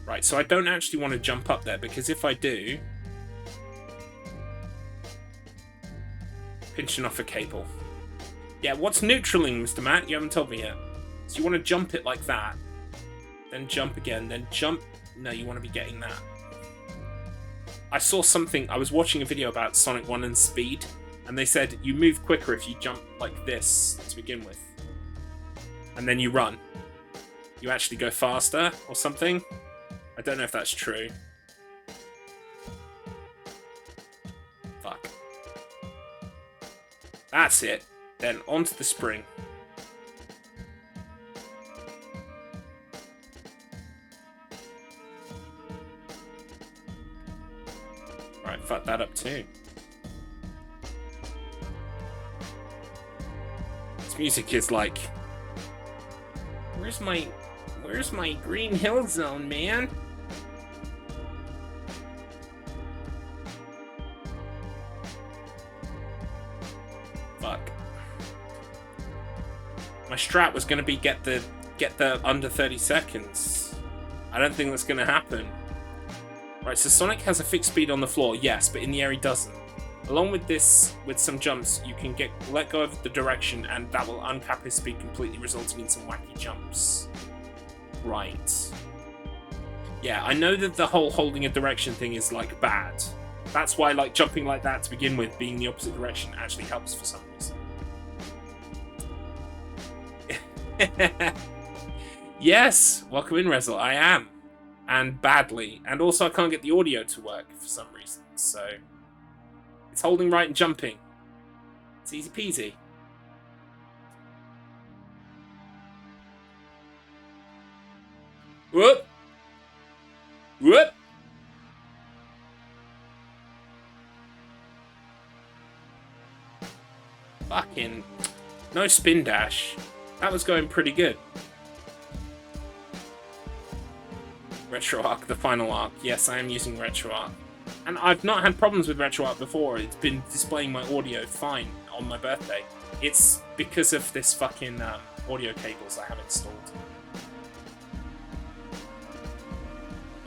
Right, so I don't actually want to jump up there, because if I do... Pinching off a cable. Yeah, what's neutraling, Mr. Matt? You haven't told me yet. So you want to jump it like that. Then jump again, then jump... No, you want to be getting that. I saw something... I was watching a video about Sonic 1 and speed, and they said you move quicker if you jump like this to begin with. And then you run. You actually go faster, or something. I don't know if that's true. Fuck. That's it. Then onto the spring. Right, fuck that up too. This music is like... Where's my Green Hill Zone, man? Fuck. My strat was gonna be get the under 30 seconds. I don't think that's gonna happen. Right, so Sonic has a fixed speed on the floor, yes, but in the air he doesn't. Along with this, with some jumps, you can let go of the direction, and that will uncap his speed completely, resulting in some wacky jumps. Right. Yeah, I know that the whole holding a direction thing is, like, bad. That's why, like, jumping like that to begin with, being the opposite direction, actually helps for some reason. Yes! Welcome in, Rezel. I am. And badly. And also I can't get the audio to work for some reason, so... It's holding right and jumping. It's easy peasy. Whoop! Whoop! Fucking... No spin dash. That was going pretty good. Retro Arc, the final arc. Yes, I am using Retro Arc. And I've not had problems with Retro Arc before. It's been displaying my audio fine on my birthday. It's because of this fucking audio cables I have installed.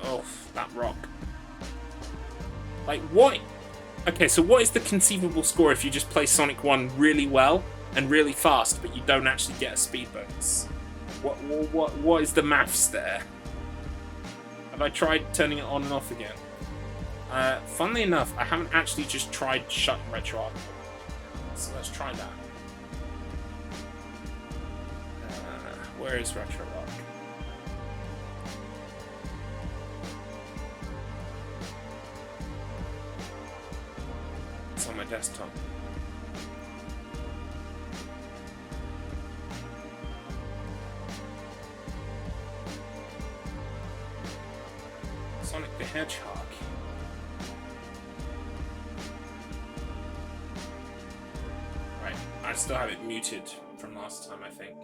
Oh, that rock. Like, what? Okay, so what is the conceivable score if you just play Sonic 1 really well and really fast, but you don't actually get a speed bonus? What is the maths there? Have I tried turning it on and off again? Funnily enough, I haven't actually just tried shutting Retro Arc. So let's try that. Where is Retro Arc? It's on my desktop. Sonic the Hedgehog. Right, I still have it muted from last time, I think.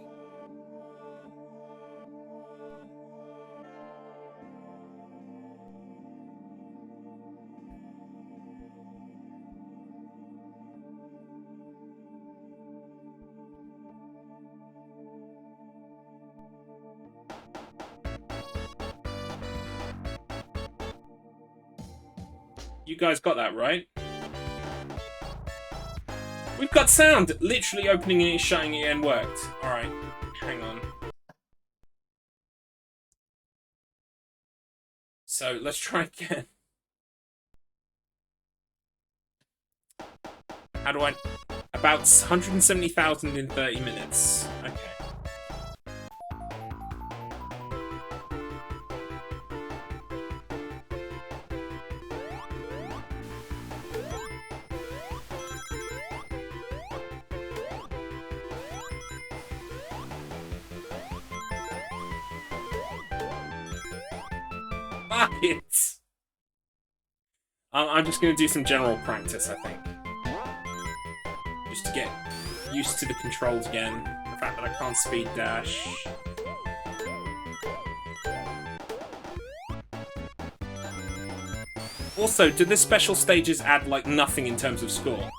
You guys got that, right? We've got sound! Literally opening it, shutting it, and worked. Alright, hang on. So, let's try again. How do I... About 170,000 in 30 minutes. Okay. Fuck it! I'm just gonna do some general practice, I think. Just to get used to the controls again. The fact that I can't speed dash. Also, do the special stages add, like, nothing in terms of score?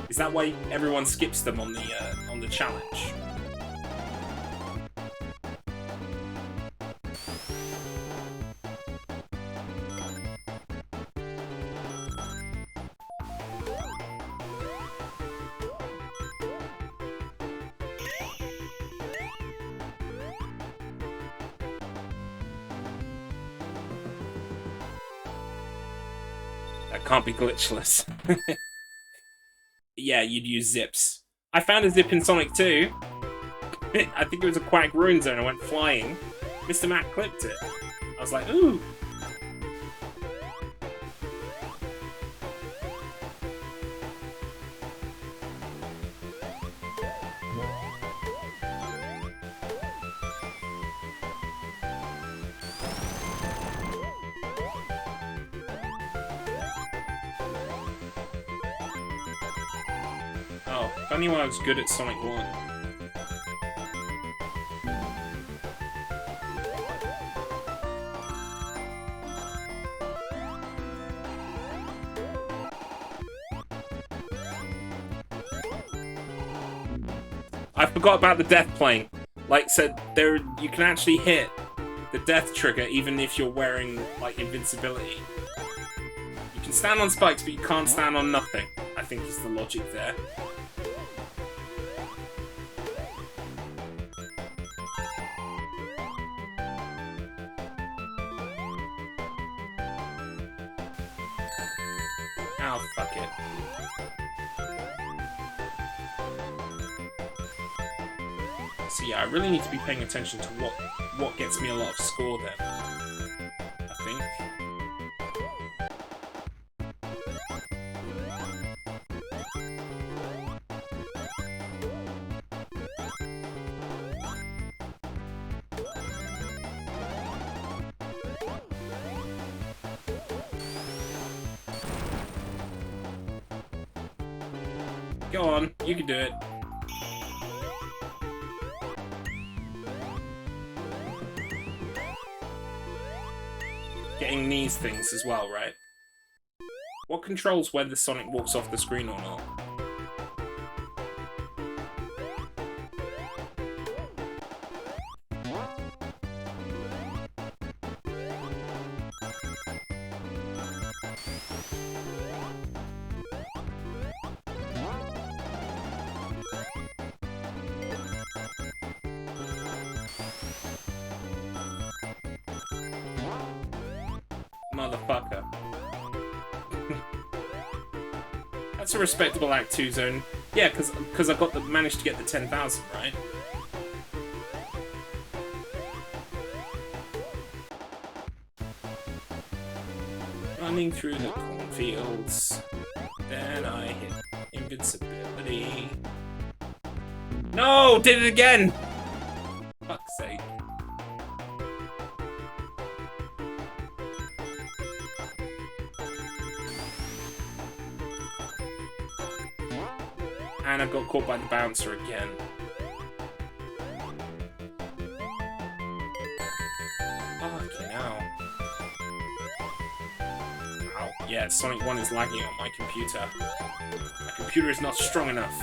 Is that why everyone skips them on the challenge? That can't be glitchless. Yeah, you'd use zips. I found a zip in Sonic 2. I think it was a Quack Ruin Zone. I went flying. Mr. Matt clipped it. I was like, ooh. Oh, if only when I was good at Sonic 1. I forgot about the death plane. Like said, there you can actually hit the death trigger even if you're wearing like invincibility. You can stand on spikes, but you can't stand on nothing. I think is the logic there. Oh, fuck it. So yeah, I really need to be paying attention to what gets me a lot of score then. I think. Go on, you can do it. Getting these things as well, right? What controls whether Sonic walks off the screen or not? Motherfucker. That's a respectable Act 2 zone. Yeah, because I managed to get the 10,000, right? Running through the cornfields. Then I hit invincibility. No! Did it again! Fuck's sake. And I got caught by the bouncer again. Fucking hell. Ow. Yeah, Sonic 1 is lagging on my computer. My computer is not strong enough.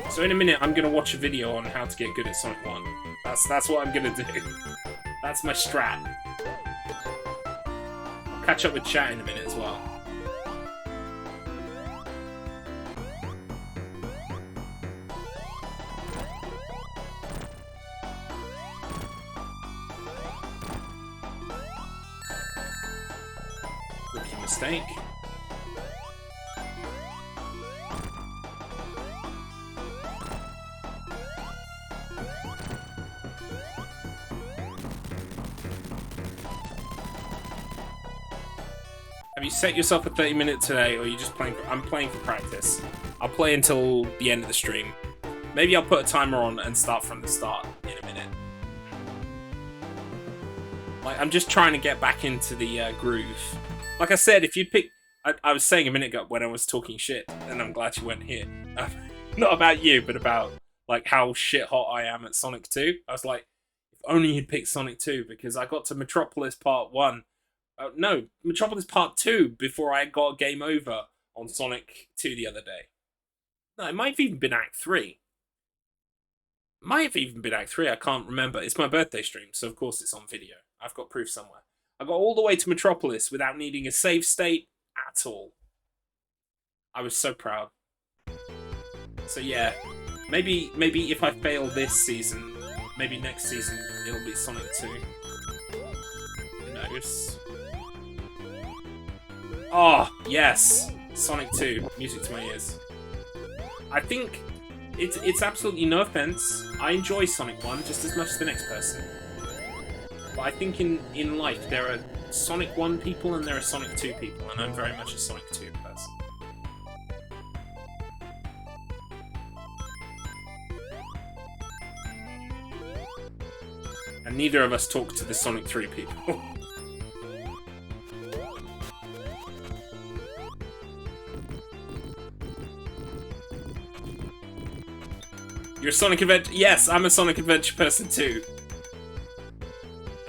So in a minute, I'm gonna watch a video on how to get good at Sonic 1. That's what I'm gonna do. That's my strat. Catch up with chat in a minute as well. Rookie mistake. Have you set yourself a 30-minute today, or are you just playing for... I'm playing for practice. I'll play until the end of the stream. Maybe I'll put a timer on and start from the start in a minute. Like, I'm just trying to get back into the groove. Like I said, if you'd pick... I was saying a minute ago when I was talking shit, and I'm glad you went here. Not about you, but about, like, how shit hot I am at Sonic 2. I was like, if only you'd picked Sonic 2, because I got to Metropolis Part 1. No, Metropolis Part 2 before I got game over on Sonic 2 the other day. No, it might have even been Act 3. Might have even been Act 3, I can't remember. It's my birthday stream, so of course it's on video. I've got proof somewhere. I got all the way to Metropolis without needing a save state at all. I was so proud. So yeah, maybe if I fail this season, maybe next season it'll be Sonic 2. Who knows? Oh, yes! Sonic 2, music to my ears. I think it's absolutely no offense. I enjoy Sonic 1 just as much as the next person. But I think in life there are Sonic 1 people and there are Sonic 2 people, and I'm very much a Sonic 2 person. And neither of us talk to the Sonic 3 people. You're a Sonic Adventure... Yes, I'm a Sonic Adventure person too.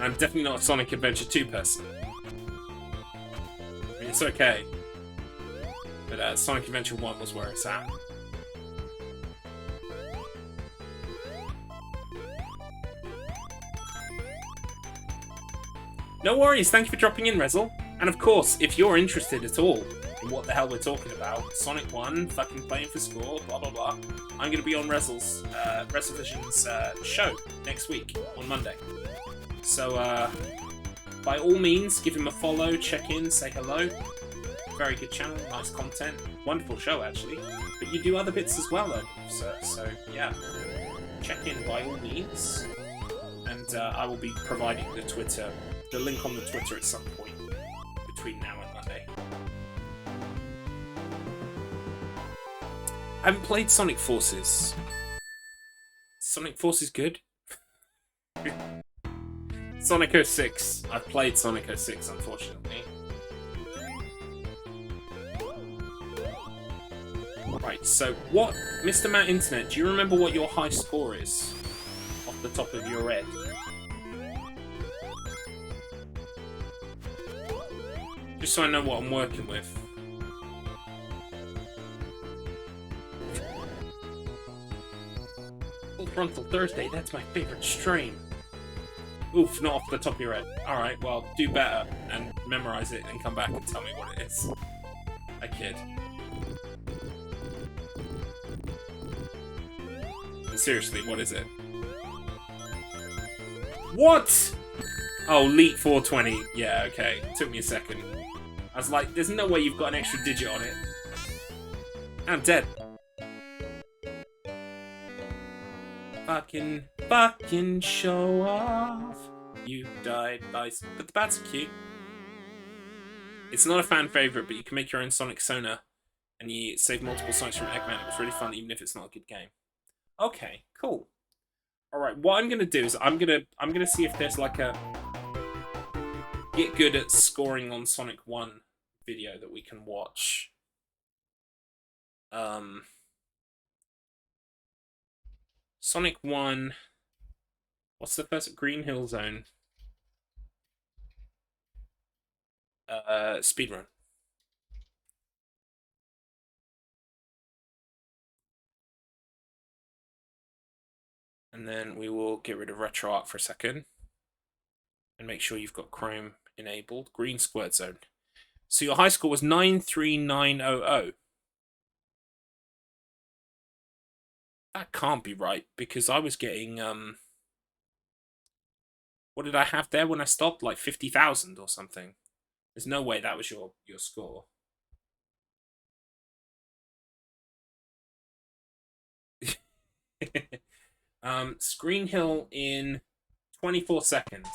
I'm definitely not a Sonic Adventure 2 person. I mean, it's okay. But Sonic Adventure 1 was where it's at. No worries, thank you for dropping in, Rezel. And of course, if you're interested at all in what the hell we're talking about, Sonic 1, fucking playing for score, blah blah blah, I'm going to be on Rezel's, Rezelvision's show next week, on Monday. So, by all means, give him a follow, check in, say hello. Very good channel, nice content, wonderful show actually. But you do other bits as well, sir. So, yeah, check in by all means. And I will be providing the link on the Twitter at some point between now and Monday. I haven't played Sonic Forces. Sonic Forces good? Sonic 06. I've played Sonic 06, unfortunately. Right, so what... Mr. Matt Internet, do you remember what your high score is? Off the top of your head. Just so I know what I'm working with. Full Frontal Thursday, that's my favourite stream. Oof, not off the top of your head. Alright, well, do better and memorise it and come back and tell me what it is. I kid. And seriously, what is it? What?! Oh, Leet 420. Yeah, okay. Took me a second. I was like, there's no way you've got an extra digit on it. I'm dead. Fucking show off. You died by... But the bats are cute. It's not a fan favourite, but you can make your own Sonic Sona. And you save multiple Sonics from Eggman. It was really fun, even if it's not a good game. Okay, cool. Alright, what I'm gonna do is I'm gonna see if there's like a... Get good at scoring on Sonic 1 video that we can watch. Sonic 1... What's the first? Green Hill Zone. Speedrun. And then we will get rid of retro art for a second. And make sure you've got Chrome enabled. Green Squirt Zone. So your high score was 93900. That can't be right, because I was getting, what did I have there when I stopped? Like 50,000 or something. There's no way that was your score. Screen Hill in 24 seconds.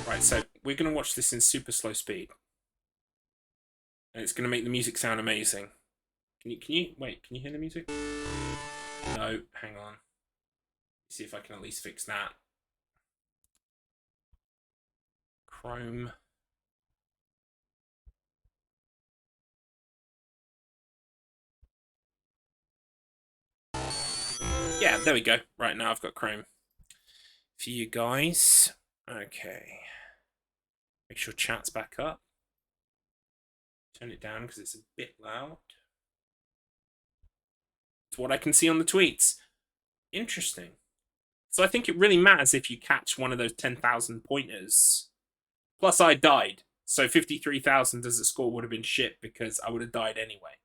Right, so we're going to watch this in super slow speed. And it's going to make the music sound amazing. Can you hear the music? No, hang on. See if I can at least fix that. Chrome. Yeah, there we go. Right, now I've got Chrome for you guys. Okay. Make sure chat's back up. Turn it down because it's a bit loud. It's what I can see on the tweets. Interesting. So I think it really matters if you catch one of those 10,000 pointers. Plus I died. So 53,000 as a score would have been shit because I would have died anyway.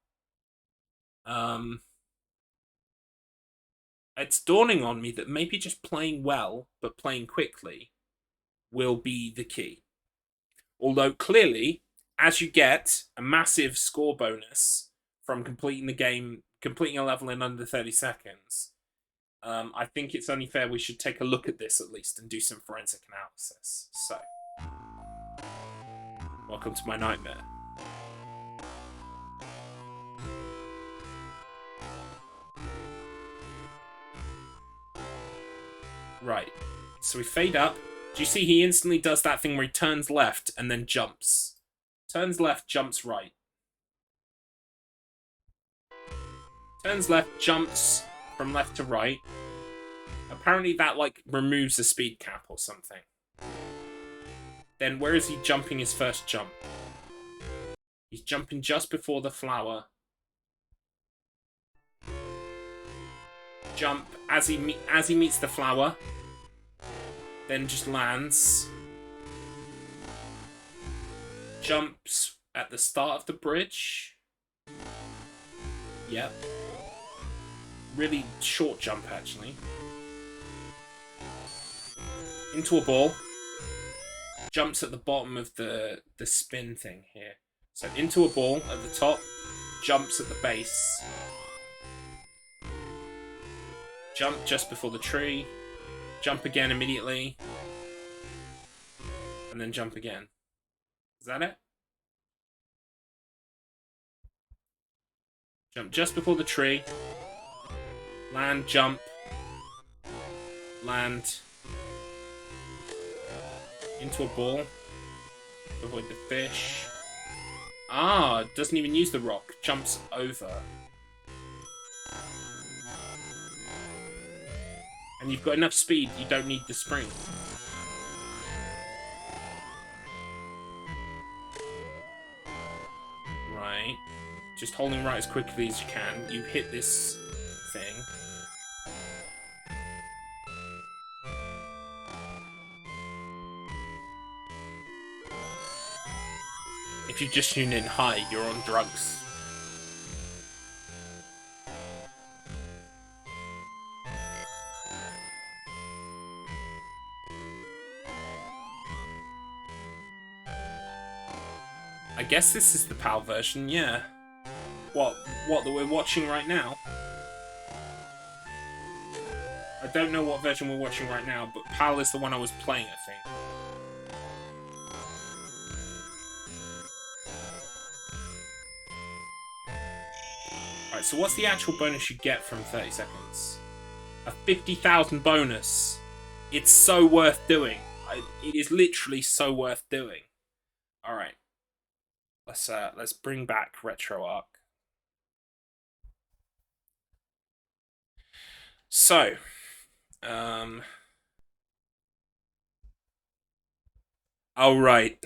It's dawning on me that maybe just playing well, but playing quickly, will be the key. Although clearly, as you get a massive score bonus from completing the game, completing a level in under 30 seconds, I think it's only fair we should take a look at this at least and do some forensic analysis. So, welcome to my nightmare. Right, so we fade up. Do you see he instantly does that thing where he turns left and then jumps? Turns left, jumps right. Turns left, jumps from left to right. Apparently that, like, removes the speed cap or something. Then where is he jumping his first jump? He's jumping just before the flower. Jump as he meets the flower. Then just lands. Jumps at the start of the bridge. Yep. Really short jump, actually. Into a ball. Jumps at the bottom of the spin thing here. So into a ball at the top. Jumps at the base. Jump just before the tree. Jump again immediately. And then jump again. Is that it? Jump just before the tree. Land, jump. Land. Into a ball. Avoid the fish. Ah, doesn't even use the rock. Jumps over. And you've got enough speed, you don't need the spring. Right. Just holding right as quickly as you can. You hit this thing. If you just tune in high, you're on drugs. I guess this is the PAL version, yeah. What that we're watching right now? I don't know what version we're watching right now, but PAL is the one I was playing, I think. Alright, so what's the actual bonus you get from 30 seconds? A 50,000 bonus. It's so worth doing. It is literally so worth doing. Alright. Let's bring back RetroArch. So, oh right,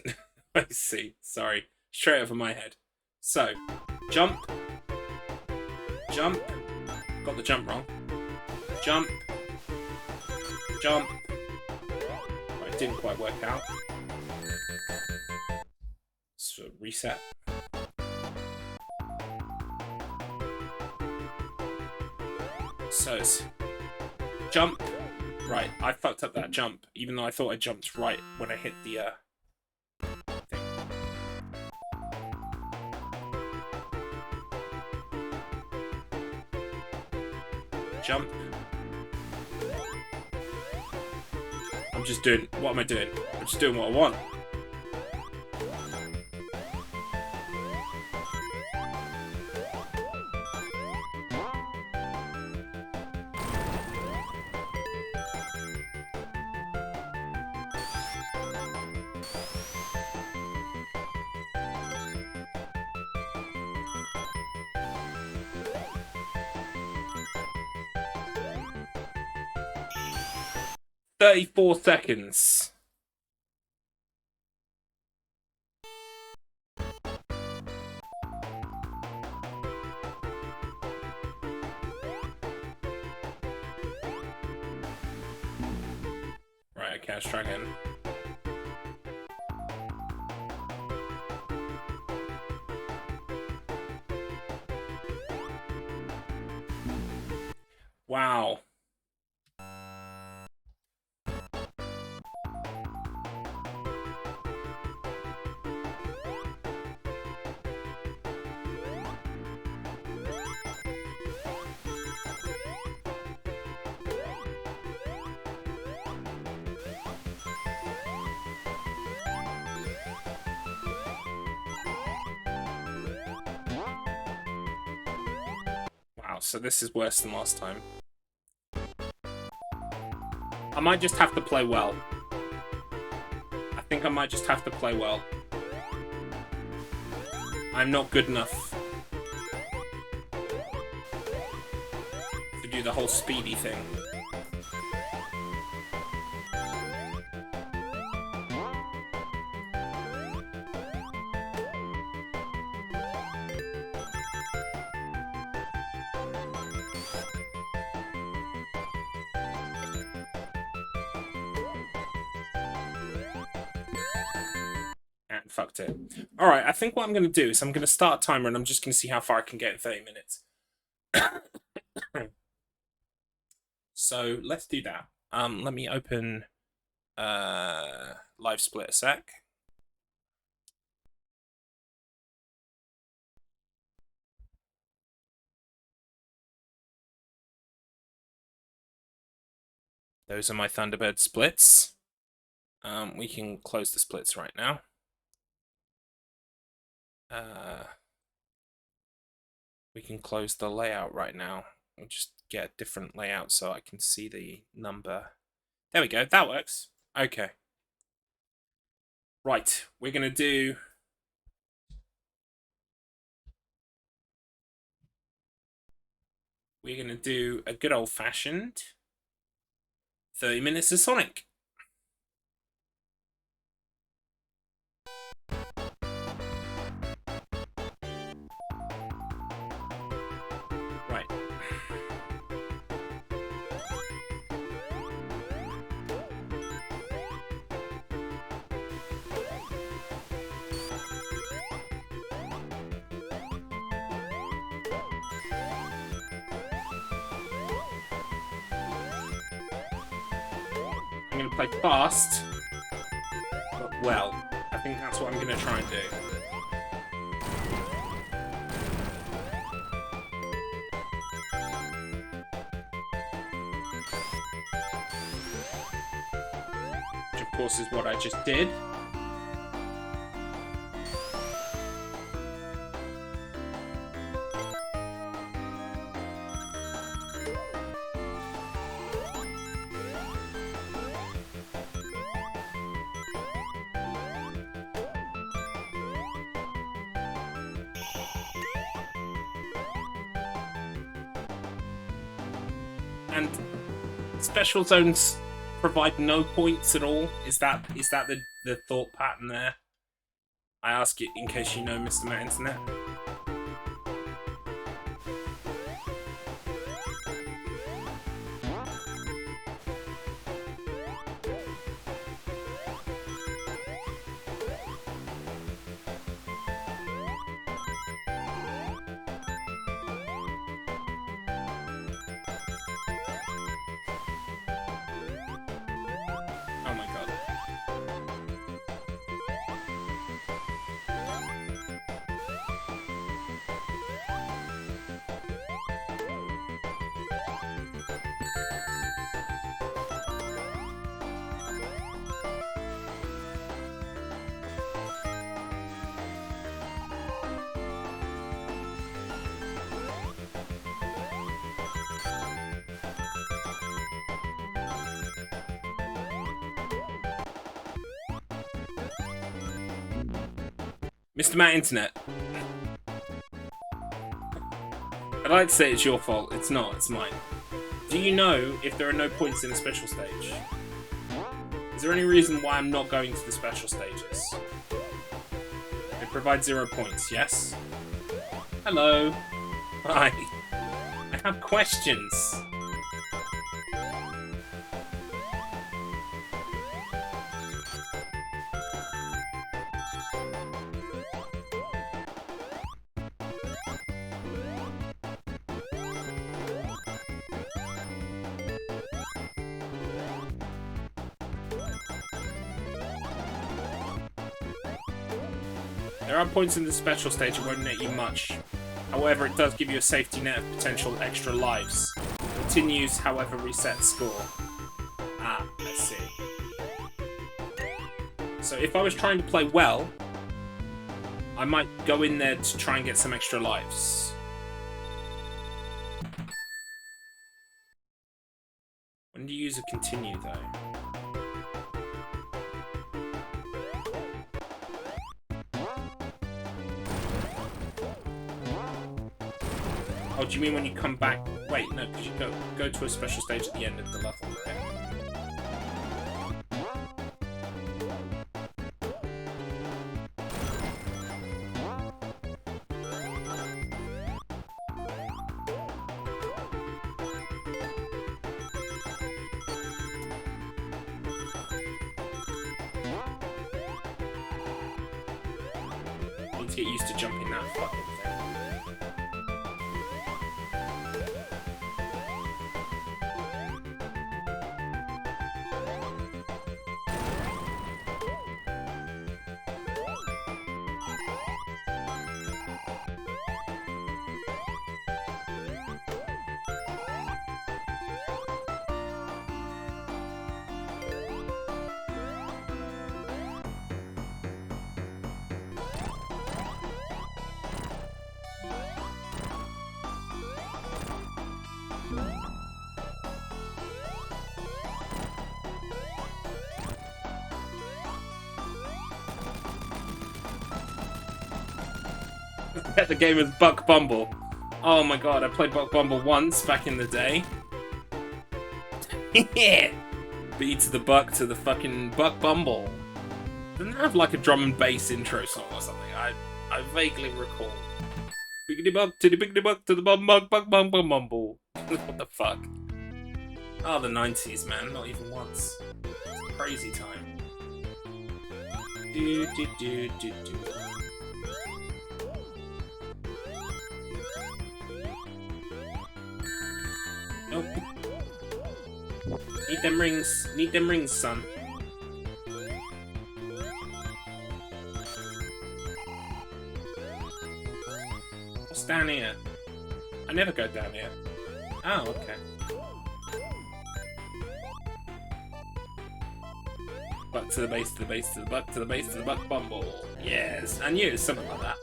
I see. Sorry, straight over my head. So, jump, jump. Got the jump wrong. Jump, jump. Right, didn't quite work out. So reset. So it's jump. Right, I fucked up that jump, even though I thought I jumped right when I hit the thing. Jump. I'm just doing, what am I doing? I'm just doing what I want. 34 seconds. Right, okay, let's try again. Wow. Wow, so this is worse than last time. I might just have to play well. I think I might just have to play well. I'm not good enough to do the whole speedy thing. Fucked it. Alright, I think what I'm going to do is I'm going to start a timer and I'm just going to see how far I can get in 30 minutes. So, let's do that. Let me open Live Split a sec. Those are my Thunderbird splits. We can close the splits right now. We can close the layout right now. We'll just get a different layout so I can see the number. There we go, that works. Okay. Right, we're gonna do... a good old-fashioned 30 minutes of Sonic. Right. I'm going to play fast, but well. I think that's what I'm going to try and do. Which, of course, is what I just did. And special zones provide no points at all. Is that the thought pattern there? I ask it in case you know, Mr. Matt Internet. Oh my god. Mr. Matt Internet. I'd like to say it's your fault. It's not. It's mine. Do you know if there are no points in a special stage? Is there any reason why I'm not going to the special stages? They provide 0 points, yes? Hello. Hi. I have questions. There are points in the special stage that won't net you much. However, it does give you a safety net of potential extra lives. Continues, however, reset score. Ah, I see. So if I was trying to play well, I might go in there to try and get some extra lives. When do you use a continue, though? Oh, do you mean when you come back? Wait, no, because you go to a special stage at the end of the level, right? I need to get used to jumping that fucking thing. The game is Buck Bumble. Oh my god, I played Buck Bumble once back in the day. Yeah! B to the Buck to the fucking Buck Bumble. Didn't it have like a drum and bass intro song or something? I vaguely recall. Biggity buck to the biggity buck to the bum buck buck bum bum bumble. What the fuck? Oh, the 90s, man. Not even once. It's a crazy time. Do do do do do. Nope. Need them rings. Need them rings, son. What's down here? I never go down here. Oh, okay. Buck to the base, to the base, to the buck, to the base, to the buck bumble. Yes, I knew it was something like that.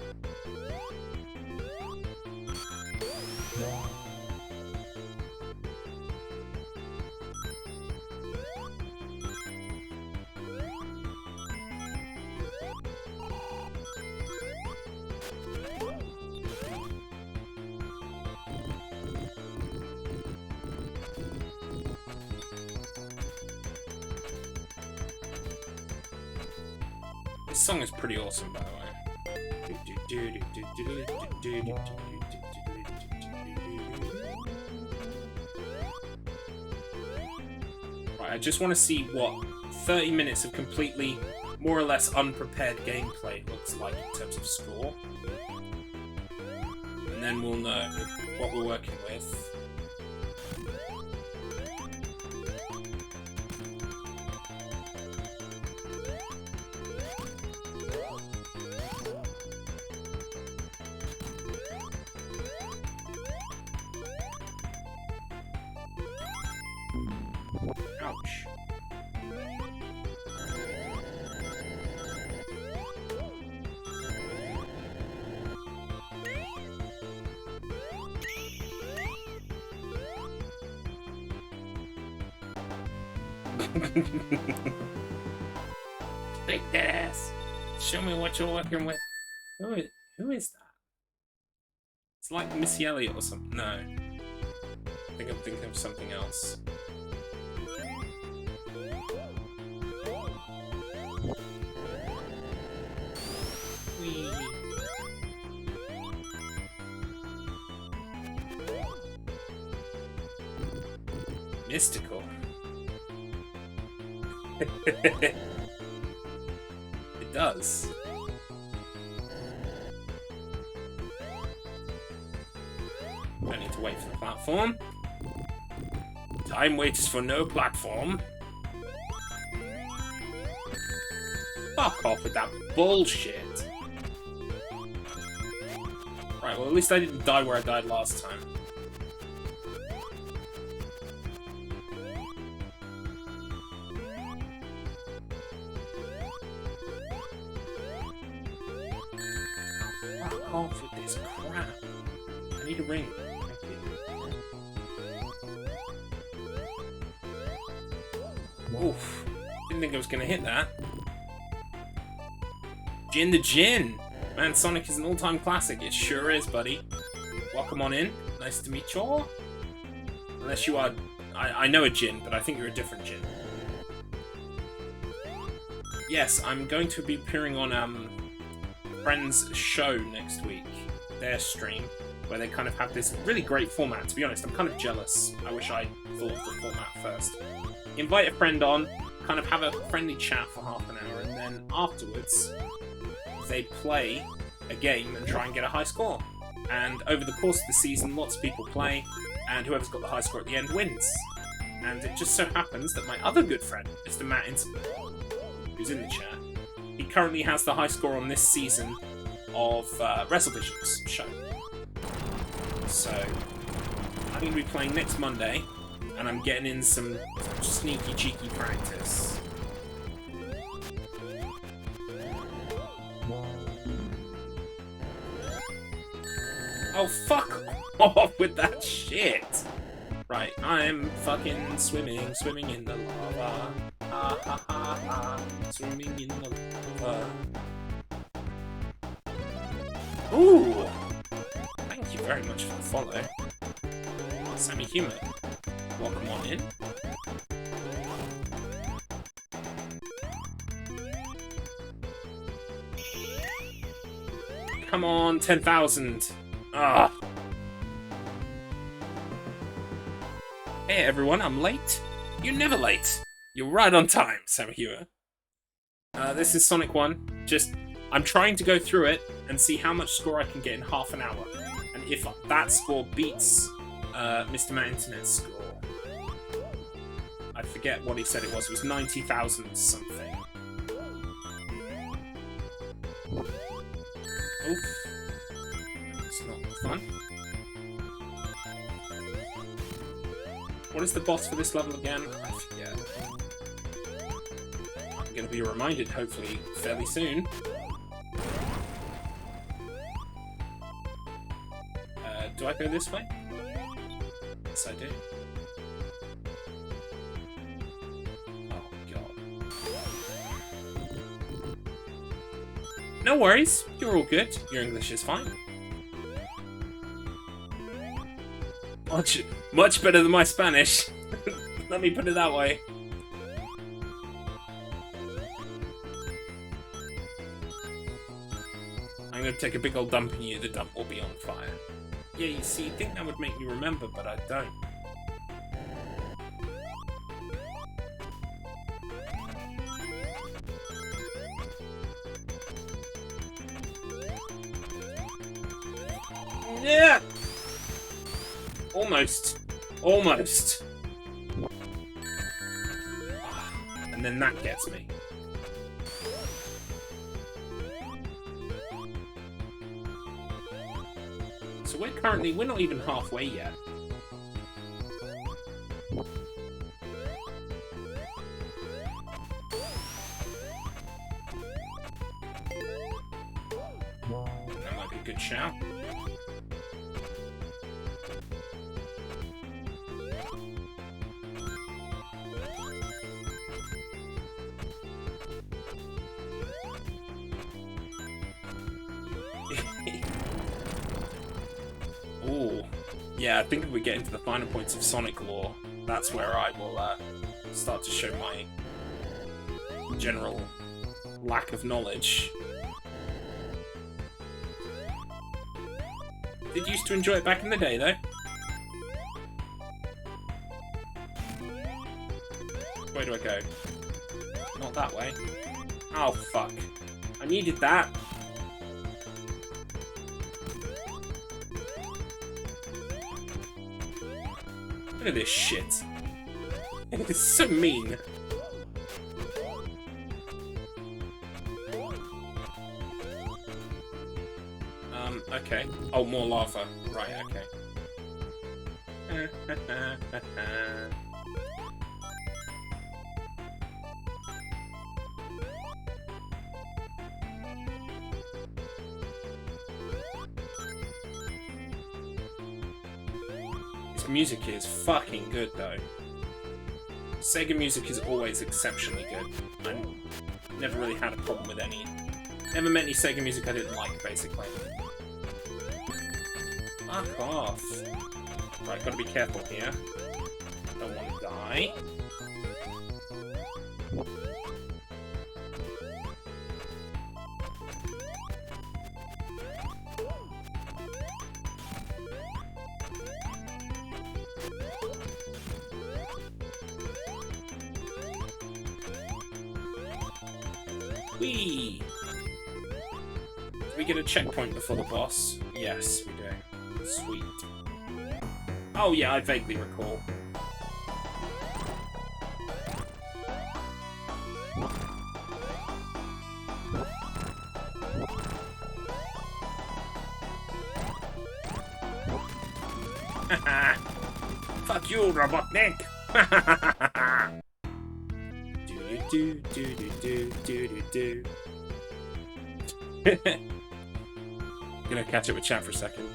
This song is pretty awesome, by the way. Right, I just want to see what 30 minutes of completely, more or less unprepared gameplay looks like in terms of score. And then we'll know what we're working with. Ouch. Take that ass. Show me what you're working with. Who is that? It's like Missy Elliott or something. No. I think I'm thinking of something else. Mystical. It does. Don't need to wait for the platform. Time waits for no platform. Fuck off with that bullshit. Right, well at least I didn't die where I died last time. Fuck off with this crap. I need a ring. Thank you. Oof. Didn't think I was gonna hit that. Gin the Gin! Man, Sonic is an all-time classic. It sure is, buddy. Welcome on in. Nice to meet you all. Unless you are... I know a Jin, but I think you're a different Jin. Yes, I'm going to be appearing on Friends' show next week. Their stream, where they kind of have this really great format. To be honest, I'm kind of jealous. I wish I thought of the format first. Invite a friend on, kind of have a friendly chat for half an hour, and then afterwards... they play a game and try and get a high score. And over the course of the season, lots of people play, and whoever's got the high score at the end wins. And it just so happens that my other good friend, Mr. Matt Inson, who's in the chat, he currently has the high score on this season of WrestleVision's show. So, I'm going to be playing next Monday, and I'm getting in some sneaky, cheeky practice. Oh, fuck off with that shit! Right, I'm fucking swimming in the lava. Ha ha ha ha, swimming in the lava. Ooh! Thank you very much for the follow. Sammy Human, welcome on in. Come on, 10,000! Ah. Hey everyone, I'm late. You're never late. You're right on time, Sam Hewer. This is Sonic 1. I'm trying to go through it and see how much score I can get in half an hour. And if that score beats Mr. Matt Internet's score, I forget what he said it was 90,000 something. Oof. It's not fun. What is the boss for this level again? I forget. I'm going to be reminded, hopefully, fairly soon. Do I go this way? Yes, I do. Oh, God. No worries. You're all good. Your English is fine. Much better than my Spanish. Let me put it that way. I'm going to take a big old dump in you. The dump will be on fire. Yeah, you see, you'd think that would make me remember, but I don't. Yeah! Almost. Almost. And then that gets me. So we're not even halfway yet. That might be a good shout. Ooh. Yeah, I think if we get into the finer points of Sonic lore, that's where I will start to show my general lack of knowledge. Did used to enjoy it back in the day, though. way do I go? Not that way. Oh, fuck. I needed that. Look at this shit. It's so mean. Okay. Oh, more lava. Right, okay. This music is fucking good, though. Sega music is always exceptionally good. I never really had a problem with any. Never met any Sega music I didn't like, basically. Fuck off. Right, gotta be careful here. Don't want to die. Whee! Do we get a checkpoint before the boss? Yes, we do. Sweet. Oh yeah, I vaguely recall. Fuck you, Robotnik! do do do do do do do do. Gonna catch up with chat for a second.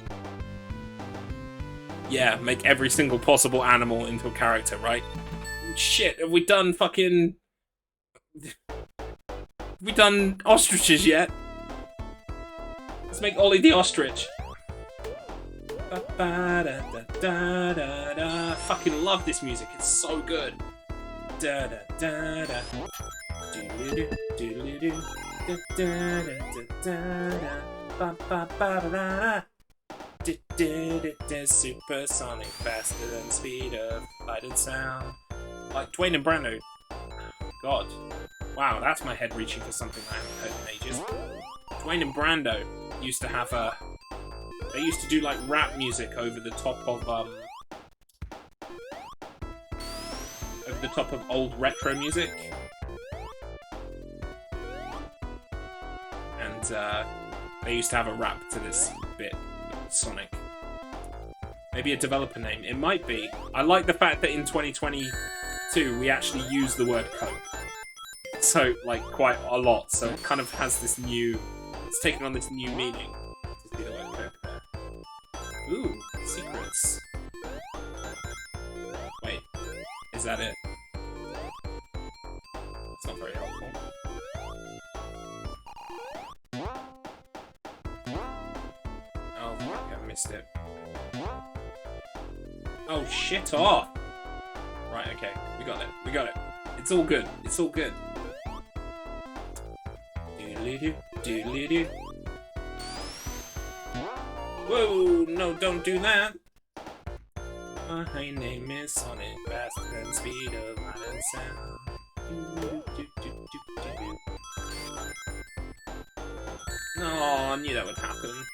Yeah, make every single possible animal into a character, right? Shit, have we done fucking... Have we done ostriches yet? Let's make Ollie the ostrich. Fucking love this music, it's so good. Da da da da. Doodle doodle doo. Da da da da da. Ba ba ba da. Supersonic, faster than the speed of light and sound. Like Dwayne and Brando. God. Wow, that's my head reaching for something I haven't heard in ages. Dwayne and Brando used to have a... They used to do like rap music over the top of old retro music. And they used to have a rap to this bit. Sonic. Maybe a developer name. It might be. I like the fact that in 2022 we actually use the word cope. So, like, quite a lot. So it kind of has this new... It's taken on this new meaning. To see the word cope there. Ooh, secrets. Wait. Is that it? It's not very helpful. Missed it. Oh, shit off! Right, okay. We got it. We got it. It's all good. It's all good. Doodly-doo. Doodly-doo. Whoa! No, don't do that! My name is Sonic, faster than speed of light and sound. No, I knew that would happen.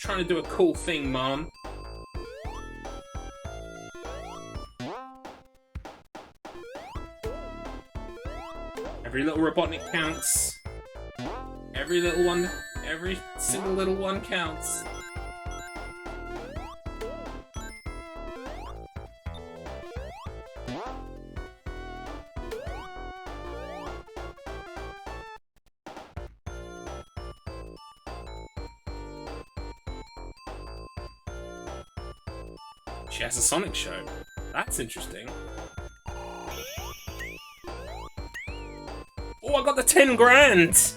Trying to do a cool thing, Mom. Every little Robotnik counts. Every little one, every single little one counts. She has a Sonic show. That's interesting. Oh, I got the 10 grand!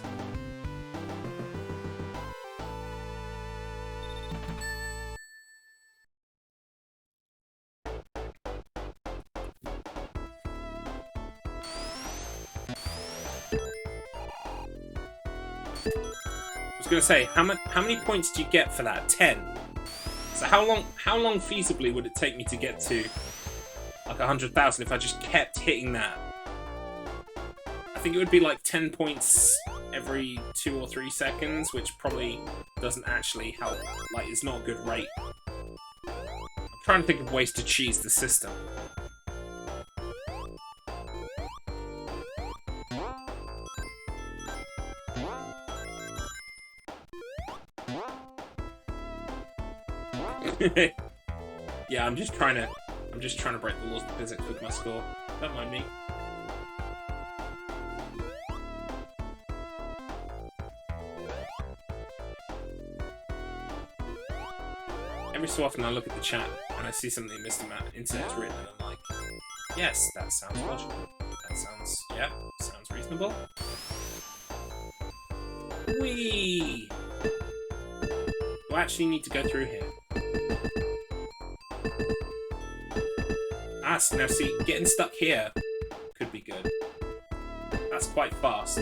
I was gonna say, how many points do you get for that? 10. So how long feasibly would it take me to get to like 100,000 if I just kept hitting that think it would be like 10 points every 2 or 3 seconds, which probably doesn't actually help. Like, it's not a good rate. I'm trying to think of ways to cheese the system. Yeah, I'm just trying to break the laws of physics with my score. Don't mind me. Every so often I look at the chat and I see something Mr. Matt Internet's written and I'm like, yes, that sounds logical. That sounds, yeah, sounds reasonable. Whee! Do I actually need to go through here? Ah, now see, getting stuck here could be good. That's quite fast.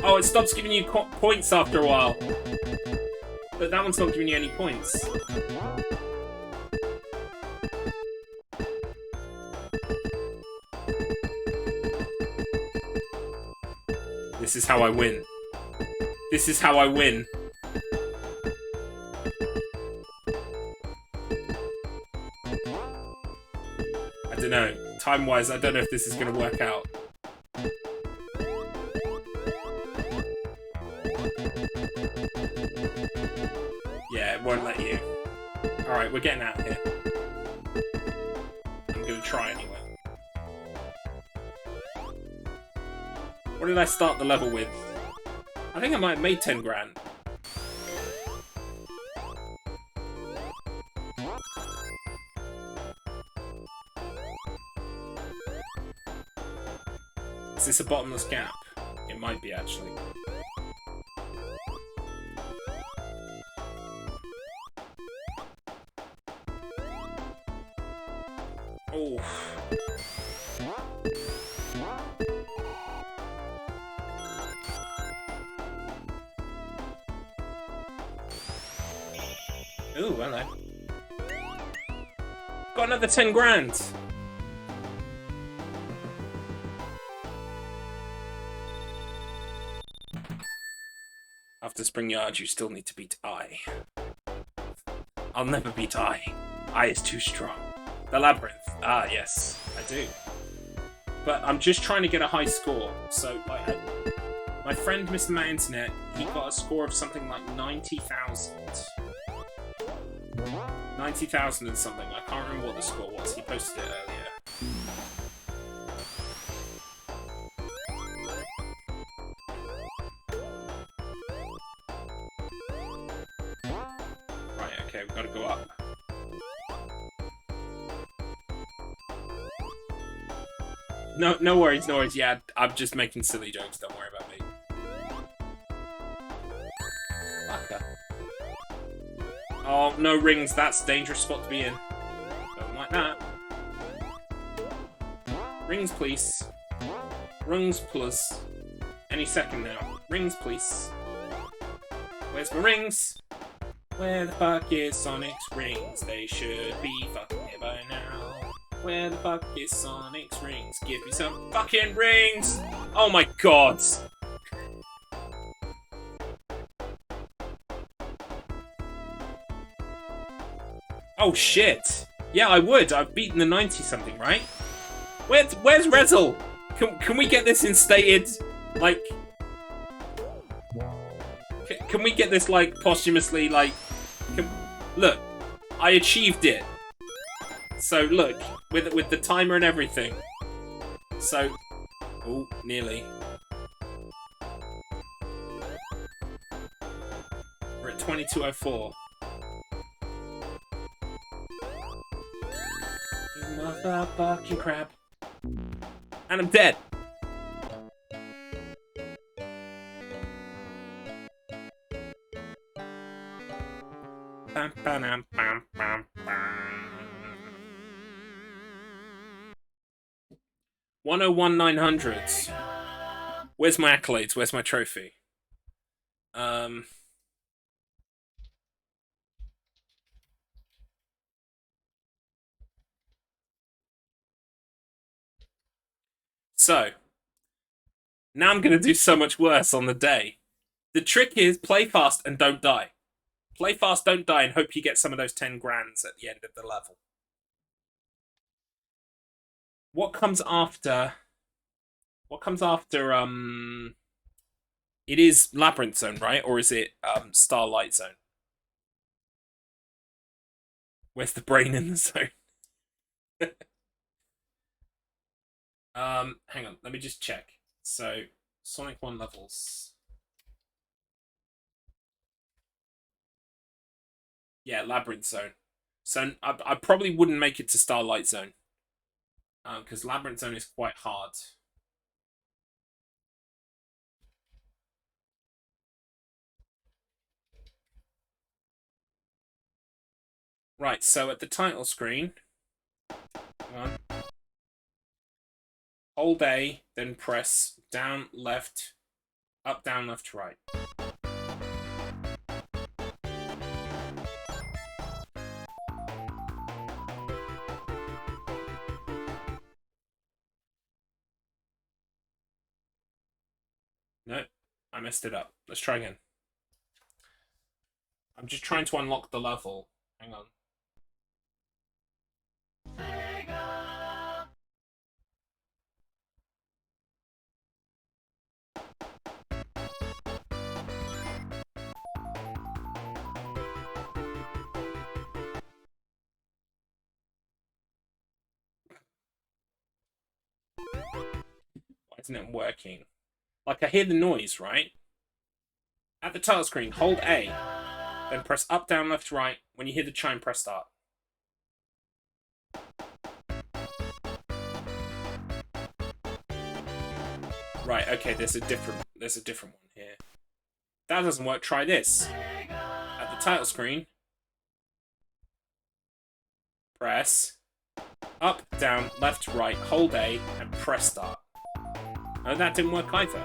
Oh, it stops giving you points after a while. But that one's not giving you any points. This is how I win. This is how I win. I don't know. Time-wise, I don't know if this is going to work out. Yeah, it won't let you. Alright, we're getting out of here. I'm going to try anyway. What did I start the level with? I think I might have made 10 grand. Is this a bottomless gap? It might be, actually. Oh. Ooh, hello. Got another 10 grand! After Spring Yard, you still need to beat I. I'll never beat I. I is too strong. The Labyrinth. Ah, yes, I do. But I'm just trying to get a high score. So, like, my friend Mr. Matt Internet, he got a score of something like 90,000. 90,000 and something. I can't remember what the score was. He posted it earlier. Right, okay, we've got to go up. No worries, no worries. Yeah, I'm just making silly jokes. Don't worry about me. Fucker. Oh, no rings. That's a dangerous spot to be in. Don't like that. Rings, please. Rings, plus. Any second now. Rings, please. Where's my rings? Where the fuck is Sonic's rings? They should be fucking here by now. Where the fuck is Sonic's rings? Give me some fucking rings! Oh my god! Oh shit! Yeah, I would. I've beaten the 90-something, right? Where's Rezel? Can we get this instated? Like... Can we get this, like, posthumously, like... Look, I achieved it. So, look, with the timer and everything. So... Oh, nearly. We're at 22:04. You motherfucking crap. And I'm dead. Bam, bam, bam, bam, bam. 101,900. Where's my accolades? Where's my trophy? So, now I'm going to do so much worse on the day. The trick is play fast and don't die. Play fast, don't die, and hope you get some of those 10 grands at the end of the level. What comes after... What comes after, It is Labyrinth Zone, right? Or is it, Starlight Zone? Where's the brain in the zone? Hang on, let me just check. So, Sonic 1 levels. Yeah, Labyrinth Zone. So, I probably wouldn't make it to Starlight Zone. Because Labyrinth Zone is quite hard. Right, so at the title screen, hold A, then press down, left, up, down, left, right. No, I messed it up. Let's try again. I'm just trying to unlock the level. Hang on. Why isn't it working? Like, I hear the noise, right? At the title screen, hold A, then press up, down, left, right. When you hear the chime, press start. Right, okay, there's a different one here. That doesn't work, try this. At the title screen, press up, down, left, right, hold A, and press start. No, that didn't work either.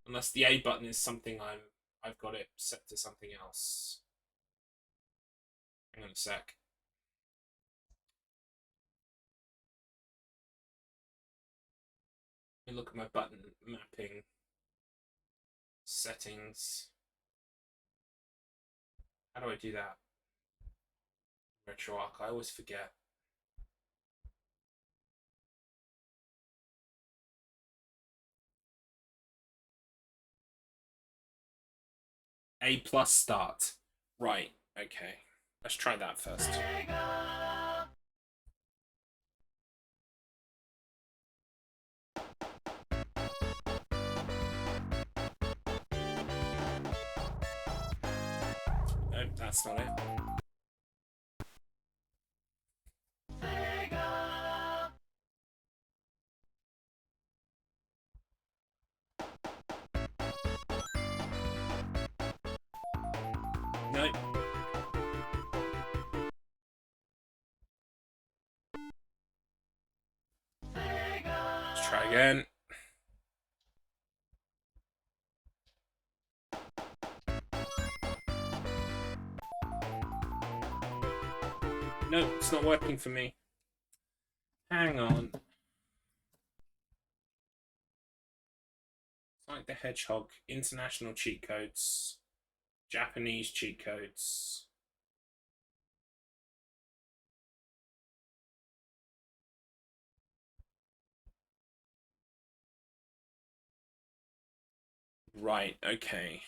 Unless the A button is something I've got it set to something else. Hang on a sec. Let me look at my button mapping settings. How do I do that? RetroArch, I always forget. A plus start. Right, okay. Let's try that first. Nope, that's not it. Nope. Let's try again. Nope, it's not working for me. Hang on. Sonic the Hedgehog, international cheat codes, Japanese cheat codes. Right, okay.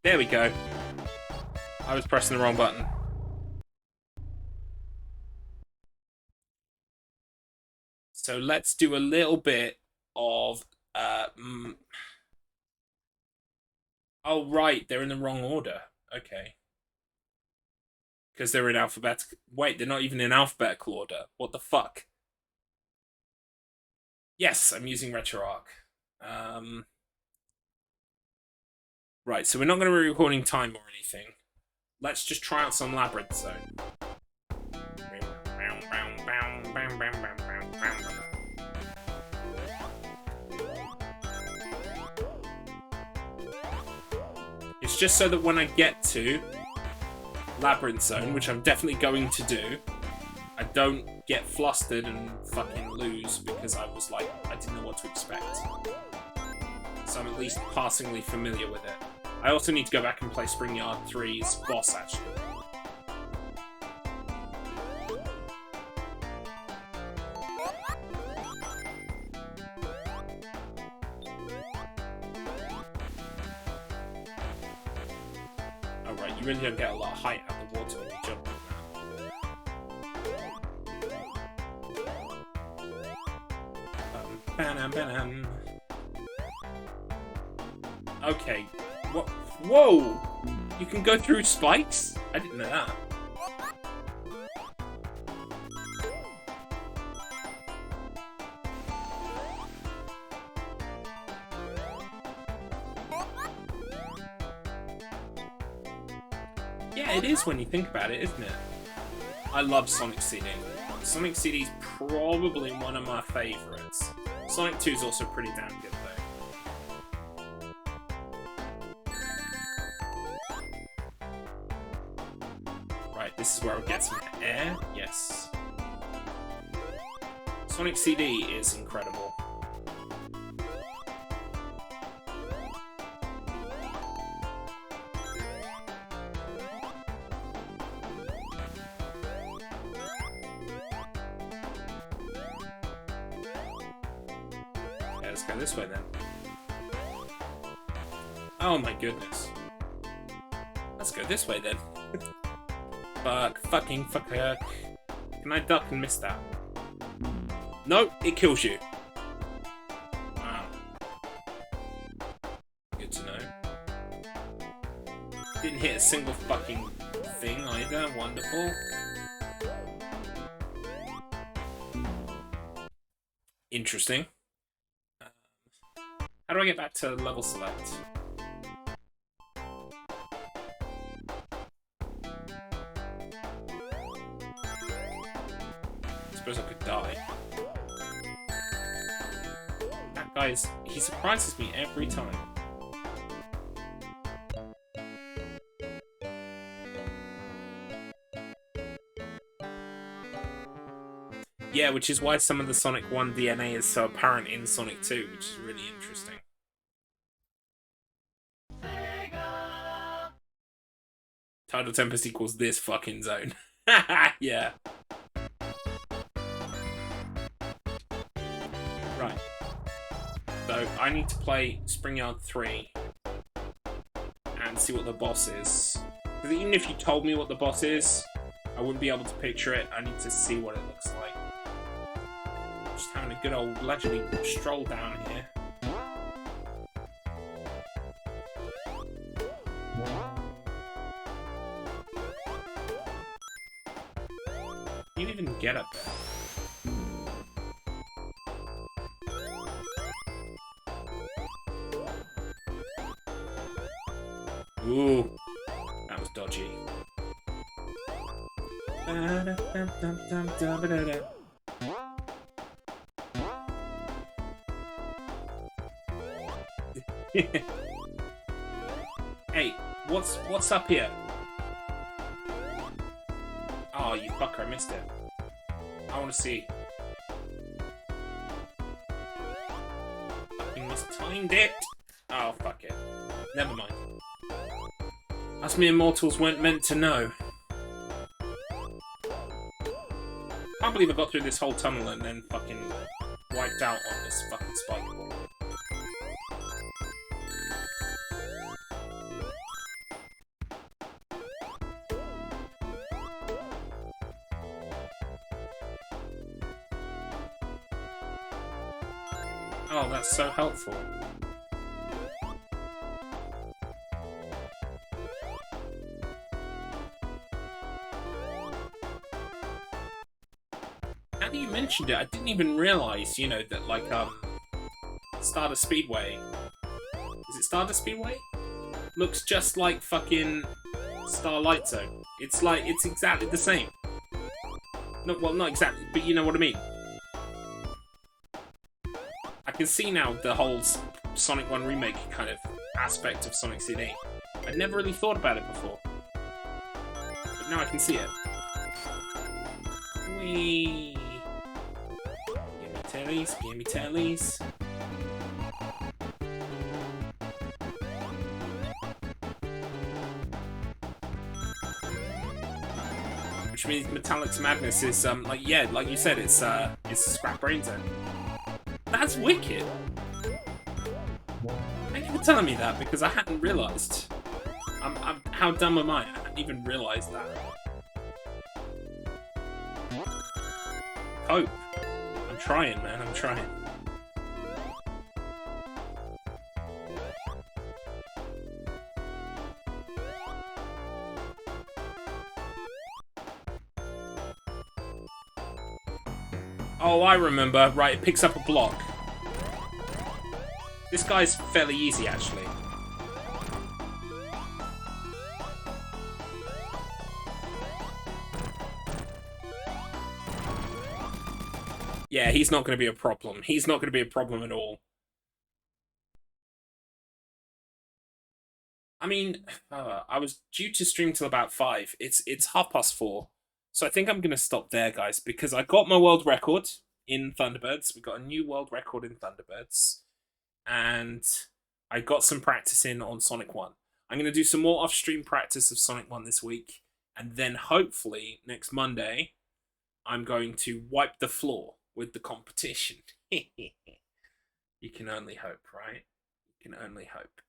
There we go. I was pressing the wrong button. So let's do a little bit of... Oh, right, they're in the wrong order. Okay. Because they're in alphabetical... Wait, they're not even in alphabetical order. What the fuck? Yes, I'm using RetroArch. Right, so we're not going to be recording time or anything. Let's just try out some Labyrinth Zone. It's just so that when I get to Labyrinth Zone, which I'm definitely going to do, I don't get flustered and fucking lose because I was like, I didn't know what to expect. So I'm at least passingly familiar with it. I also need to go back and play Springyard 3's boss, actually. Oh right, you really don't get a lot of height out of the water when you jump. Ba-dum. Okay. What? Whoa! You can go through spikes? I didn't know that. Yeah, it is when you think about it, isn't it? I love Sonic CD. Sonic CD is probably one of my favourites. Sonic 2 is also pretty damn good, though. Right, this is where it gets some air. Yes. Sonic CD is incredible. Let's go this way then. Oh my goodness. Let's go this way then. Fuck, fucking fucker. Can I duck and miss that? No, it kills you. Wow. Good to know. Didn't hit a single fucking thing either. Wonderful. Interesting. How do I get back to level select? I suppose I could die. That guy is... he surprises me every time. Yeah, which is why some of the Sonic 1 DNA is so apparent in Sonic 2, which is really interesting. Tidal Tempest equals this fucking zone. Yeah. Right. So, I need to play Springyard 3 and see what the boss is. Because even if you told me what the boss is, I wouldn't be able to picture it. I need to see what it looks like. Just having a good old leisurely stroll down here. You even get up there. Ooh, that was dodgy. Hey, what's up here? Oh, you fucker, I missed it. I want to see. Fucking mistimed it. Oh, fuck it. Never mind. Us mere mortals weren't meant to know. Can't believe I got through this whole tunnel and then fucking wiped out on this fucking spike ball. Oh, that's so helpful. Now that you mentioned it, I didn't even realise, you know, that, like, Stardust Speedway... Is it Stardust Speedway? looks just like fucking Starlight Zone. It's like, it's exactly the same. No, well, not exactly, but you know what I mean. I can see now the whole Sonic 1 remake kind of aspect of Sonic CD. I'd never really thought about it before. But now I can see it. Whee! Gimme tellies, gimme tellies. Which means Metallic's Madness is, like, yeah, like you said, it's Scrap Brain Zone. That's wicked! Thank you for telling me that, because I hadn't realised. How dumb am I? I hadn't even realised that. Hope. I'm trying, man, I'm trying. Oh, I remember. Right, it picks up a block. This guy's fairly easy, actually. Yeah, he's not going to be a problem. He's not going to be a problem at all. I mean, I was due to stream till about 5. It's 4:30. So I think I'm going to stop there, guys, because I got my world record in Thunderbirds. We got a new world record in Thunderbirds. And I got some practice in on Sonic 1. I'm going to do some more off-stream practice of Sonic 1 this week. And then hopefully next Monday, I'm going to wipe the floor with the competition. You can only hope, right? You can only hope.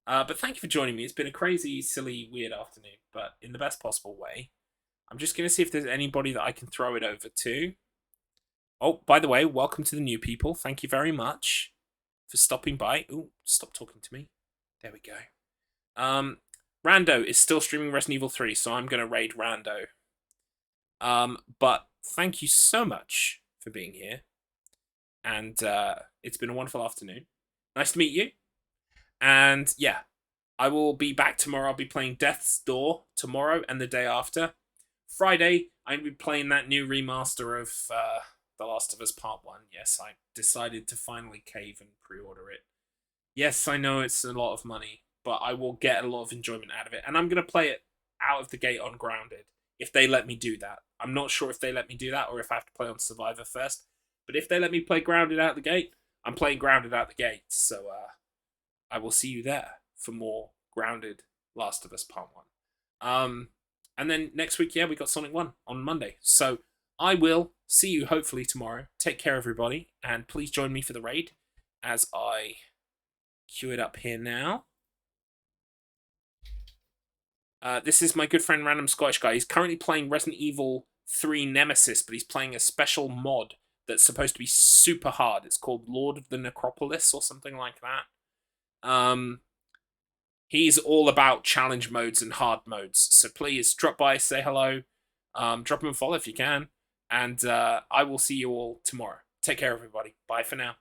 But thank you for joining me. It's been a crazy, silly, weird afternoon, but in the best possible way. I'm just going to see if there's anybody that I can throw it over to. Oh, by the way, welcome to the new people. Thank you very much for stopping by. Ooh, stop talking to me. There we go. Rando is still streaming Resident Evil 3, so I'm going to raid Rando. But thank you so much for being here. And it's been a wonderful afternoon. Nice to meet you. And yeah, I will be back tomorrow. I'll be playing Death's Door tomorrow and the day after. Friday, I'm going to be playing that new remaster of The Last of Us Part 1. Yes, I decided to finally cave and pre-order it. Yes, I know it's a lot of money, but I will get a lot of enjoyment out of it. And I'm going to play it out of the gate on Grounded, if they let me do that. I'm not sure if they let me do that or if I have to play on Survivor first. But if they let me play Grounded out the gate, I'm playing Grounded out the gate. So I will see you there for more Grounded Last of Us Part 1. And then next week, yeah, we got Sonic 1 on Monday. So I will see you hopefully tomorrow. Take care, everybody. And please join me for the raid as I queue it up here now. This is my good friend Random Scottish Guy. He's currently playing Resident Evil 3 Nemesis, but he's playing a special mod that's supposed to be super hard. It's called Lord of the Necropolis or something like that. He's all about challenge modes and hard modes. So please drop by, say hello, drop him a follow if you can. And I will see you all tomorrow. Take care, everybody. Bye for now.